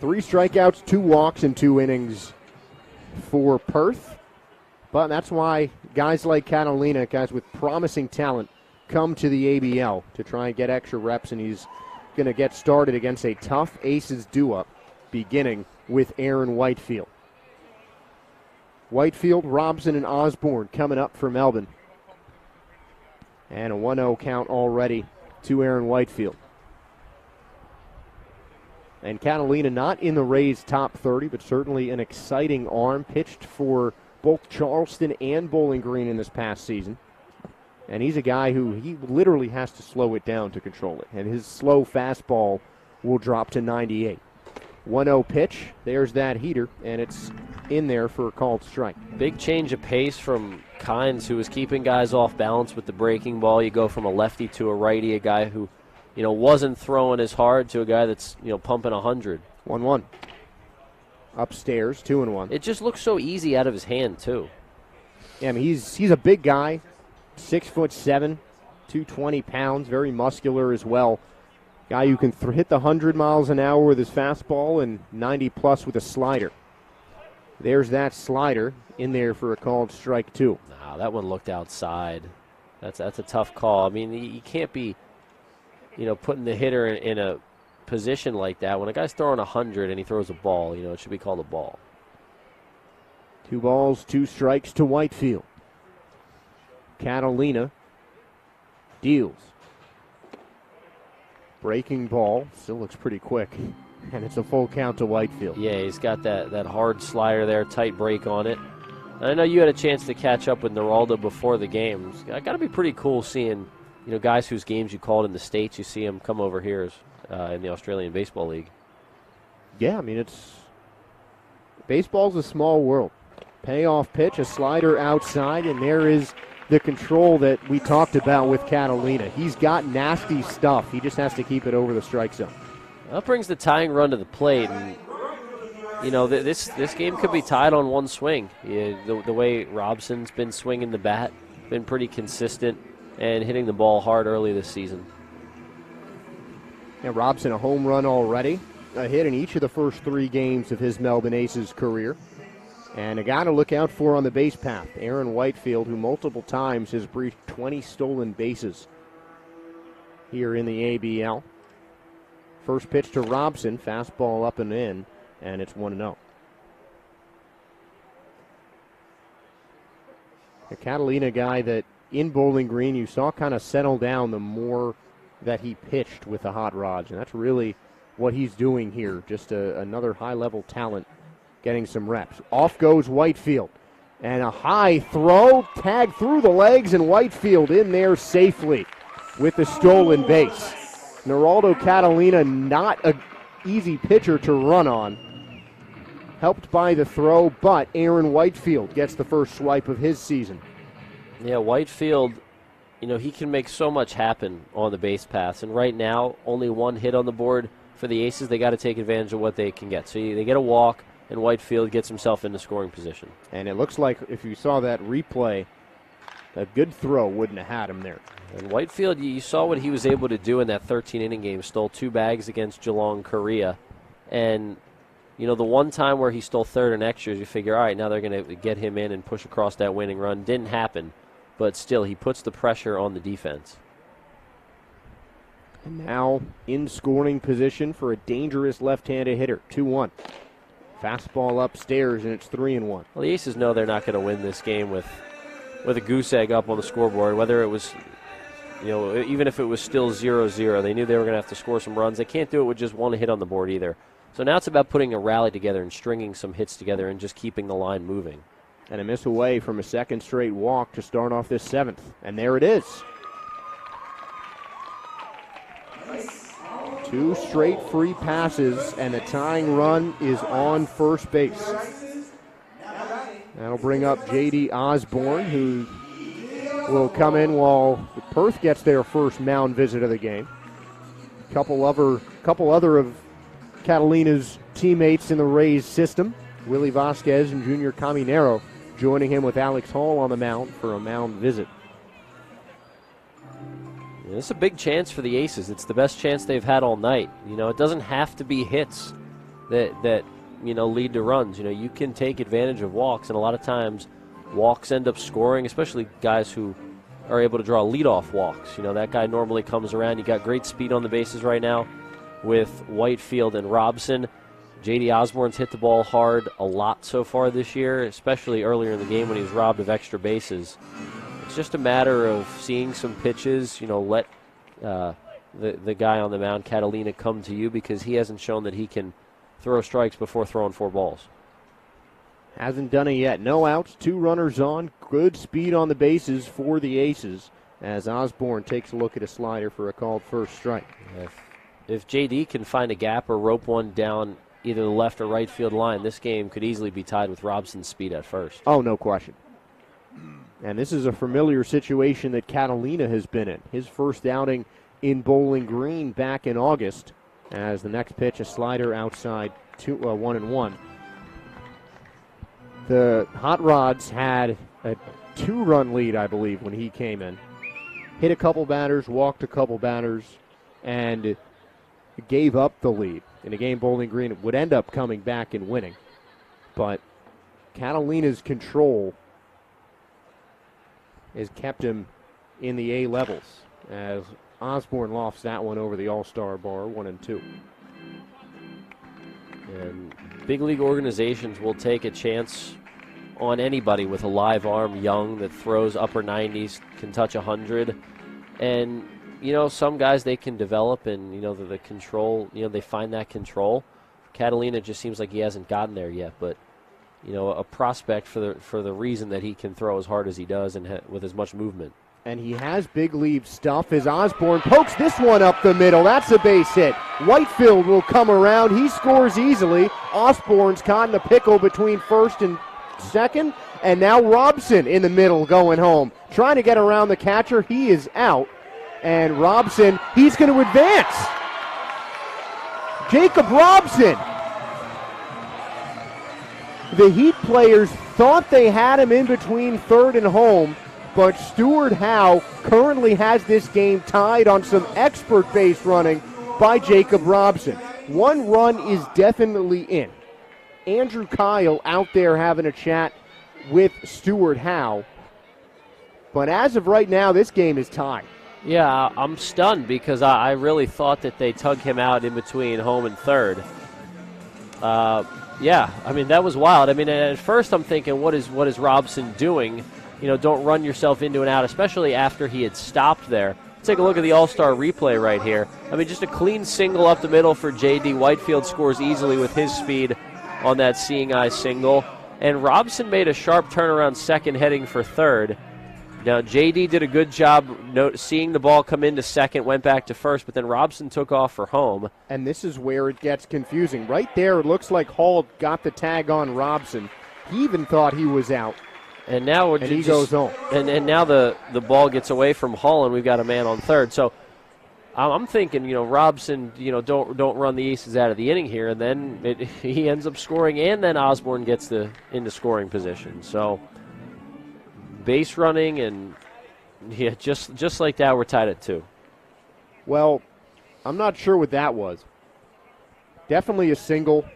3 strikeouts, 2 walks in 2 innings for Perth. But that's why guys like Catalina, guys with promising talent, come to the ABL to try and get extra reps, and he's going to get started against a tough Aces do-up, beginning with Aaron Whitefield. Whitefield, Robson, and Osborne coming up for Melbourne. And a 1-0 count already to Aaron Whitefield. And Catalina not in the Rays' top 30, but certainly an exciting arm. Pitched for both Charleston and Bowling Green in this past season. And he's a guy who he literally has to slow it down to control it. And his slow fastball will drop to 98. 1-0 pitch. There's that heater, and it's in there for a called strike. Big change of pace from Kynes, who was keeping guys off balance with the breaking ball. You go from a lefty to a righty, a guy who, wasn't throwing as hard, to a guy that's, pumping 100. 1-1. Upstairs, 2-1. It just looks so easy out of his hand, too. Yeah, I mean, he's a big guy, 6'7", 220 pounds, very muscular as well. Guy who can hit the 100 miles an hour with his fastball and 90-plus with a slider. There's that slider in there for a called strike 2. Nah, that one looked outside. That's a tough call. I mean, you can't be, putting the hitter in a position like that. When a guy's throwing 100 and he throws a ball, it should be called a ball. 2 balls, 2 strikes to Whitefield. Catalina deals. Breaking ball, still looks pretty quick, and it's a full count to Whitefield. Yeah, he's got that hard slider there, tight break on it. And I know you had a chance to catch up with Geraldo before the game. It's got to be pretty cool seeing, guys whose games you called in the States, you see them come over here in the Australian Baseball League. Yeah, I mean, baseball's a small world. Payoff pitch, a slider outside, and there is the control that we talked about with Catalina. He's got nasty stuff. He just has to keep it over the strike zone. That brings the tying run to the plate. And, this game could be tied on one swing. The way Robson's been swinging the bat, been pretty consistent and hitting the ball hard early this season. Yeah, Robson, a home run already. A hit in each of the first 3 games of his Melbourne Aces career. And a guy to look out for on the base path, Aaron Whitefield, who multiple times has breached 20 stolen bases here in the ABL. First pitch to Robson, fastball up and in, and it's 1-0. A Catalina guy that in Bowling Green you saw kind of settle down the more that he pitched with the hot rods, and that's really what he's doing here. Just another high-level talent getting some reps. Off goes Whitefield, and a high throw, tagged through the legs, and Whitefield in there safely with the stolen base. Geraldo Catalina, not an easy pitcher to run on. Helped by the throw, but Aaron Whitefield gets the first swipe of his season. Yeah, Whitefield, he can make so much happen on the base paths. And right now, only one hit on the board for the Aces. They got to take advantage of what they can get. So they get a walk, and Whitefield gets himself into scoring position. And it looks like if you saw that replay, a good throw wouldn't have had him there. And Whitefield, you saw what he was able to do in that 13-inning game. Stole 2 bags against Geelong, Korea. And the one time where he stole third and extras, you figure, all right, now they're going to get him in and push across that winning run. Didn't happen, but still, he puts the pressure on the defense. And now in scoring position for a dangerous left-handed hitter, 2-1. Fastball upstairs, and it's 3-1. Well, the Aces know they're not going to win this game with a goose egg up on the scoreboard, whether it was, even if it was still 0-0. They knew they were going to have to score some runs. They can't do it with just one hit on the board either. So now it's about putting a rally together and stringing some hits together and just keeping the line moving. And a miss away from a second straight walk to start off this 7th. And there it is. 2 straight free passes, and the tying run is on first base. That'll bring up J.D. Osborne, who will come in while Perth gets their first mound visit of the game. Couple other of Catalina's teammates in the Rays system, Willie Vasquez and Junior Caminero, joining him with Alex Hall on the mound for a mound visit. Yeah, this is a big chance for the Aces. It's the best chance they've had all night. It doesn't have to be hits that lead to runs. You can take advantage of walks, and a lot of times walks end up scoring, especially guys who are able to draw leadoff walks. That guy normally comes around. You got great speed on the bases right now with Whitefield and Robson. J.D. Osborne's hit the ball hard a lot so far this year, especially earlier in the game when he was robbed of extra bases. It's just a matter of seeing some pitches, let the guy on the mound, Catalina, come to you, because he hasn't shown that he can throw strikes before throwing 4 balls. Hasn't done it yet. No outs, 2 runners on. Good speed on the bases for the Aces as Osborne takes a look at a slider for a called first strike. If J.D. can find a gap or rope one down either the left or right field line, this game could easily be tied with Robson's speed at first. Oh, no question. And this is a familiar situation that Catalina has been in. His first outing in Bowling Green back in August, as the next pitch, a slider outside 1-1. The Hot Rods had a 2-run lead, I believe, when he came in. Hit a couple batters, walked a couple batters, and gave up the lead. In a game Bowling Green would end up coming back and winning. But Catalina's control has kept him in the A levels as Osborne lofts that one over the All-Star bar, 1-2. And big league organizations will take a chance on anybody with a live arm, young, that throws upper 90s, can touch 100. And, some guys they can develop, and, the control, they find that control. Catalina just seems like he hasn't gotten there yet, but, a prospect for the reason that he can throw as hard as he does and with as much movement. And he has big lead stuff as Osborne pokes this one up the middle. That's a base hit. Whitefield will come around. He scores easily. Osborne's caught in a pickle between first and second. And now Robson in the middle going home. Trying to get around the catcher. He is out. And Robson, he's going to advance. Jacob Robson. The Heat players thought they had him in between third and home, but Stuart Howe currently has this game tied on some expert base running by Jacob Robson. 1 run is definitely in. Andrew Kyle out there having a chat with Stuart Howe. But as of right now, this game is tied. Yeah, I'm stunned because I really thought that they tugged him out in between home and third. Yeah, I mean, that was wild. I mean, at first I'm thinking, what is Robson doing? Don't run yourself into an out, especially after he had stopped there. Let's take a look at the All-Star replay right here. I mean, just a clean single up the middle for J.D. Whitefield scores easily with his speed on that seeing eye single. And Robson made a sharp turnaround second heading for third. Now, J.D. did a good job seeing the ball come into second, went back to first, but then Robson took off for home. And this is where it gets confusing. Right there, it looks like Hall got the tag on Robson. He even thought he was out. And now he goes home. And now the ball gets away from Hall, and we've got a man on third. So I'm thinking, Robson, don't run the Aces out of the inning here, and then he ends up scoring, and then Osborne gets into scoring position. So base running, and yeah, just like that, we're tied at 2. Well, I'm not sure what that was. Definitely a single.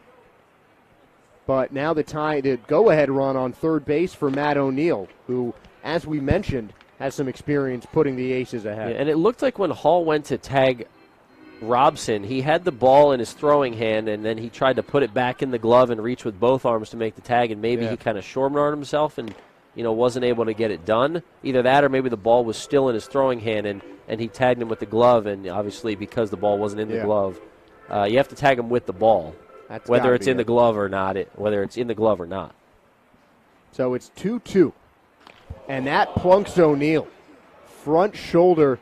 But now the go-ahead run on third base for Matt O'Neill, who, as we mentioned, has some experience putting the Aces ahead. Yeah, and it looked like when Hall went to tag Robson, he had the ball in his throwing hand, and then he tried to put it back in the glove and reach with both arms to make the tag, and maybe he kind of short-armed himself and wasn't able to get it done. Either that or maybe the ball was still in his throwing hand, and he tagged him with the glove, and obviously because the ball wasn't in the glove, you have to tag him with the ball. Whether it's in the glove or not, So it's 2-2. And that plunks O'Neill. Front shoulder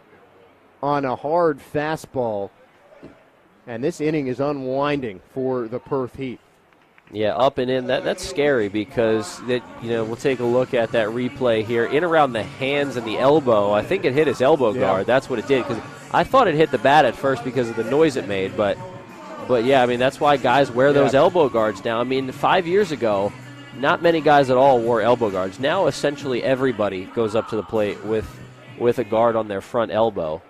on a hard fastball. And this inning is unwinding for the Perth Heat. Yeah, up and in. That's scary because we'll take a look at that replay here. In around the hands and the elbow. I think it hit his elbow guard. That's what it did. Because I thought it hit the bat at first because of the noise it made, But yeah, I mean, that's why guys wear those elbow guards now. I mean, 5 years ago, not many guys at all wore elbow guards. Now, essentially, everybody goes up to the plate with a guard on their front elbow.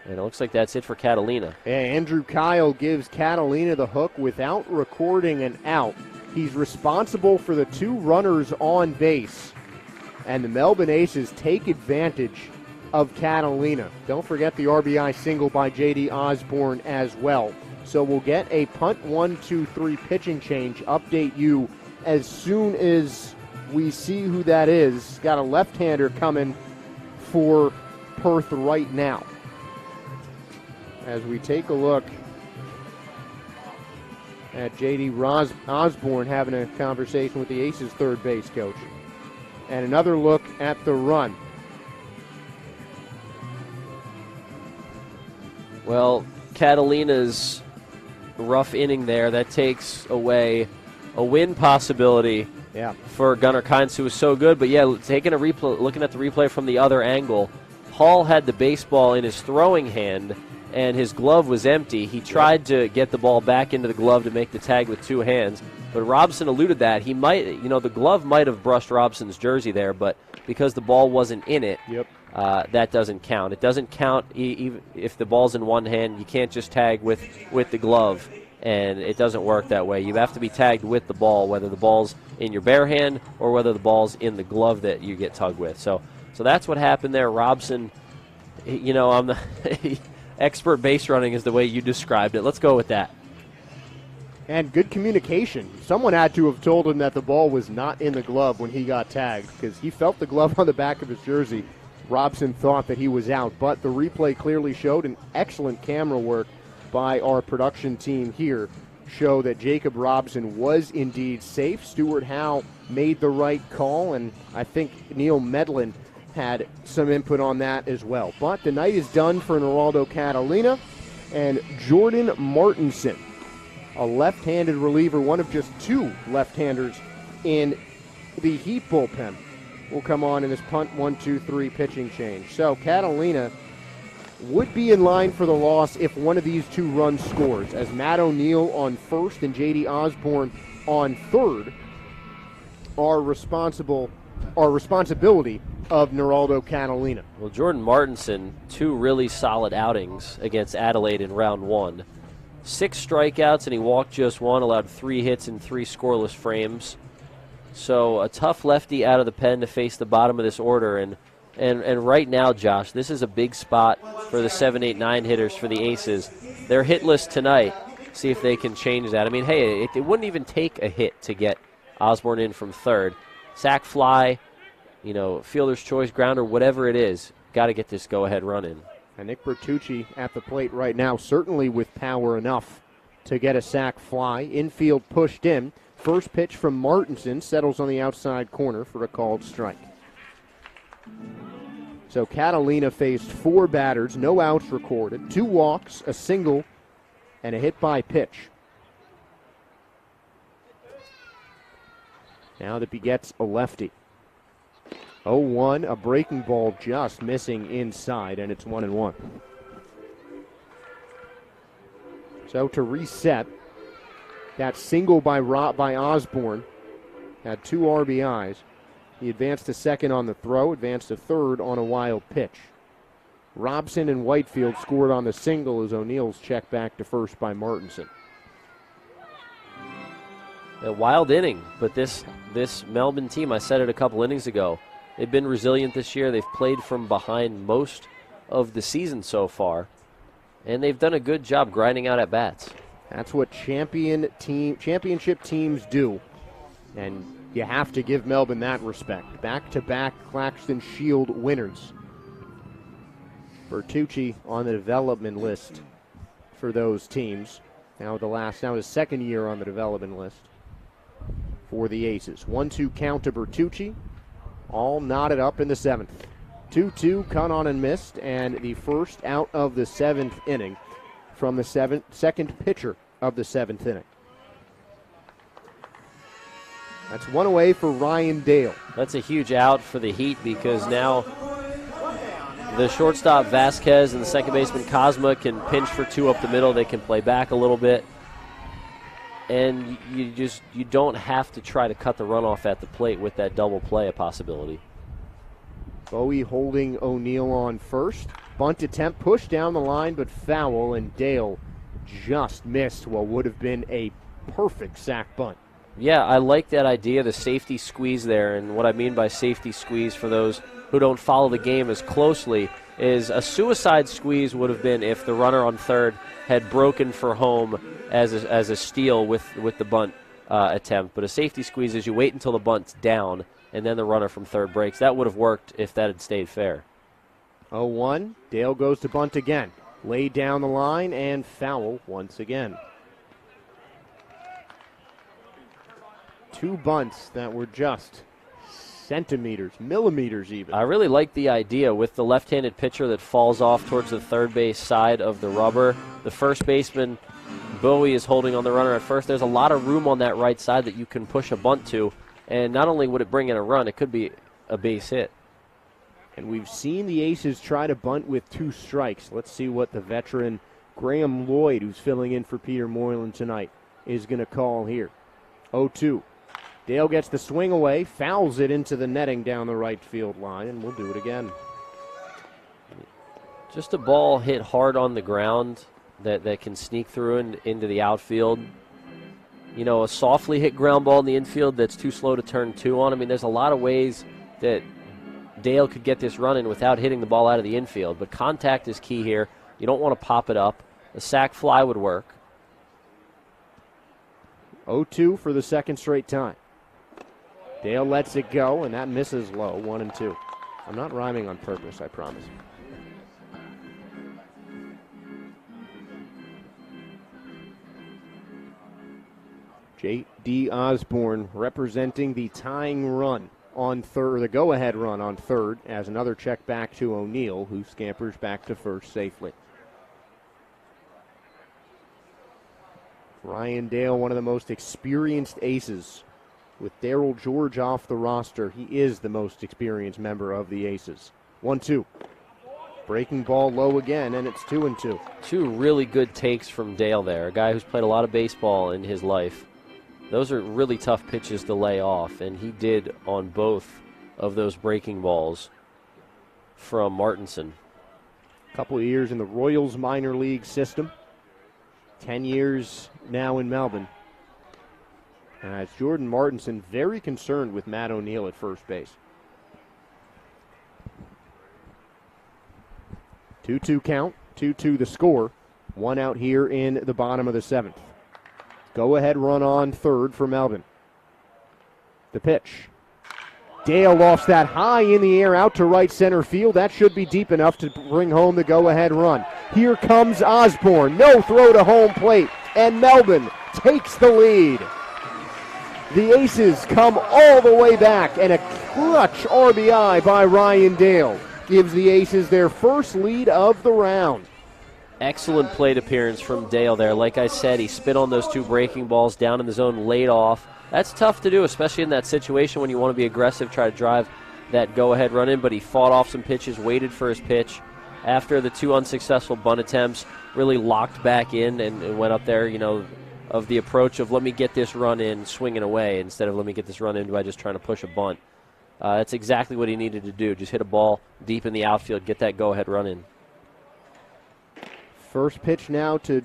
And it looks like that's it for Catalina. Yeah, Andrew Kyle gives Catalina the hook without recording an out. He's responsible for the 2 runners on base. And the Melbourne Aces take advantage of Catalina. Don't forget the RBI single by J.D. Osborne as well. So we'll get a punt 1-2-3 pitching change. Update you as soon as we see who that is. Got a left-hander coming for Perth right now. As we take a look at J.D. Osborne having a conversation with the Aces third base coach. And another look at the run. Well, Catalina's rough inning there. That takes away a win possibility for Gunnar Kynes, who was so good. But, yeah, taking a replay, looking at the replay from the other angle, Hall had the baseball in his throwing hand, and his glove was empty. He tried to get the ball back into the glove to make the tag with 2 hands, but Robson eluded that. He might, the glove might have brushed Robson's jersey there, but because the ball wasn't in it, that doesn't count. It doesn't count even if the ball's in one hand. You can't just tag with the glove, and it doesn't work that way. You have to be tagged with the ball, whether the ball's in your bare hand or whether the ball's in the glove that you get tugged with. So that's what happened there. Robson, I'm the expert base running is the way you described it. Let's go with that. And good communication. Someone had to have told him that the ball was not in the glove when he got tagged, because he felt the glove on the back of his jersey. Robson thought that he was out, but the replay clearly showed, an excellent camera work by our production team here, show that Jacob Robson was indeed safe. Stuart Howe made the right call, and I think Neil Medlin had some input on that as well. But the night is done for Geraldo Catalina and Jordan Martinson, a left-handed reliever, one of just 2 left-handers in the Heat bullpen, will come on in this punt 1-2-3 pitching change. So Catalina would be in line for the loss if one of these 2 runs scores, as Matt O'Neill on first and J.D. Osborne on third are responsibility of Geraldo Catalina. Well, Jordan Martinson, 2 really solid outings against Adelaide in round 1. 6 strikeouts, and he walked just 1, allowed 3 hits in 3 scoreless frames. So a tough lefty out of the pen to face the bottom of this order, and And right now, Josh, this is a big spot for the 7, 8, 9 hitters for the Aces. They're hitless tonight. See if they can change that. I mean, hey, it wouldn't even take a hit to get Osborne in from third. Sack fly, fielder's choice, grounder, whatever it is, got to get this go-ahead run in. And Nick Bertucci at the plate right now, certainly with power enough to get a sack fly. Infield pushed in. First pitch from Martinson settles on the outside corner for a called strike. So Catalina faced 4 batters, no outs recorded, 2 walks, a single, and a hit by pitch. Now that begets a lefty. 0-1, a breaking ball just missing inside, and it's 1-1. So to reset, that single by Osborne had 2 RBIs. He advanced to second on the throw, advanced to third on a wild pitch. Robson and Whitefield scored on the single as O'Neill's checked back to first by Martinson. A wild inning, but this Melbourne team, I said it a couple innings ago, they've been resilient this year. They've played from behind most of the season so far, and they've done a good job grinding out at bats. That's what championship teams do, and you have to give Melbourne that respect. Back-to-back Claxton Shield winners. Bertucci on the development list for those teams. Now his second year on the development list for the Aces. 1-2 count to Bertucci. All knotted up in the 7th. 2-2, cut on and missed, and the first out of the 7th inning from the second pitcher of the 7th inning. That's one away for Ryan Dale. That's a huge out for the Heat because now the shortstop Vasquez and the second baseman Cosma can pinch for 2 up the middle. They can play back a little bit. And you don't have to try to cut the runoff at the plate with that double play a possibility. Bowie holding O'Neill on first. Bunt attempt pushed down the line but foul, and Dale just missed what would have been a perfect sac bunt. Yeah, I like that idea, the safety squeeze there. And what I mean by safety squeeze, for those who don't follow the game as closely, is a suicide squeeze would have been if the runner on third had broken for home as a steal with the bunt attempt. But a safety squeeze is you wait until the bunt's down and then the runner from third breaks. That would have worked if that had stayed fair. 0-1, Dale goes to bunt again. Laid down the line and foul once again. 2 bunts that were just centimeters, millimeters even. I really like the idea with the left-handed pitcher that falls off towards the third base side of the rubber. The first baseman, Bowie, is holding on the runner at first. There's a lot of room on that right side that you can push a bunt to, and not only would it bring in a run, it could be a base hit. And we've seen the Aces try to bunt with 2 strikes. Let's see what the veteran Graham Lloyd, who's filling in for Peter Moylan tonight, is going to call here. 0-2. Dale gets the swing away, fouls it into the netting down the right field line, and we'll do it again. Just a ball hit hard on the ground that can sneak through into the outfield. A softly hit ground ball in the infield that's too slow to turn 2 on. I mean, there's a lot of ways that Dale could get this run in without hitting the ball out of the infield, but contact is key here. You don't want to pop it up. A sac fly would work. 0-2 for the second straight time. Dale lets it go, and that misses low, 1-2. I'm not rhyming on purpose, I promise. J.D. Osborne representing the tying run on third, the go-ahead run on third, as another check back to O'Neill, who scampers back to first safely. Ryan Dale, one of the most experienced aces. With Darryl George off the roster, he is the most experienced member of the Aces. 1-2. Breaking ball low again, and it's 2-2. 2 really good takes from Dale there, a guy who's played a lot of baseball in his life. Those are really tough pitches to lay off, and he did on both of those breaking balls from Martinson. A couple of years in the Royals minor league system. 10 years now in Melbourne. As Jordan Martinson very concerned with Matt O'Neill at first base. 2-2 count, 2-2 the score. One out here in the bottom of the 7th. Go-ahead run on third for Melbourne. The pitch. Dale lofts that high in the air out to right center field. That should be deep enough to bring home the go-ahead run. Here comes Osborne. No throw to home plate. And Melbourne takes the lead. The Aces come all the way back, and a clutch RBI by Ryan Dale gives the Aces their first lead of the round. Excellent plate appearance from Dale there. Like I said, he spit on those two breaking balls down in the zone, laid off. That's tough to do, especially in that situation when you want to be aggressive, try to drive that go-ahead run in, but he fought off some pitches, waited for his pitch. After the two unsuccessful bunt attempts, really locked back in and went up there, of the approach of let me get this run in swinging away instead of let me get this run in by just trying to push a bunt. That's exactly what he needed to do, just hit a ball deep in the outfield, get that go-ahead run in. First pitch now to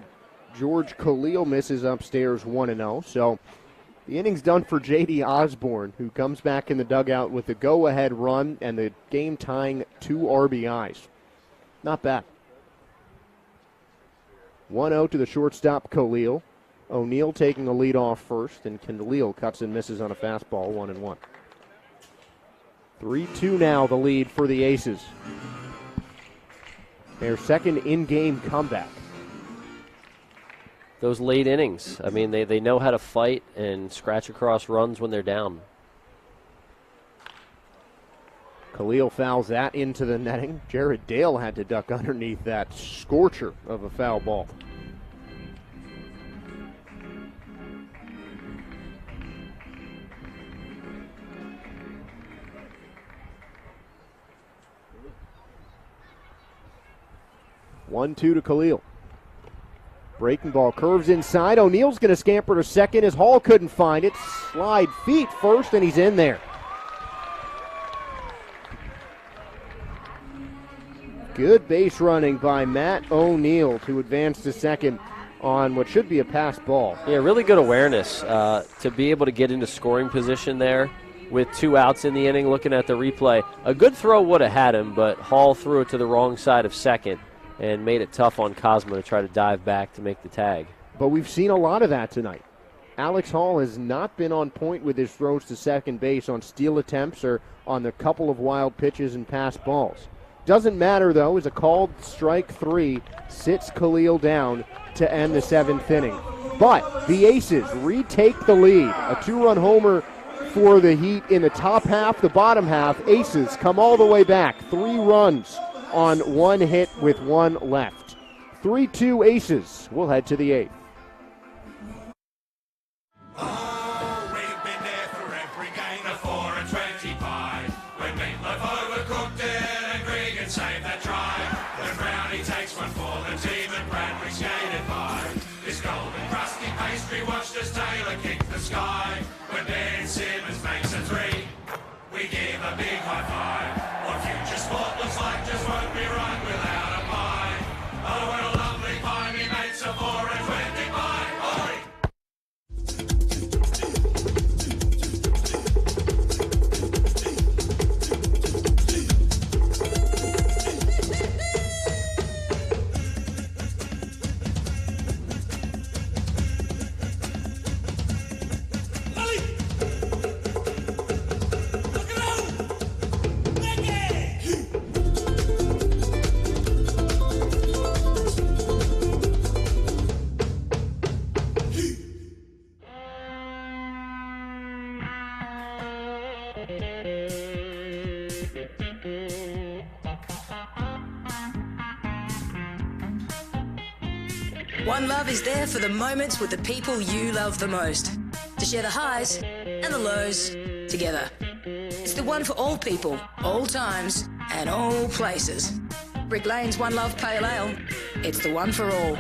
George Khalil, misses upstairs 1-0. So the inning's done for J.D. Osborne, who comes back in the dugout with the go-ahead run and the game-tying 2 RBIs. Not bad. 1-0 to the shortstop, Khalil. O'Neill taking the lead off first, and Khalil cuts and misses on a fastball, 1-1. 3-2 now, the lead for the Aces. Their second in-game comeback. Those late innings, I mean, they know how to fight and scratch across runs when they're down. Khalil fouls that into the netting. Jared Dale had to duck underneath that scorcher of a foul ball. One-two to Khalil. Breaking ball curves inside. O'Neill's going to scamper to second as Hall couldn't find it. Slide feet first, and he's in there. Good base running by Matt O'Neill to advance to second on what should be a pass ball. Yeah, really good awareness to be able to get into scoring position there with 2 outs in the inning. Looking at the replay, a good throw would have had him, but Hall threw it to the wrong side of second and made it tough on Cosmo to try to dive back to make the tag. But we've seen a lot of that tonight. Alex Hall has not been on point with his throws to second base on steal attempts or on the couple of wild pitches and pass balls. Doesn't matter, though, as a called strike 3 sits Khalil down to end the 7th inning. But the Aces retake the lead. A 2-run homer for the Heat in the top half, the bottom half. Aces come all the way back. 3 runs on 1 hit with 1 left. 3-2 Aces. We'll head to the 8th. Oh, we've been there for every game of 4 and 25. When Meatloaf overcooked it and Gregan saved that try. When Brownie takes one for the team and Bradbury skated by. This golden crusty pastry watched as Taylor kick the sky. When Ben Simmons makes a 3, we give a big high five. What future sport looks like just won't be right without a pie. Oh, what a lovely pie, me mates are 4 and 25. Oi! One Love is there for the moments with the people you love the most. To share the highs and the lows together. It's the one for all people, all times, and all places. Brick Lane's One Love Pale Ale. It's the one for all.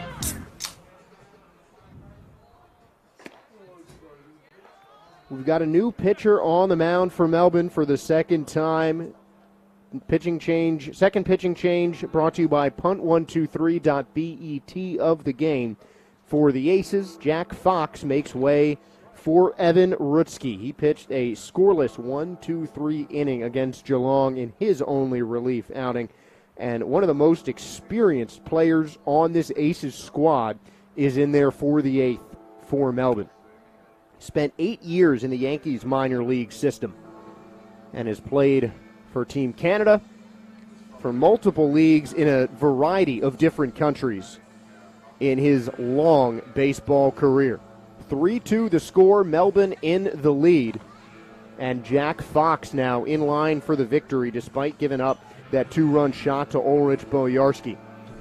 We've got a new pitcher on the mound for Melbourne for the second time. Second pitching change brought to you by punt123.bet of the game. For the Aces, Jack Fox makes way for Evan Rutsky. He pitched a scoreless 1-2-3 inning against Geelong in his only relief outing. And one of the most experienced players on this Aces squad is in there for the 8th for Melbourne. Spent 8 years in the Yankees minor league system and has played for Team Canada, for multiple leagues in a variety of different countries in his long baseball career. 3-2 the score, Melbourne in the lead. And Jack Fox now in line for the victory despite giving up that 2-run shot to Ulrich Bojarski.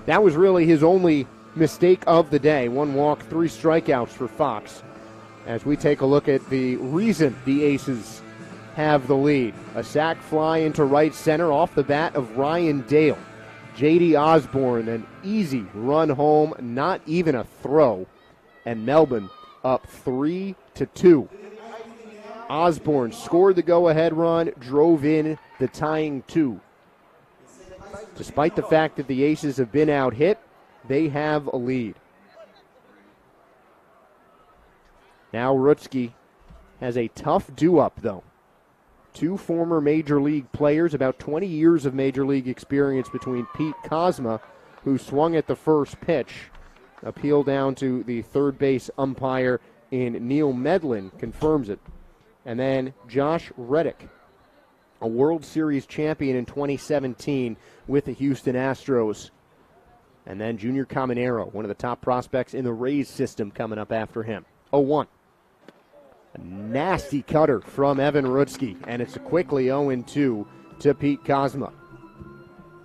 That was really his only mistake of the day. 1 walk, 3 strikeouts for Fox. As we take a look at the reason the Aces have the lead. A sac fly into right center off the bat of Ryan Dale. J.D. Osborne, an easy run home, not even a throw. And Melbourne up 3-2. Osborne scored the go-ahead run, drove in the tying 2. Despite the fact that the Aces have been out-hit, they have a lead. Now Rutsky has a tough do-up, though. 2 former Major League players, about 20 years of Major League experience between Pete Kozma, who swung at the first pitch. Appeal down to the third base umpire in Neil Medlin confirms it. And then Josh Reddick, a World Series champion in 2017 with the Houston Astros. And then Junior Caminero, one of the top prospects in the Rays system, coming up after him. 0-1. A nasty cutter from Evan Rutsky, and it's a quickly 0-2 to Pete Kozma.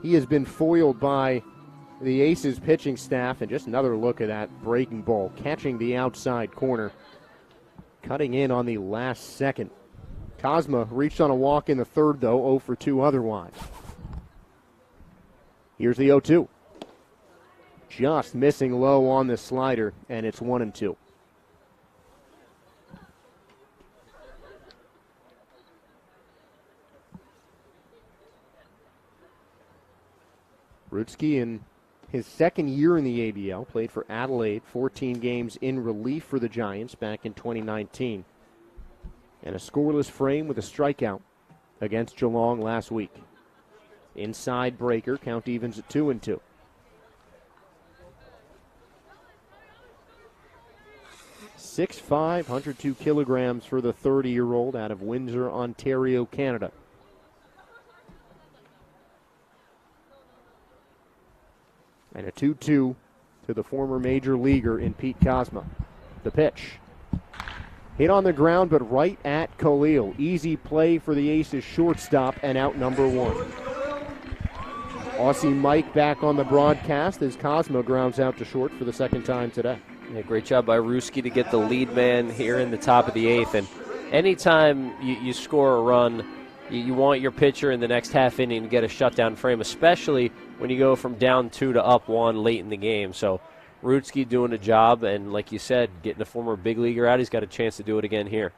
He has been foiled by the Aces pitching staff, and just another look at that breaking ball, catching the outside corner, cutting in on the last second. Kozma reached on a walk in the third, though, 0 for 2 otherwise. Here's the 0-2. Just missing low on the slider, and it's 1-2. Rutsky in his second year in the ABL, played for Adelaide, 14 games in relief for the Giants back in 2019. And a scoreless frame with a strikeout against Geelong last week. Inside breaker, count evens at 2-2. .65", 102 kilograms for the 30-year-old out of Windsor, Ontario, Canada. And a 2-2 to the former major leaguer in Pete Kozma. The pitch. Hit on the ground, but right at Khalil. Easy play for the Aces shortstop, and out number 1. Aussie Mike back on the broadcast as Kozma grounds out to short for the second time today. Yeah, great job by Ruski to get the lead man here in the top of the 8th. And anytime you score a run, you want your pitcher in the next half inning to get a shutdown frame, especially when you go from down 2 to up 1 late in the game. So Rutsky doing a job, and like you said, getting a former big leaguer out, he's got a chance to do it again here.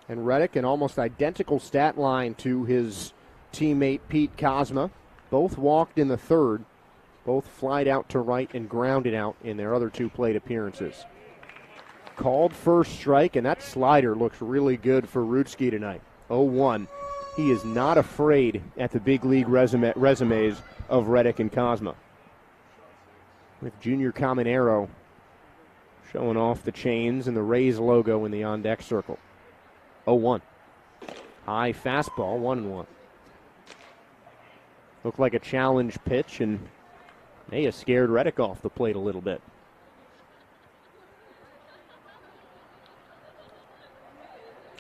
And Reddick, an almost identical stat line to his teammate Pete Kozma. Both walked in the third. Both flied out to right and grounded out in their other 2 plate appearances. Called first strike, and that slider looks really good for Rutsky tonight. 0-1. He is not afraid at the big league resumes of Reddick and Kozma. With Junior Caminero showing off the chains and the Rays logo in the on-deck circle. 0-1. High fastball, 1-1. Looked like a challenge pitch, and may have scared Reddick off the plate a little bit.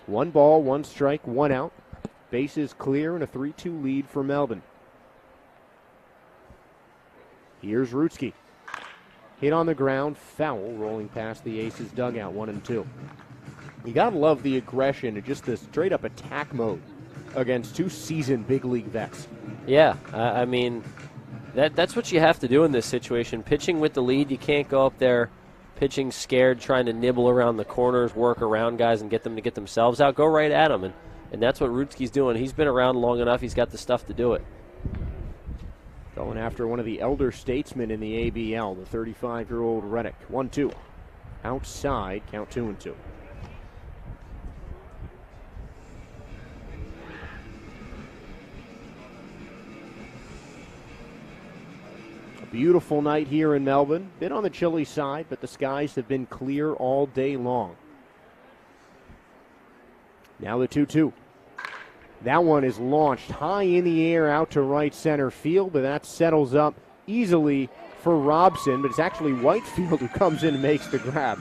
One ball, 1 strike, 1 out. Bases clear and a 3-2 lead for Melbourne. Here's Rutsky. Hit on the ground, foul, rolling past the Aces dugout, 1-2. You gotta love the aggression and just the straight-up attack mode against 2 seasoned big league vets. Yeah, I mean, that's what you have to do in this situation. Pitching with the lead, you can't go up there pitching scared, trying to nibble around the corners, work around guys and get them to get themselves out. Go right at them, and that's what Rutsky's doing. He's been around long enough. He's got the stuff to do it. Going after one of the elder statesmen in the ABL, the 35-year-old Reddick. 1-2. Outside, count 2-2. Beautiful night here in Melbourne. Bit on the chilly side, but the skies have been clear all day long. Now the 2-2. That one is launched high in the air out to right center field, but that settles up easily for Robson, but it's actually Whitefield who comes in and makes the grab.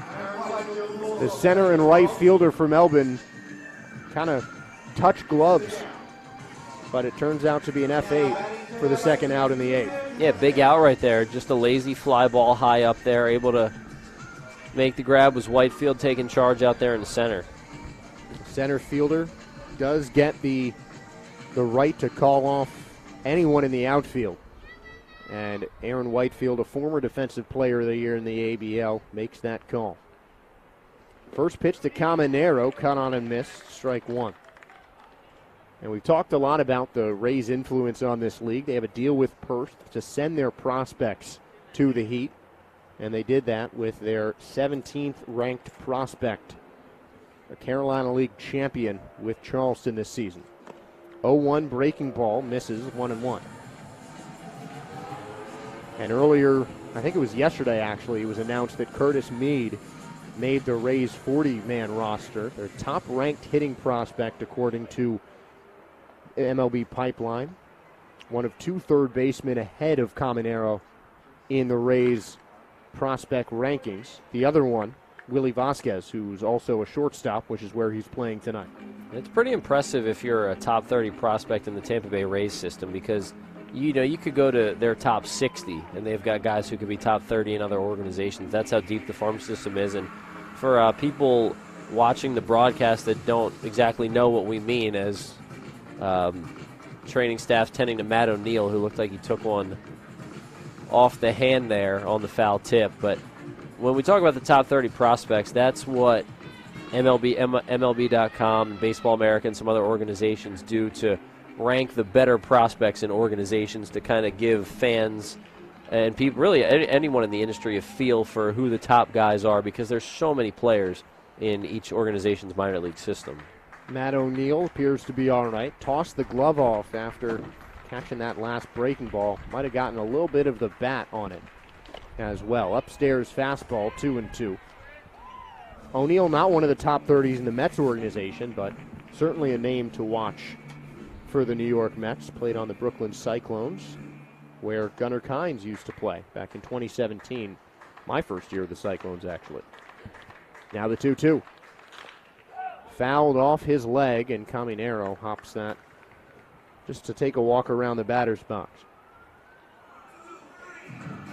The center and right fielder for Melbourne kind of touch gloves, but it turns out to be an F8 for the second out in the 8th. Yeah, big out right there. Just a lazy fly ball high up there, able to make the grab. Was Whitefield taking charge out there in the center. Center fielder does get the right to call off anyone in the outfield. And Aaron Whitefield, a former Defensive Player of the Year in the ABL, makes that call. First pitch to Caminero, cut on and missed, strike one. And we've talked a lot about the Rays' influence on this league. They have a deal with Perth to send their prospects to the Heat, and they did that with their 17th ranked prospect, a Carolina League champion with Charleston this season. 0-1 breaking ball, misses 1-1. And earlier, I think it was yesterday actually, it was announced that Curtis Meade made the Rays 40-man roster, their top-ranked hitting prospect according to MLB Pipeline. One of two third basemen ahead of Caminero in the Rays prospect rankings. The other one, Willie Vasquez, who's also a shortstop, which is where he's playing tonight. It's pretty impressive if you're a top 30 prospect in the Tampa Bay Rays system, because you could go to their top 60, and they've got guys who could be top 30 in other organizations. That's how deep the farm system is. And for people watching the broadcast that don't exactly know what we mean, as training staff tending to Matt O'Neill, who looked like he took one off the hand there on the foul tip. But when we talk about the top 30 prospects, that's what MLB.com, and Baseball America, and some other organizations do to rank the better prospects in organizations, to kind of give fans and people, really anyone in the industry, a feel for who the top guys are, because there's so many players in each organization's minor league system. Matt O'Neill appears to be all right. Tossed the glove off after catching that last breaking ball. Might have gotten a little bit of the bat on it as well. Upstairs fastball, 2-2. O'Neill not one of the top 30s in the Mets organization, but certainly a name to watch for the New York Mets. Played on the Brooklyn Cyclones, where Gunnar Kynes used to play back in 2017. My first year of the Cyclones, actually. Now the 2-2. Fouled off his leg, and Caminero hops that just to take a walk around the batter's box.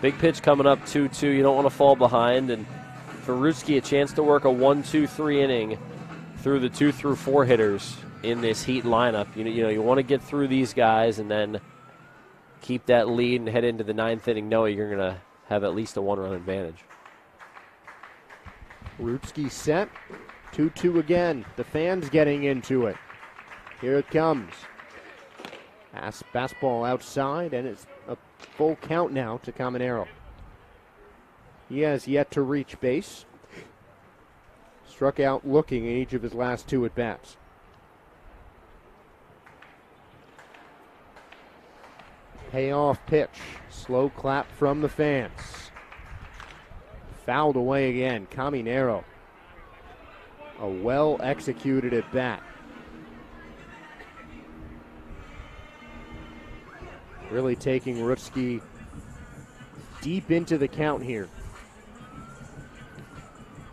Big pitch coming up, 2-2. You don't want to fall behind, and for Rutsky, a chance to work a 1-2-3 inning through the 2 through 4 hitters in this Heat lineup. You want to get through these guys and then keep that lead and head into the 9th inning knowing you're going to have at least a 1-run advantage. Rutsky set. 2-2 again. The fans getting into it. Here it comes. Fastball outside, and it's a full count now to Caminero. He has yet to reach base. Struck out looking in each of his last 2 at-bats. Payoff pitch. Slow clap from the fans. Fouled away again. Caminero. A well-executed at-bat. Really taking Rutsky deep into the count here.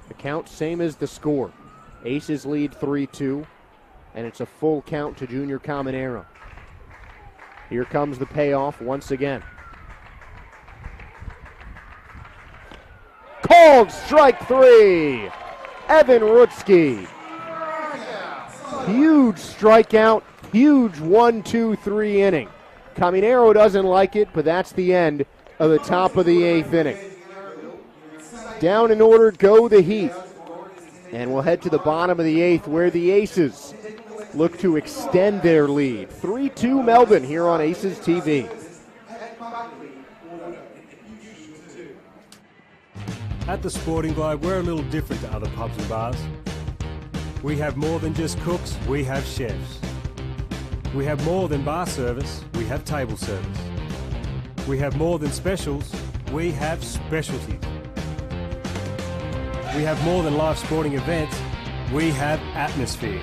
The count same as the score. Aces lead 3-2, and it's a full count to Junior Caminero. Here comes the payoff once again. Called strike 3. Evan Rutsky. Huge strikeout, huge 1-2-3 inning. Caminero doesn't like it, but that's the end of the top of the 8th inning. Down in order go the Heat. And we'll head to the bottom of the 8th, where the Aces look to extend their lead. 3-2 Melbourne here on Aces TV. At the Sporting Globe, we're a little different to other pubs and bars. We have more than just cooks, we have chefs. We have more than bar service, we have table service. We have more than specials, we have specialties. We have more than live sporting events, we have atmosphere.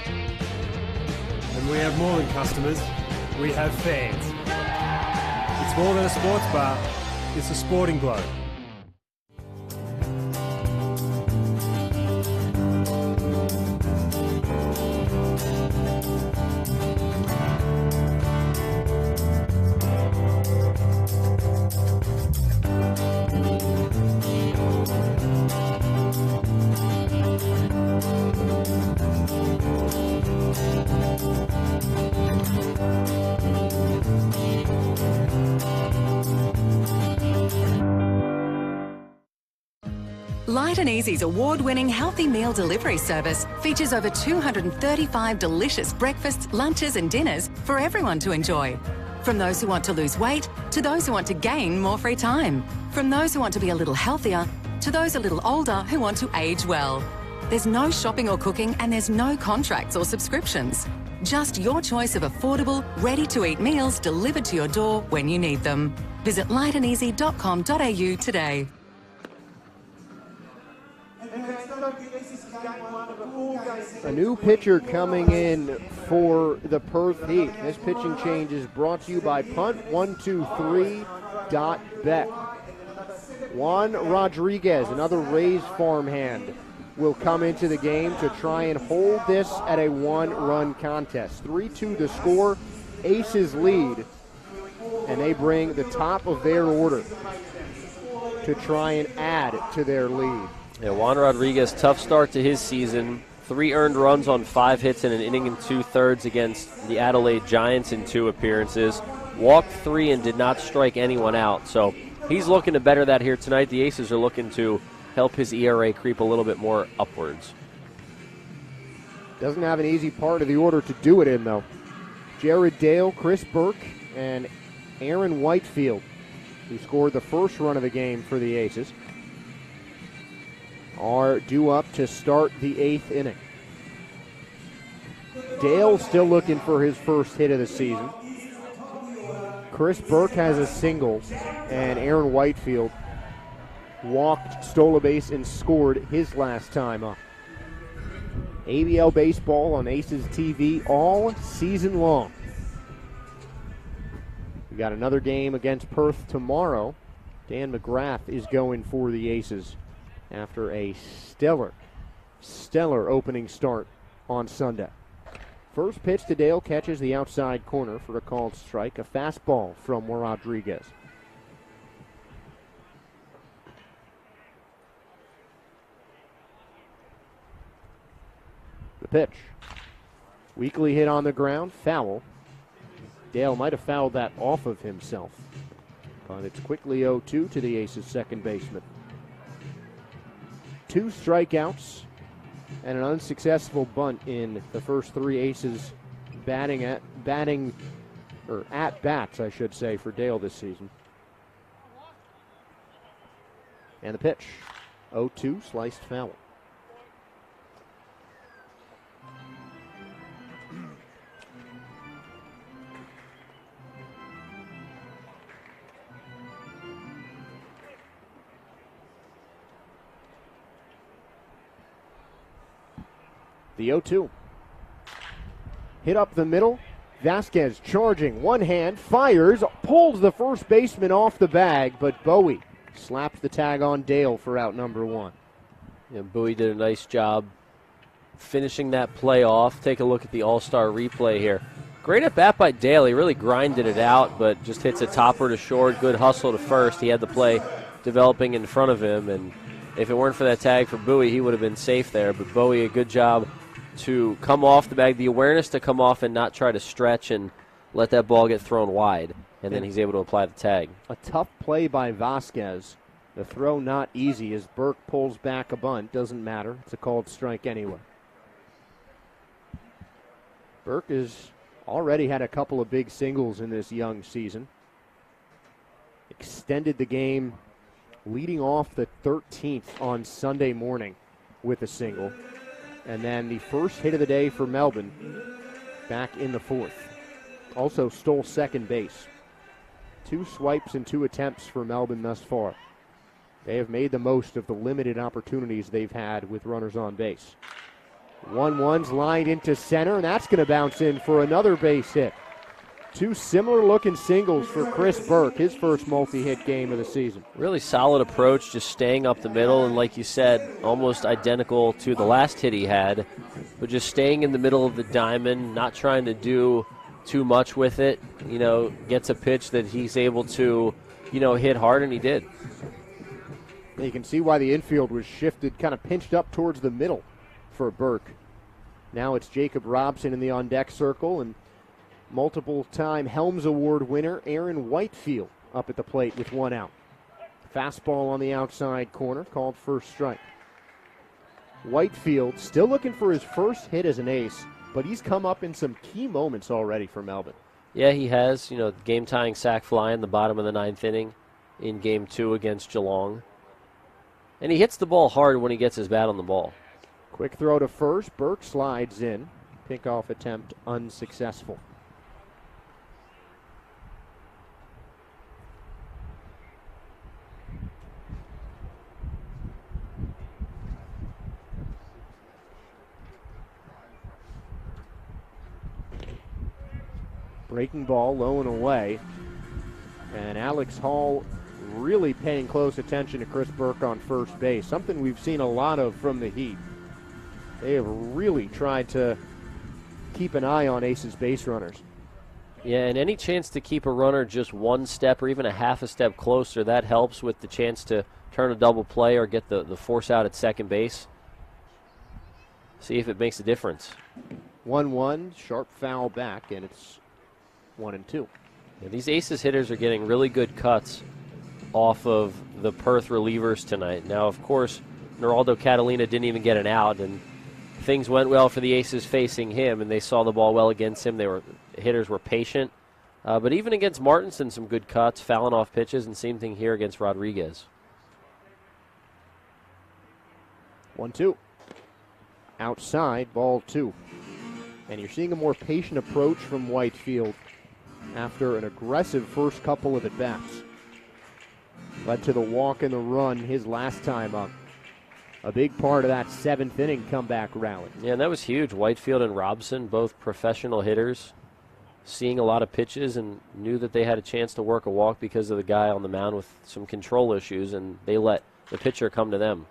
And we have more than customers, we have fans. It's more than a sports bar, it's a sporting globe. Light and Easy's award-winning healthy meal delivery service features over 235 delicious breakfasts, lunches and dinners for everyone to enjoy. From those who want to lose weight to those who want to gain more free time. From those who want to be a little healthier to those a little older who want to age well. There's no shopping or cooking and there's no contracts or subscriptions. Just your choice of affordable, ready-to-eat meals delivered to your door when you need them. Visit lightandeasy.com.au today. A new pitcher coming in for the Perth Heat. This pitching change is brought to you by Punt123.bet. Juan Rodriguez, another Rays farmhand, will come into the game to try and hold this at a one-run contest. 3-2 the score. Aces lead, and they bring the top of their order to try and add to their lead. Yeah, Juan Rodriguez, tough start to his season. 3 earned runs on 5 hits in an inning and 2/3 against the Adelaide Giants in 2 appearances. Walked 3 and did not strike anyone out. So he's looking to better that here tonight. The Aces are looking to help his ERA creep a little bit more upwards. Doesn't have an easy part of the order to do it in, though. Jared Dale, Chris Burke, and Aaron Whitefield, who scored the first run of the game for the Aces, are due up to start the 8th inning. Dale still looking for his first hit of the season. Chris Burke has a single, and Aaron Whitefield walked, stole a base, and scored his last time up. ABL baseball on Aces TV all season long. We got another game against Perth tomorrow. Dan McGrath is going for the Aces after a stellar opening start on Sunday. First pitch to Dale, catches the outside corner for a called strike. A fastball from Rodriguez. The pitch. Weakly hit on the ground, foul. Dale might have fouled that off of himself, but it's quickly 0-2 to the Aces second baseman. 2 strikeouts and an unsuccessful bunt in the first 3 Aces at bats, I should say, for Dale this season. And the pitch, 0-2, sliced foul. The 0-2. Hit up the middle. Vasquez charging. One hand. Fires. Pulls the first baseman off the bag, but Bowie slapped the tag on Dale for out number 1. Yeah, Bowie did a nice job finishing that play off. Take a look at the all-star replay here. Great at bat by Dale. He really grinded it out, but just hits a topper to short. Good hustle to first. He had the play developing in front of him, and if it weren't for that tag for Bowie, he would have been safe there. But Bowie, a good job to come off the bag, the awareness to come off and not try to stretch and let that ball get thrown wide, and then he's able to apply the tag. A tough play by Vasquez. The throw not easy as Burke pulls back a bunt. Doesn't matter. It's a called strike anyway. Burke has already had a couple of big singles in this young season. Extended the game, leading off the 13th on Sunday morning with a single. And then the first hit of the day for Melbourne back in the 4th. Also stole second base. 2 swipes and 2 attempts for Melbourne thus far. They have made the most of the limited opportunities they've had with runners on base. 1-1's lined into center, and that's going to bounce in for another base hit. 2 similar-looking singles for Chris Burke, his first multi-hit game of the season. Really solid approach, just staying up the middle, and like you said, almost identical to the last hit he had, but just staying in the middle of the diamond, not trying to do too much with it. Gets a pitch that he's able to, hit hard, and he did. You can see why the infield was shifted, kind of pinched up towards the middle for Burke. Now it's Jacob Robson in the on-deck circle, and multiple-time Helms Award winner Aaron Whitefield up at the plate with 1 out. Fastball on the outside corner, called first strike. Whitefield still looking for his first hit as an ace, but he's come up in some key moments already for Melbourne. Yeah, he has. Game-tying sac fly in the bottom of the 9th inning in Game 2 against Geelong. And he hits the ball hard when he gets his bat on the ball. Quick throw to first. Burke slides in. Pickoff attempt unsuccessful. Breaking ball low and away. And Alex Hall really paying close attention to Chris Burke on first base, something we've seen a lot of from the Heat. They have really tried to keep an eye on Ace's base runners. Yeah, and any chance to keep a runner just 1 step or even a half a step closer, that helps with the chance to turn a double play or get the force out at second base. See if it makes a difference. 1-1, sharp foul back, and it's 1-2. Yeah, these Aces hitters are getting really good cuts off of the Perth relievers tonight. Now, of course, Geraldo Catalina didn't even get an out, and things went well for the Aces facing him, and they saw the ball well against him. Hitters were patient. But even against Martinson, some good cuts, fouling off pitches, and same thing here against Rodriguez. 1-2. Outside, ball 2. And you're seeing a more patient approach from Whitefield after an aggressive first couple of at-bats. Led to the walk and the run his last time up. A big part of that 7th inning comeback rally. Yeah, and that was huge. Whitefield and Robson, both professional hitters, seeing a lot of pitches and knew that they had a chance to work a walk because of the guy on the mound with some control issues, and they let the pitcher come to them.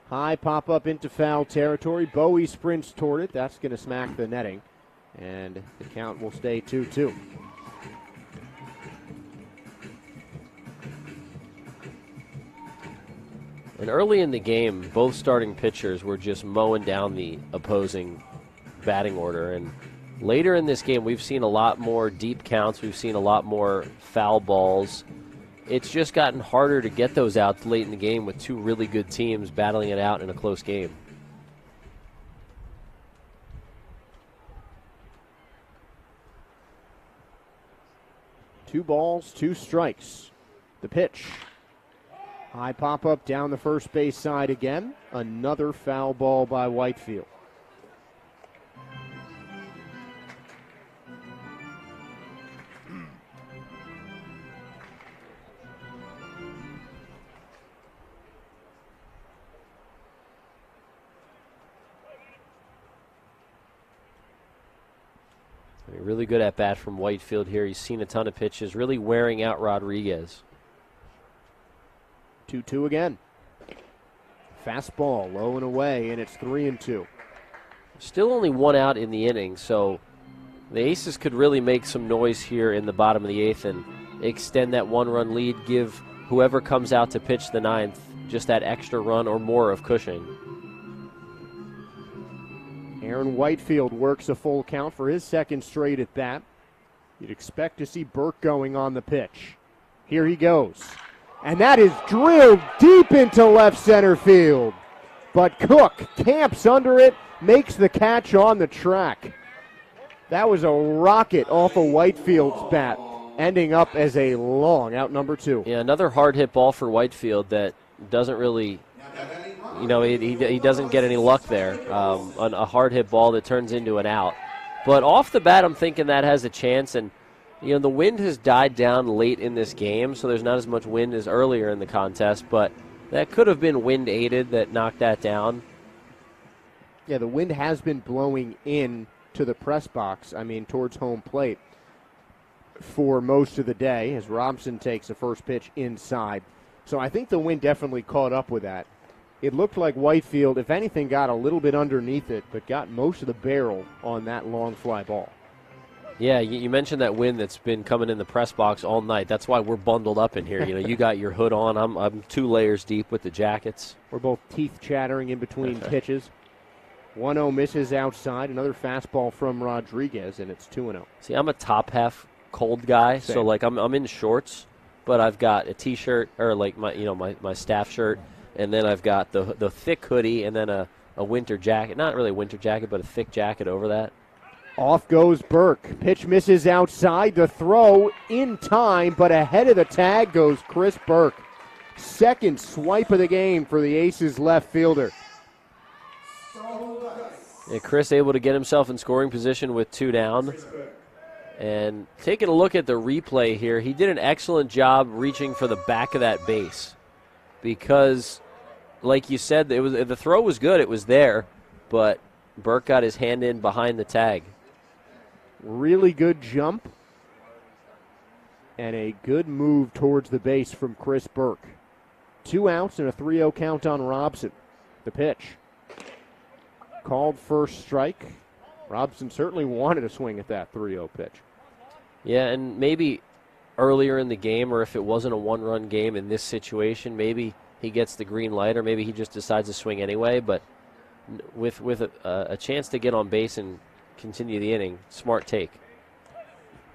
High pop-up into foul territory. Bowie sprints toward it. That's going to smack the netting, and the count will stay 2-2. And early in the game, both starting pitchers were just mowing down the opposing batting order. And later in this game, we've seen a lot more deep counts. We've seen a lot more foul balls. It's just gotten harder to get those outs late in the game with 2 really good teams battling it out in a close game. Two balls, 2 strikes. The pitch. High pop-up down the first base side again. Another foul ball by Whitefield. Really good at bat from Whitefield here. He's seen a ton of pitches, really wearing out Rodriguez. 2-2 again. Fastball low and away, and it's 3-2. Still only 1 out in the inning, so the Aces could really make some noise here in the bottom of the 8th and extend that 1-run lead, give whoever comes out to pitch the 9th just that extra run or more of cushion. Aaron Whitefield works a full count for his 2nd straight at bat. You'd expect to see Burke going on the pitch. Here he goes. And that is drilled deep into left center field. But Cook camps under it, makes the catch on the track. That was a rocket off of Whitefield's bat, ending up as a long out number 2. Yeah, another hard hit ball for Whitefield that doesn't really, he doesn't get any luck there. A hard hit ball that turns into an out. But off the bat, I'm thinking that has a chance, and The wind has died down late in this game, so there's not as much wind as earlier in the contest, but that could have been wind-aided that knocked that down. Yeah, the wind has been blowing in to the press box, towards home plate for most of the day as Robson takes the first pitch inside. So I think the wind definitely caught up with that. It looked like Whitefield, if anything, got a little bit underneath it, but got most of the barrel on that long fly ball. Yeah, you mentioned that wind that's been coming in the press box all night. That's why we're bundled up in here. You got your hood on. I'm 2 layers deep with the jackets. We're both teeth chattering in between pitches. 1-0 misses outside. Another fastball from Rodriguez, and it's 2-0. See, I'm a top half cold guy, Same. so like I'm in shorts, but I've got a T-shirt or like my staff shirt, and then I've got the thick hoodie, and then a winter jacket. Not really a winter jacket, but a thick jacket over that. Off goes Burke. Pitch misses outside. The throw in time, but ahead of the tag goes Chris Burke. Second swipe of the game for the Aces left fielder. Yeah, Chris able to get himself in scoring position with 2 down. And taking a look at the replay here, he did an excellent job reaching for the back of that base. Because, like you said, the throw was good. It was there. But Burke got his hand in behind the tag. Really good jump and a good move towards the base from Chris Burke. 2 outs and a 3-0 count on Robson. The pitch. Called first strike. Robson certainly wanted a swing at that 3-0 pitch. Yeah, and maybe earlier in the game, or if it wasn't a 1-run game in this situation, maybe he gets the green light, or maybe he just decides to swing anyway. But with a chance to get on base and continue the inning, smart take.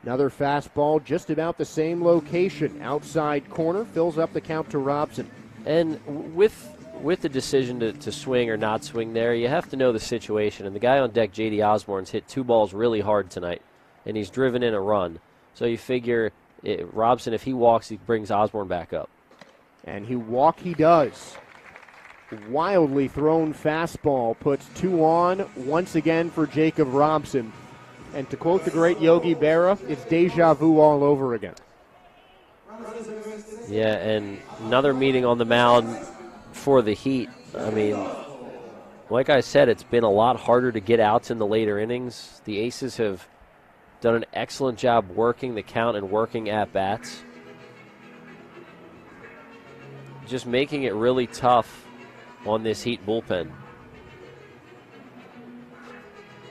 Another fastball just about the same location. Outside corner, fills up the count to Robson. And with the decision to swing or not swing there, you have to know the situation. And the guy on deck, J.D. Osborne's hit 2 balls really hard tonight, and he's driven in a run. So you figure Robson, if he walks, he brings Osborne back up. And he does. Wildly thrown fastball puts 2 on once again for Jacob Robson. And to quote the great Yogi Berra, it's deja vu all over again. Yeah, and another meeting on the mound for the Heat. Like I said, it's been a lot harder to get outs in the later innings. The Aces have done an excellent job working the count and working at-bats. Just making it really tough on this Heat bullpen.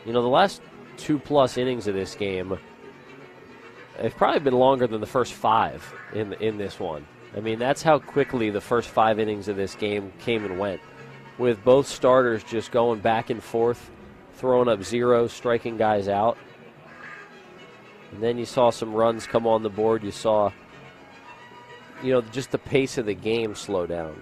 The last 2+ innings of this game have probably been longer than the first 5 in this one. That's how quickly the first 5 innings of this game came and went, with both starters just going back and forth, throwing up zeros, striking guys out. And then you saw some runs come on the board. You saw, just the pace of the game slow down.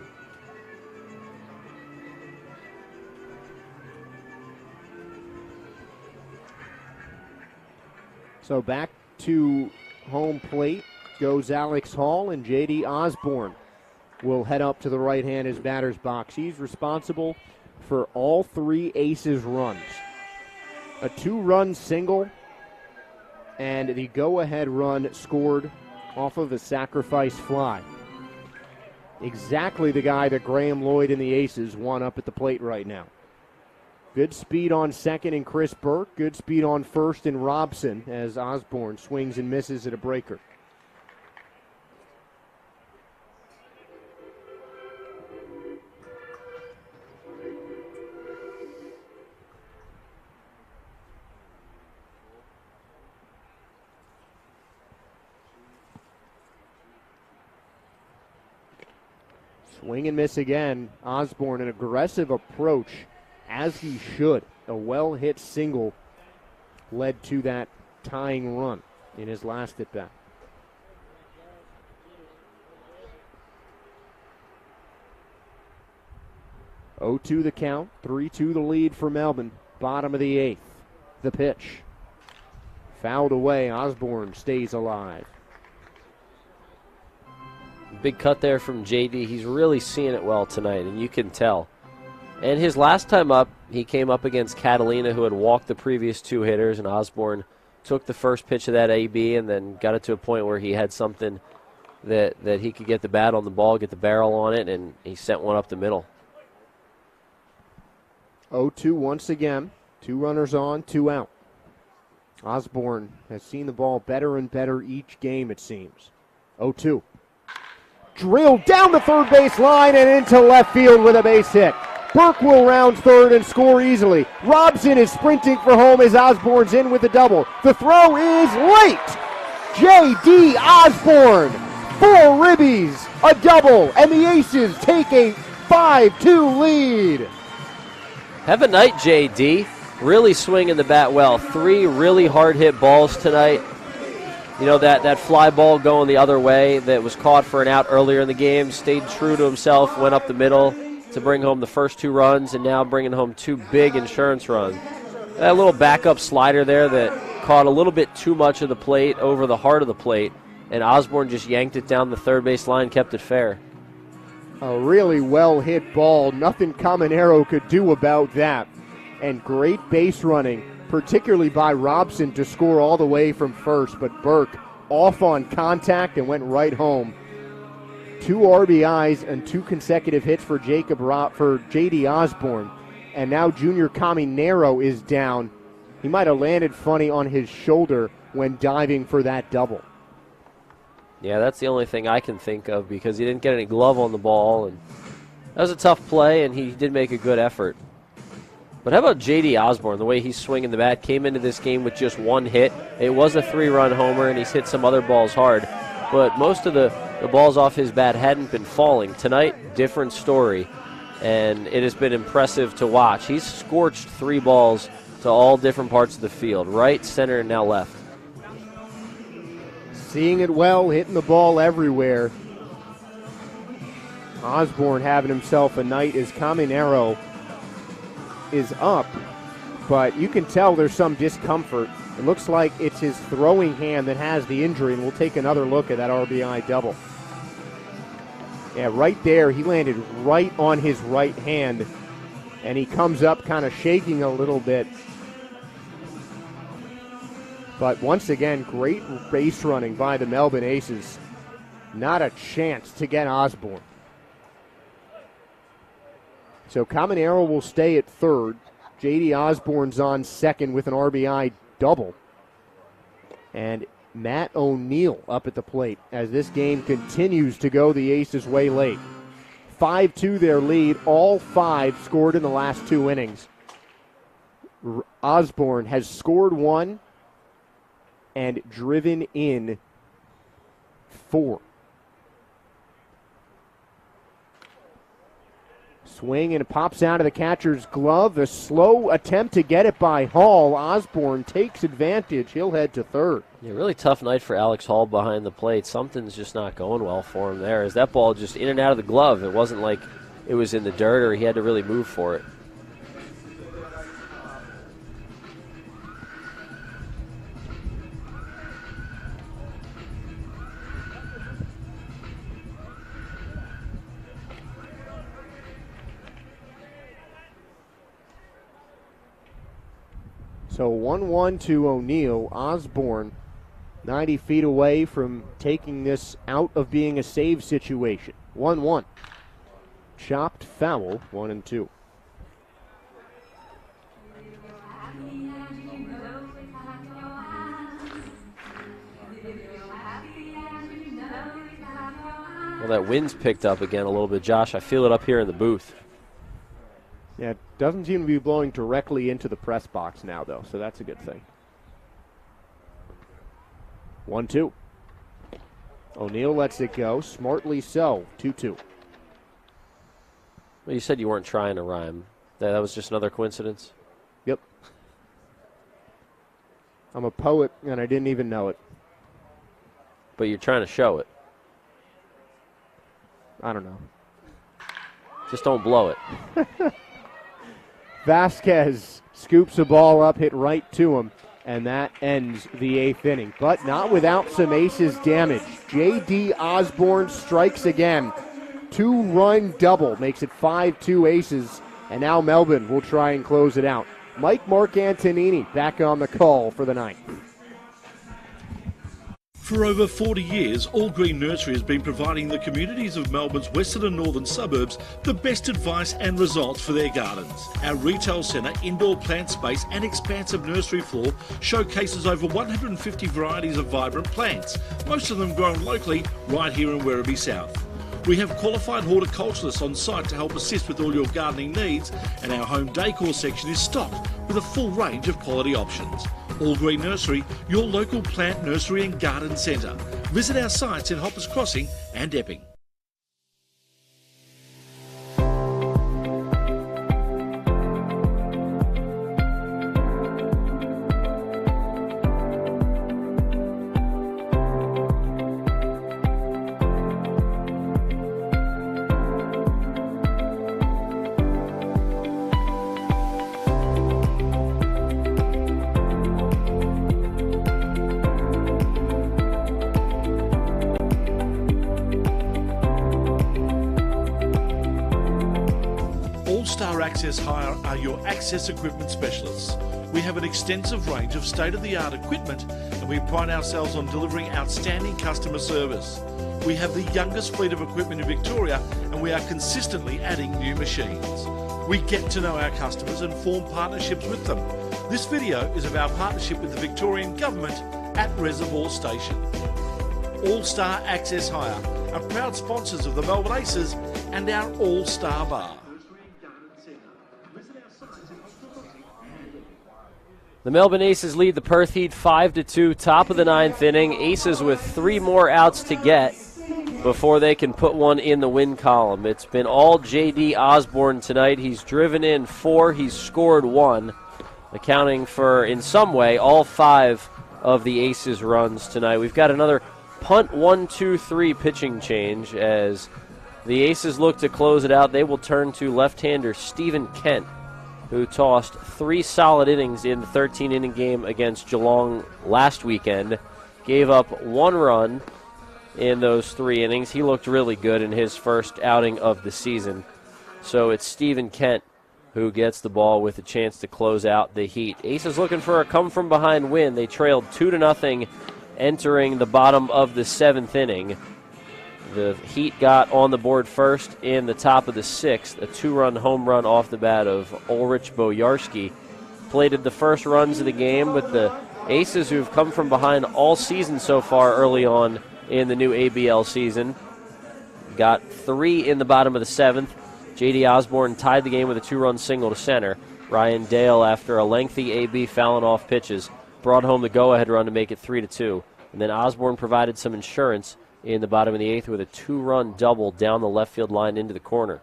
So back to home plate goes Alex Hall, and J.D. Osborne will head up to the right-hand his batter's box. He's responsible for all 3 Aces runs. A 2-run single and the go-ahead run scored off of a sacrifice fly. Exactly the guy that Graham Lloyd and the Aces want up at the plate right now. Good speed on second in Chris Burke. Good speed on first in Robson as Osborne swings and misses at a breaker. Swing and miss again. Osborne, an aggressive approach, as he should. A well-hit single led to that tying run in his last at-bat. Oh-2 the count, 3-2 the lead for Melbourne. Bottom of the 8th. The pitch. Fouled away. Osborne stays alive. Big cut there from J.D. He's really seeing it well tonight, and you can tell. And his last time up, he came up against Catalina, who had walked the previous 2 hitters, and Osborne took the first pitch of that AB and then got it to a point where he had something that he could get the bat on the ball, get the barrel on it, and he sent one up the middle. 0-2 once again. 2 runners on, 2 out. Osborne has seen the ball better and better each game, it seems. 0-2. Drilled down the third base line and into left field with a base hit. Burke will round third and score easily. Robson is sprinting for home as Osborne's in with the double. The throw is late. J.D. Osborne, 4 ribbies, a double, and the Aces take a 5-2 lead. Have a night, J.D. Really swinging the bat well. 3 really hard-hit balls tonight. You know, that fly ball going the other way that was caught for an out earlier in the game, stayed true to himself, went up the middle to bring home the first 2 runs, and now bringing home 2 big insurance runs. That little backup slider there that caught a little bit too much of the plate over the heart of the plate, and Osborne just yanked it down the third base line, kept it fair. A really well-hit ball. Nothing Caminero could do about that. And great base running, particularly by Robson to score all the way from first, but Burke off on contact and went right home. 2 RBIs and 2 consecutive hits for J.D. Osborne. And now Junior Caminero is down. He might have landed funny on his shoulder when diving for that double. Yeah, that's the only thing I can think of because he didn't get any glove on the ball. And that was a tough play, and he did make a good effort. But how about J.D. Osborne, the way he's swinging the bat, came into this game with just 1 hit. It was a 3-run homer, and he's hit some other balls hard. But most of the balls off his bat hadn't been falling. Tonight, different story, and it has been impressive to watch. He's scorched 3 balls to all different parts of the field, right, center, and now left. Seeing it well, hitting the ball everywhere. Osborne having himself a night as Caminero is up, but you can tell there's some discomfort. It looks like it's his throwing hand that has the injury, and we'll take another look at that RBI double. Yeah, right there, he landed right on his right hand, and he comes up kind of shaking a little bit. But once again, great base running by the Melbourne Aces. Not a chance to get Osborne. So Caminero will stay at third. J.D. Osborne's on second with an RBI double. And Matt O'Neill up at the plate as this game continues to go the Aces' way late. 5-2 their lead. All 5 scored in the last 2 innings. Osborne has scored 1 and driven in 4. Swing and it pops out of the catcher's glove. A slow attempt to get it by Hall. Osborne takes advantage. He'll head to third. Yeah, really tough night for Alex Hall behind the plate. Something's just not going well for him there. As that ball just in and out of the glove. It wasn't like it was in the dirt or he had to really move for it. So 1-1 to O'Neill. Osborne 90 feet away from taking this out of being a save situation. 1-1. Chopped foul, 1-2. Well, that wind's picked up again a little bit, Josh. I feel it up here in the booth. Yeah, it doesn't seem to be blowing directly into the press box now, though, so that's a good thing. 1-2. O'Neill lets it go, smartly so, 2-2. Well, you said you weren't trying to rhyme. That was just another coincidence? Yep. I'm a poet, and I didn't even know it. But you're trying to show it. I don't know. Just don't blow it. Vasquez scoops a ball up, hit right to him, and that ends the 8th inning. But not without some Aces damage. J.D. Osborne strikes again. 2-run double makes it 5-2 Aces, and now Melbourne will try and close it out. Mike Marcantonini back on the call for the ninth. For over 40 years, All Green Nursery has been providing the communities of Melbourne's western and northern suburbs the best advice and results for their gardens. Our retail centre, indoor plant space and expansive nursery floor showcases over 150 varieties of vibrant plants, most of them grown locally right here in Werribee South. We have qualified horticulturalists on site to help assist with all your gardening needs, and our home decor section is stocked with a full range of quality options. All Green Nursery, your local plant nursery and garden centre. Visit our sites in Hoppers Crossing and Epping. All-Star Access Hire are your access equipment specialists. We have an extensive range of state-of-the-art equipment and we pride ourselves on delivering outstanding customer service. We have the youngest fleet of equipment in Victoria and we are consistently adding new machines. We get to know our customers and form partnerships with them. This video is of our partnership with the Victorian Government at Reservoir Station. All-Star Access Hire are proud sponsors of the Melbourne Aces and our All-Star Bar. The Melbourne Aces lead the Perth Heat 5-2, top of the ninth inning. Aces with 3 more outs to get before they can put one in the win column. It's been all J.D. Osborne tonight. He's driven in 4, he's scored 1, accounting for, in some way, all 5 of the Aces' runs tonight. We've got another punt 1-2-3 pitching change as the Aces look to close it out. They will turn to left-hander Stephen Kent, who tossed 3 solid innings in the 13-inning game against Geelong last weekend. Gave up 1 run in those 3 innings. He looked really good in his first outing of the season. So it's Stephen Kent who gets the ball with a chance to close out the Heat. Aces looking for a come-from-behind win. They trailed 2-0 entering the bottom of the 7th inning. The Heat got on the board first in the top of the 6th, a 2-run home run off the bat of Ulrich Bojarski. Plated the first runs of the game, but the Aces, who've come from behind all season so far early on in the new ABL season, got 3 in the bottom of the 7th. J.D. Osborne tied the game with a 2-run single to center. Ryan Dale, after a lengthy AB fouling off pitches, brought home the go-ahead run to make it 3-2. And then Osborne provided some insurance in the bottom of the 8th with a 2-run double down the left field line into the corner.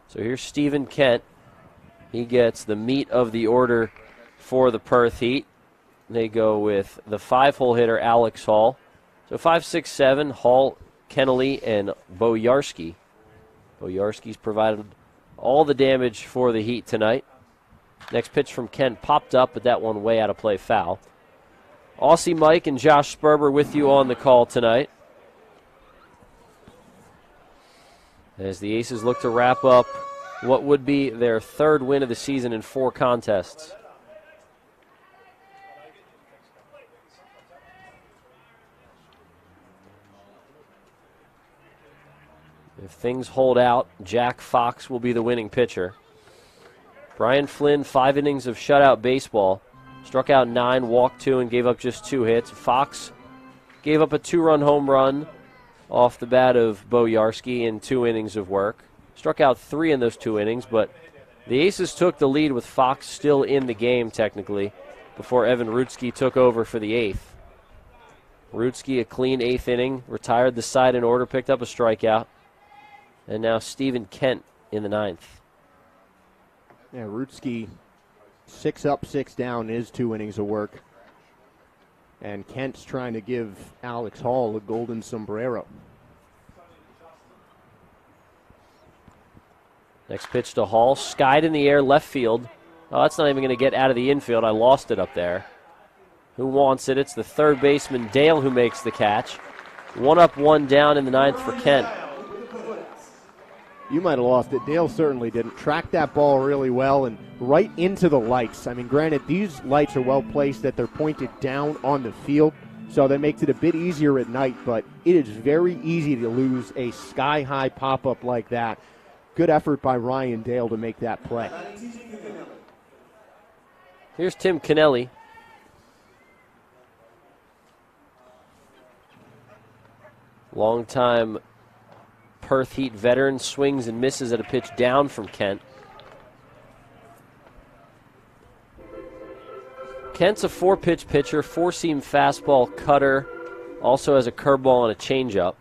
So here's Stephen Kent. He gets the meat of the order for the Perth Heat. They go with the 5-hole hitter Alex Hall. So 5, 6, 7, Hall, Kennelly, and Bojarski. Bojarski's provided all the damage for the Heat tonight. Next pitch from Kent popped up, but that one way out of play, foul. Aussie Mike and Josh Sperber with you on the call tonight, as the Aces look to wrap up what would be their 3rd win of the season in 4 contests. If things hold out, Jack Fox will be the winning pitcher. Brian Flynn, 5 innings of shutout baseball. Struck out 9, walked 2, and gave up just 2 hits. Fox gave up a 2-run home run off the bat of Bojarski in 2 innings of work. Struck out 3 in those 2 innings, but the Aces took the lead with Fox still in the game, technically, before Evan Rutsky took over for the 8th. Rutsky, a clean 8th inning, retired the side in order, picked up a strikeout. And now Stephen Kent in the 9th. Yeah, Rutsky, 6 up, 6 down is 2 innings of work. And Kent's trying to give Alex Hall a golden sombrero. Next pitch to Hall, skied in the air, left field. Oh, that's not even going to get out of the infield. I lost it up there. Who wants it? It's the 3rd baseman, Dale, who makes the catch. 1 up, 1 down in the 9th for Kent. You might have lost it. Dale certainly didn't. Track that ball really well and right into the lights. I mean, granted, these lights are well placed that they're pointed down on the field, So that makes it a bit easier at night, but it is very easy to lose a sky-high pop-up like that. Good effort by Ryan Dale to make that play. Here's Tim Kennelly. Longtime Perth Heat veteran, swings and misses at a pitch down from Kent. Kent's a 4-pitch pitcher, 4-seam fastball, cutter, also has a curveball and a changeup.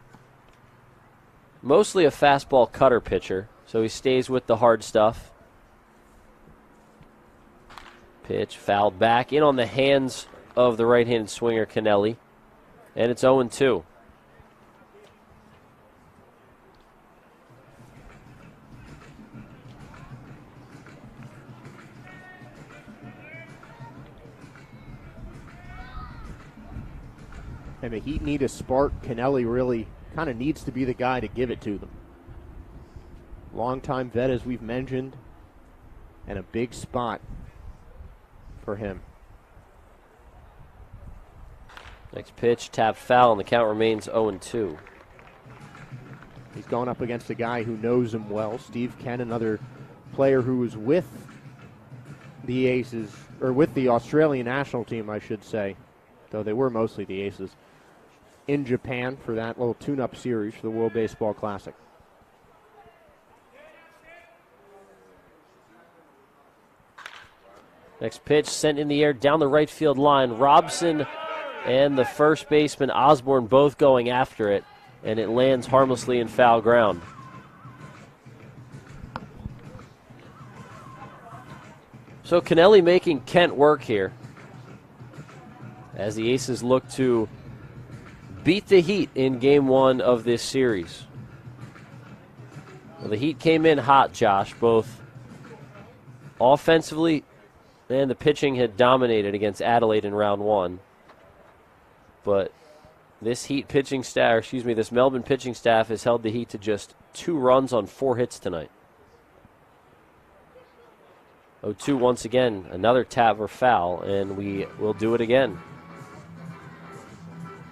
Mostly a fastball cutter pitcher, so he stays with the hard stuff. Pitch fouled back in on the hands of the right-handed swinger Kennelly, and it's 0-2. And the Heat need a spark. Kennelly really kind of needs to be the guy to give it to them. Longtime vet, as we've mentioned, and a big spot for him. Next pitch, tapped foul, and the count remains 0-2. He's going up against a guy who knows him well. Steve Kent, another player who was with the Aces, or with the Australian national team, I should say, though they were mostly the Aces, in Japan for that little tune-up series for the World Baseball Classic. Next pitch sent in the air down the right field line. Robson and the first baseman Osborne both going after it, and it lands harmlessly in foul ground. So Kennelly making Kent work here as the Aces look to beat the Heat in Game 1 of this series. Well, the Heat came in hot, Josh, both offensively and the pitching had dominated against Adelaide in round 1. But this this Melbourne pitching staff has held the Heat to just 2 runs on 4 hits tonight. 0-2 once again, another tap or foul, and we will do it again.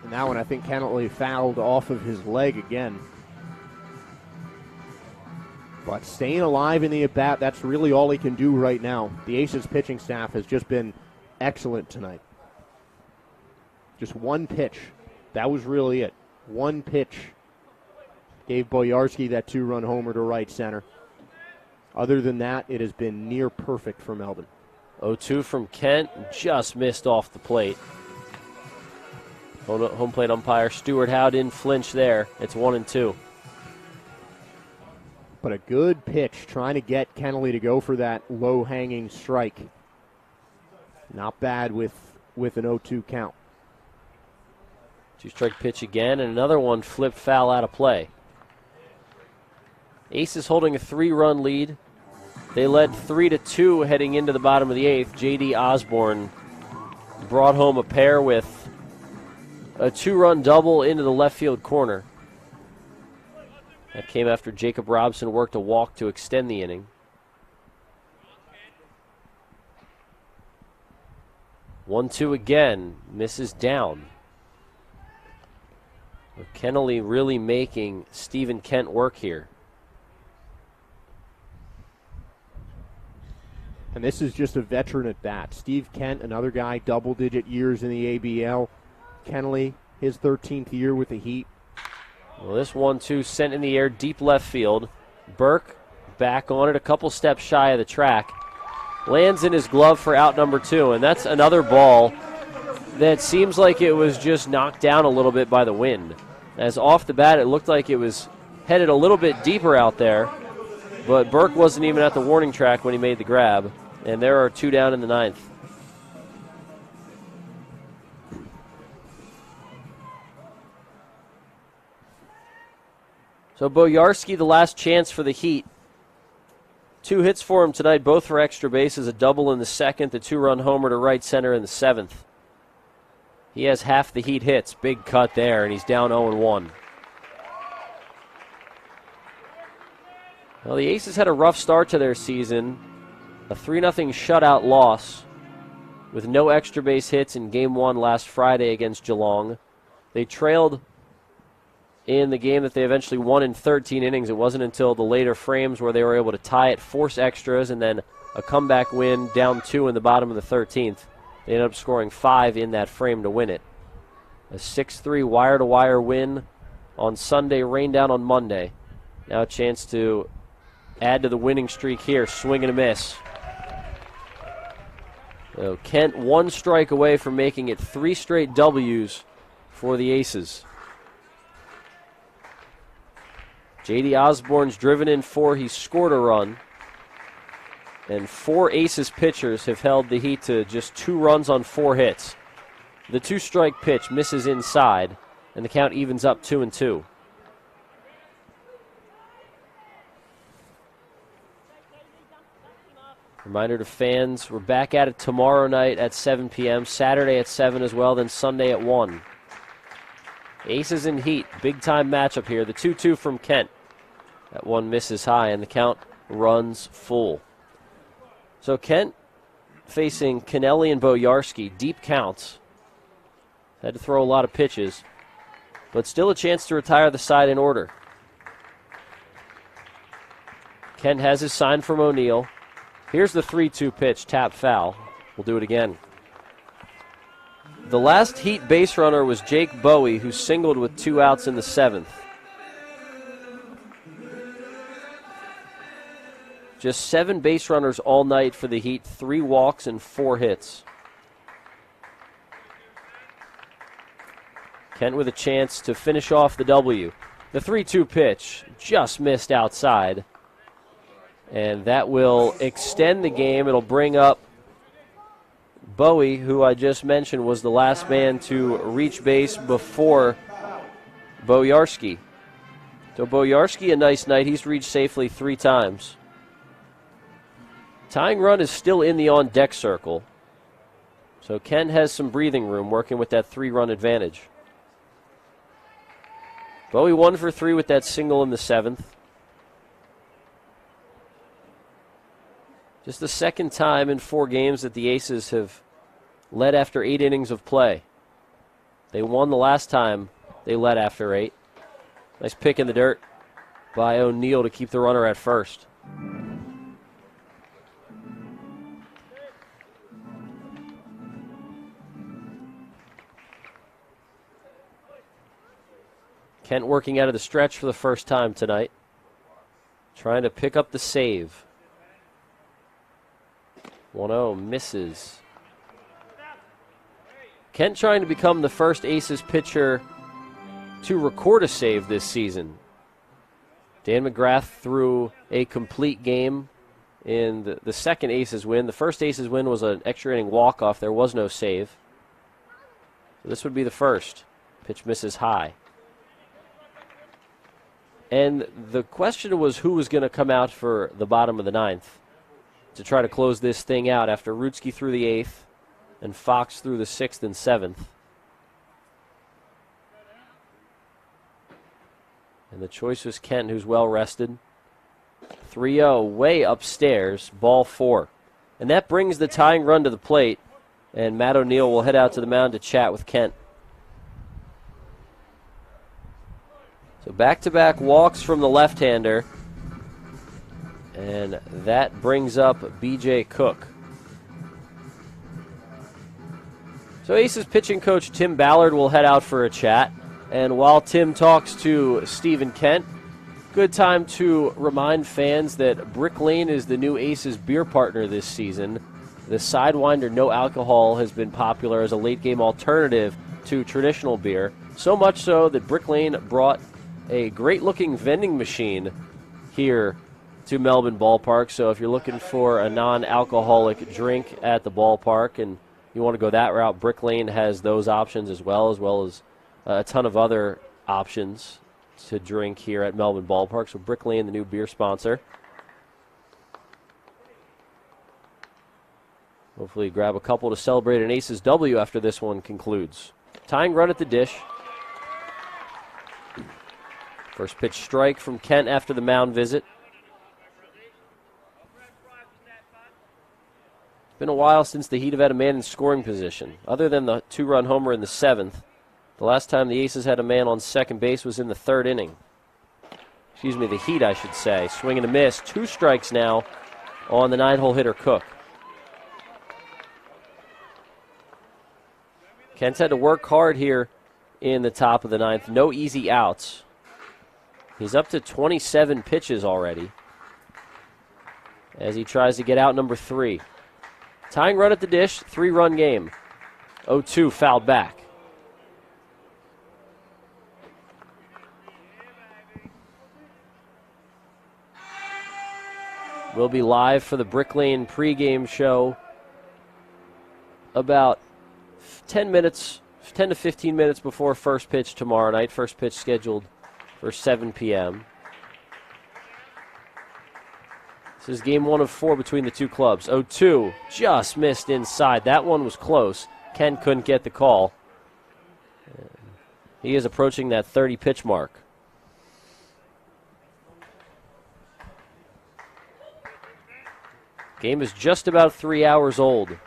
And that one, I think Kennelly fouled off of his leg again. But staying alive in the at-bat, that's really all he can do right now. The Aces pitching staff has just been excellent tonight. Just one pitch. That was really it. One pitch gave Boyarsky that 2-run homer to right center. Other than that, it has been near perfect for Melbourne. 0-2 from Kent, just missed off the plate. Home plate umpire Stuart Howe didn't flinch there. It's 1-2. But a good pitch trying to get Kennelly to go for that low-hanging strike. Not bad with an 0-2 count. 2-strike pitch again, and another one flipped foul out of play. Aces holding a 3-run lead. They led 3-2 heading into the bottom of the 8th. J.D. Osborne brought home a pair with a 2-run double into the left field corner. That came after Jacob Robson worked a walk to extend the inning. 1-2 again, misses down. Kennelly really making Stephen Kent work here. And this is just a veteran at bat. Steve Kent, another guy, double-digit years in the ABL. Kennelly, his 13th year with the Heat. Well, this 1-2 sent in the air deep left field. Burke back on it, a couple steps shy of the track. Lands in his glove for out number 2, and that's another ball that seems like it was just knocked down a little bit by the wind. As off the bat, it looked like it was headed a little bit deeper out there, but Burke wasn't even at the warning track when he made the grab, and there are 2 down in the 9th. So Boyarsky, the last chance for the Heat. 2 hits for him tonight, both for extra bases, a double in the 2nd, the 2-run homer to right center in the 7th. He has half the Heat hits. Big cut there, and he's down 0-1. Well, the Aces had a rough start to their season. A 3-0 shutout loss with no extra base hits in Game 1 last Friday against Geelong. They trailed in the game that they eventually won in 13 innings. It wasn't until the later frames where they were able to tie it, force extras, and then a comeback win down 2 in the bottom of the 13th. They ended up scoring 5 in that frame to win it. A 6-3 wire-to-wire win on Sunday, rain down on Monday. Now a chance to add to the winning streak here. Swing and a miss. So Kent 1 strike away from making it 3 straight W's for the Aces. J.D. Osborne's driven in 4. He scored a run. And 4 Aces pitchers have held the Heat to just 2 runs on 4 hits. The 2-strike pitch misses inside, and the count evens up 2-2. Reminder to fans, we're back at it tomorrow night at 7 p.m., Saturday at 7 as well, then Sunday at 1. Aces and Heat, big-time matchup here. The 2-2 from Kent. That one misses high, and the count runs full. So Kent facing Kennelly and Boyarsky, deep counts. Had to throw a lot of pitches, but still a chance to retire the side in order. Kent has his sign from O'Neill. Here's the 3-2 pitch, tap foul. We'll do it again. The last Heat base runner was Jake Bowie, who singled with 2 outs in the 7th. Just 7 base runners all night for the Heat, 3 walks and 4 hits. Kent with a chance to finish off the W. The 3-2 pitch just missed outside. And that will extend the game. It'll bring up Bowie, who I just mentioned was the last man to reach base before Boyarsky. So Boyarsky, a nice night. He's reached safely 3 times. Tying run is still in the on-deck circle. So Kent has some breathing room working with that 3-run advantage. Bowie 1 for 3 with that single in the 7th. Just the second time in 4 games that the Aces have led after 8 innings of play. They won the last time they led after 8. Nice pick in the dirt by O'Neill to keep the runner at first. Kent working out of the stretch for the first time tonight. Trying to pick up the save. 1-0 misses. Kent trying to become the first Aces pitcher to record a save this season. Dan McGrath threw a complete game in the second Aces win. The first Aces win was an extra inning walk-off. There was no save. So this would be the first. Pitch misses high. And the question was who was going to come out for the bottom of the 9th to try to close this thing out after Rutsky threw the 8th and Fox threw the 6th and 7th. And the choice was Kent, who's well rested. 3-0 way upstairs, ball 4. And that brings the tying run to the plate, and Matt O'Neill will head out to the mound to chat with Kent. So back-to-back walks from the left-hander, and that brings up B.J. Cook. So Aces pitching coach Tim Ballard will head out for a chat, and while Tim talks to Stephen Kent, good time to remind fans that Brick Lane is the new Aces beer partner this season. The Sidewinder no alcohol has been popular as a late-game alternative to traditional beer, so much so that Brick Lane brought a great-looking vending machine here to Melbourne Ballpark. So if you're looking for a non-alcoholic drink at the ballpark and you want to go that route, Brick Lane has those options as well as a ton of other options to drink here at Melbourne Ballpark. So Brick Lane, the new beer sponsor. Hopefully grab a couple to celebrate an Aces W after this one concludes. Tying run at the dish. First pitch strike from Kent after the mound visit. Been a while since the Heat have had a man in scoring position. Other than the 2-run homer in the 7th, the last time the Aces had a man on second base was in the 3rd inning. Excuse me, the Heat, I should say. Swing and a miss. 2 strikes now on the 9-hole hitter Cook. Kent's had to work hard here in the top of the 9th. No easy outs. He's up to 27 pitches already as he tries to get out number 3. Tying run at the dish, 3-run game. 0-2 fouled back. We'll be live for the Brick Lane pregame show about 10 to 15 minutes before first pitch tomorrow night. First pitch scheduled for 7 p.m. This is game 1 of 4 between the two clubs. 0-2 just missed inside. That one was close. Ken couldn't get the call. He is approaching that 30-pitch mark. Game is just about 3 hours old.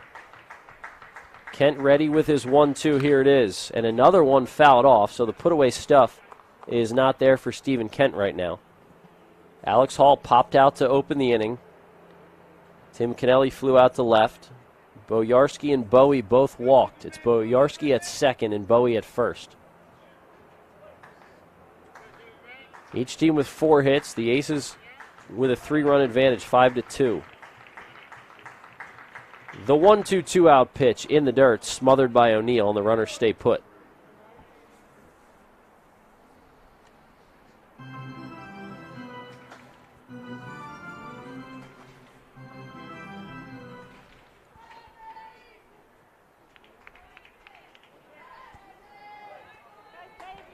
Kent ready with his 1-2. Here it is. And another one fouled off, so the put-away stuff is not there for Stephen Kent right now. Alex Hall popped out to open the inning. Tim Kennelly flew out to left. Boyarsky and Bowie both walked. It's Boyarsky at second and Bowie at first. Each team with 4 hits. The Aces with a 3-run advantage, 5-2. The 1-2 two-out pitch in the dirt, smothered by O'Neill, and the runners stay put.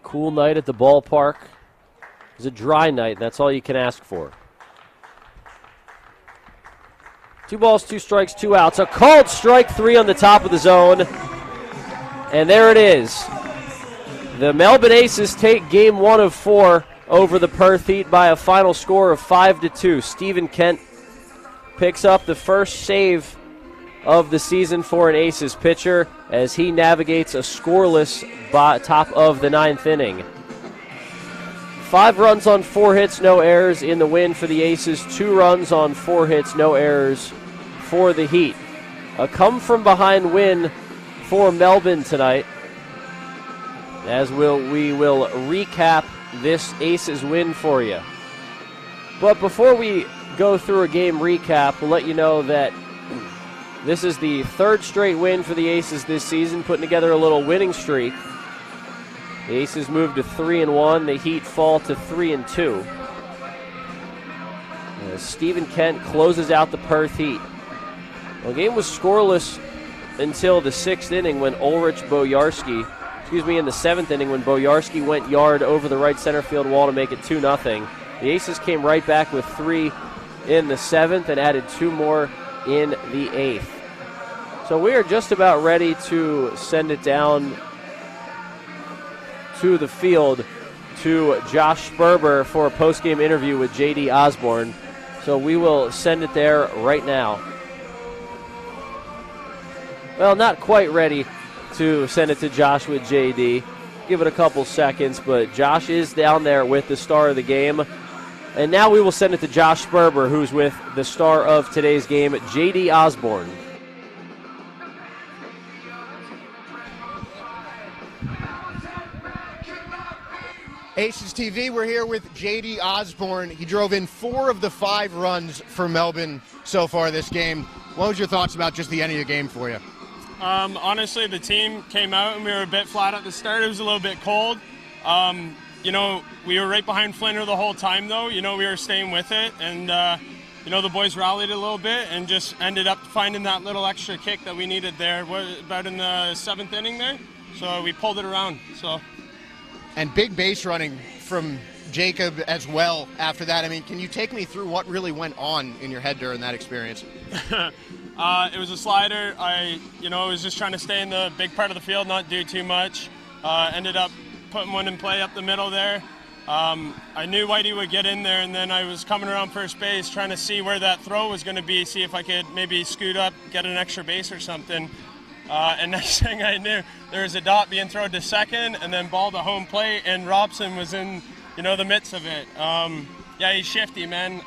Cool night at the ballpark. It's a dry night, and that's all you can ask for. 2 balls, 2 strikes, 2 outs. A called strike 3 on the top of the zone. And there it is. The Melbourne Aces take game 1 of 4 over the Perth Heat by a final score of 5-2. Stephen Kent picks up the first save of the season for an Aces pitcher as he navigates a scoreless top of the 9th inning. 5 runs on 4 hits, no errors in the win for the Aces. 2 runs on 4 hits, no errors for the Heat. A come-from-behind win for Melbourne tonight, as we will recap this Aces win for you. But before we go through a game recap, we'll let you know that this is the 3rd straight win for the Aces this season, putting together a little winning streak. The Aces move to 3-1. The Heat fall to 3-2. As Stephen Kent closes out the Perth Heat. The game was scoreless until the 6th inning when in the 7th inning when Boyarsky went yard over the right center field wall to make it 2-0. The Aces came right back with 3 in the 7th and added 2 more in the 8th. So we are just about ready to send it down to the field to Josh Sperber for a post-game interview with J.D. Osborne. So we will send it there right now. Well, not quite ready to send it to Josh with J.D. Give it a couple seconds, but Josh is down there with the star of the game. And now we will send it to Josh Sperber, who's with the star of today's game, J.D. Osborne. Aces TV, we're here with J.D. Osborne. He drove in 4 of the 5 runs for Melbourne so far this game. What was your thoughts about just the end of the game for you? Honestly, the team came out and we were a bit flat at the start. It was a little bit cold. We were right behind Flinner the whole time, though. We were staying with it. And, the boys rallied a little bit and just ended up finding that little extra kick that we needed there, about in the 7th inning there. So we pulled it around. And big base running from Jacob as well after that. I mean, can you take me through what really went on in your head during that experience? It was a slider. I was just trying to stay in the big part of the field, not do too much. Ended up putting one in play up the middle there. I knew Whitey would get in there, and then I was coming around first base trying to see where that throw was going to be, see if I could maybe scoot up, get an extra base or something. And next thing I knew, there was a dot being thrown to second, and then ball to home plate, and Robson was in, the midst of it. Yeah, he's shifty, man.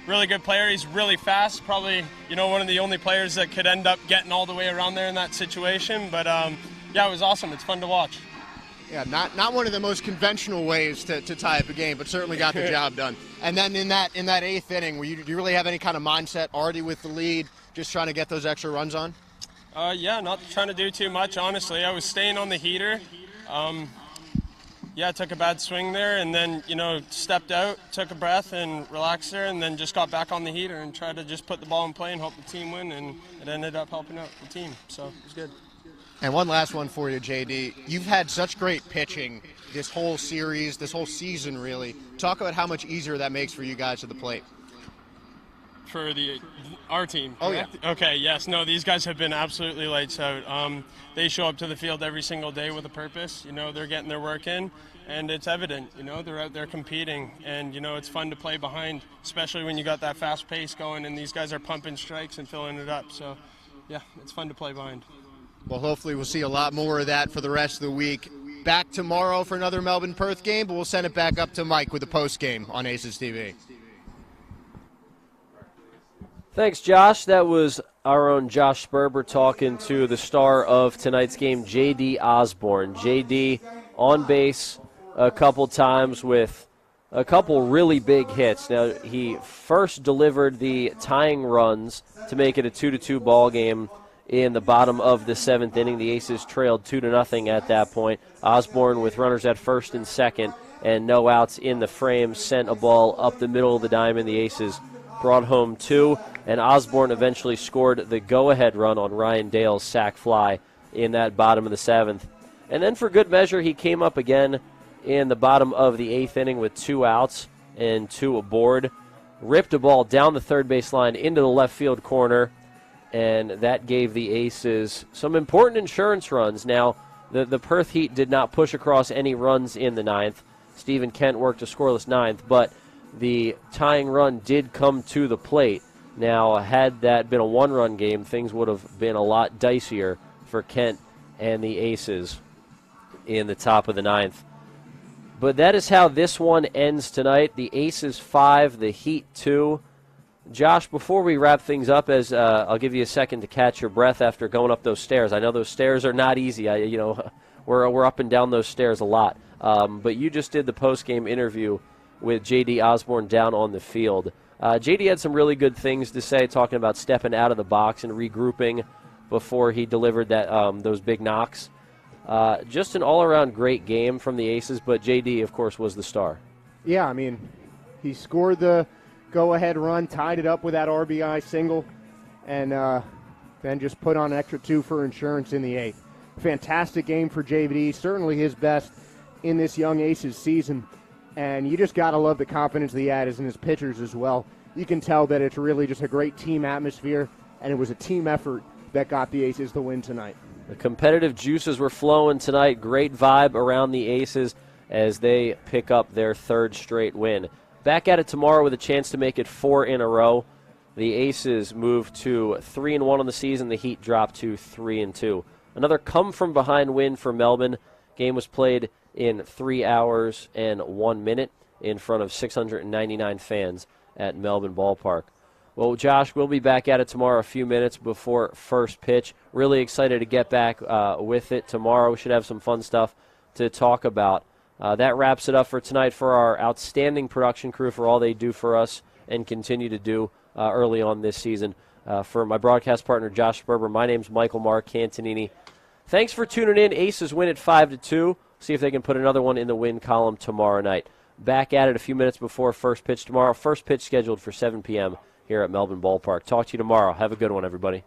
Really good player. He's really fast. Probably, one of the only players that could end up getting all the way around there in that situation. But yeah, it was awesome. It's fun to watch. Yeah, not one of the most conventional ways to tie up a game, but certainly got the job done. And then in that 8th inning, do you really have any kind of mindset already with the lead, just trying to get those extra runs on? Yeah, not trying to do too much, honestly. I was staying on the heater. Yeah, took a bad swing there, and then, stepped out, took a breath and relaxed there, and then just got back on the heater and tried to just put the ball in play and help the team win, and it ended up helping out the team, so it was good. And one last one for you, JD. You've had such great pitching this whole series, this whole season, really. Talk about how much easier that makes for you guys at the plate. For our team. Oh, yeah. Okay, yes. No, these guys have been absolutely lights out. They show up to the field every single day with a purpose. They're getting their work in, and it's evident. They're out there competing, and, it's fun to play behind, especially when you got that fast pace going, and these guys are pumping strikes and filling it up. So, yeah, it's fun to play behind. Well, hopefully we'll see a lot more of that for the rest of the week. Back tomorrow for another Melbourne-Perth game, but we'll send it back up to Mike with the postgame on Aces TV. Thanks, Josh. That was our own Josh Sperber talking to the star of tonight's game, J.D. Osborne. J.D. on base a couple times with a couple really big hits. Now, he first delivered the tying runs to make it a 2-2 ball game in the bottom of the 7th inning. The Aces trailed 2-0 at that point. Osborne, with runners at first and second and no outs in the frame, sent a ball up the middle of the diamond. The Aces brought home 2, and Osborne eventually scored the go-ahead run on Ryan Dale's sac fly in that bottom of the 7th. And then for good measure, he came up again in the bottom of the 8th inning with 2 outs and 2 aboard, ripped a ball down the third base line into the left field corner, and that gave the Aces some important insurance runs. Now, the Perth Heat did not push across any runs in the 9th. Stephen Kent worked a scoreless 9th, but the tying run did come to the plate. Now, had that been a 1-run game, things would have been a lot dicier for Kent and the Aces in the top of the 9th. But that is how this one ends tonight. The Aces 5, the Heat 2. Josh, before we wrap things up, as I'll give you a second to catch your breath after going up those stairs. I know those stairs are not easy. We're up and down those stairs a lot. But you just did the post-game interview with J.D. Osborne down on the field. J.D. had some really good things to say, talking about stepping out of the box and regrouping before he delivered that those big knocks. Just an all-around great game from the Aces, but J.D., of course, was the star. Yeah, I mean, he scored the go-ahead run, tied it up with that RBI single, and then just put on an extra 2 for insurance in the 8th. Fantastic game for JD, certainly his best in this young Aces season, and you just got to love the confidence that he had in his pitchers as well. You can tell that it's really just a great team atmosphere, and it was a team effort that got the Aces the win tonight. The competitive juices were flowing tonight. Great vibe around the Aces as they pick up their 3rd straight win. Back at it tomorrow with a chance to make it 4 in a row. The Aces move to 3-1 on the season. The Heat drop to 3-2. Another come-from-behind win for Melbourne. Game was played in 3 hours and 1 minute in front of 699 fans at Melbourne Ballpark. Well, Josh, we'll be back at it tomorrow a few minutes before first pitch. Really excited to get back with it tomorrow. We should have some fun stuff to talk about. That wraps it up for tonight for our outstanding production crew for all they do for us and continue to do early on this season. For my broadcast partner, Josh Sperber, my name's Michael Marcantonini. Thanks for tuning in. Aces win at 5-2. See if they can put another one in the win column tomorrow night. Back at it a few minutes before first pitch tomorrow. First pitch scheduled for 7 p.m. here at Melbourne Ballpark. Talk to you tomorrow. Have a good one, everybody.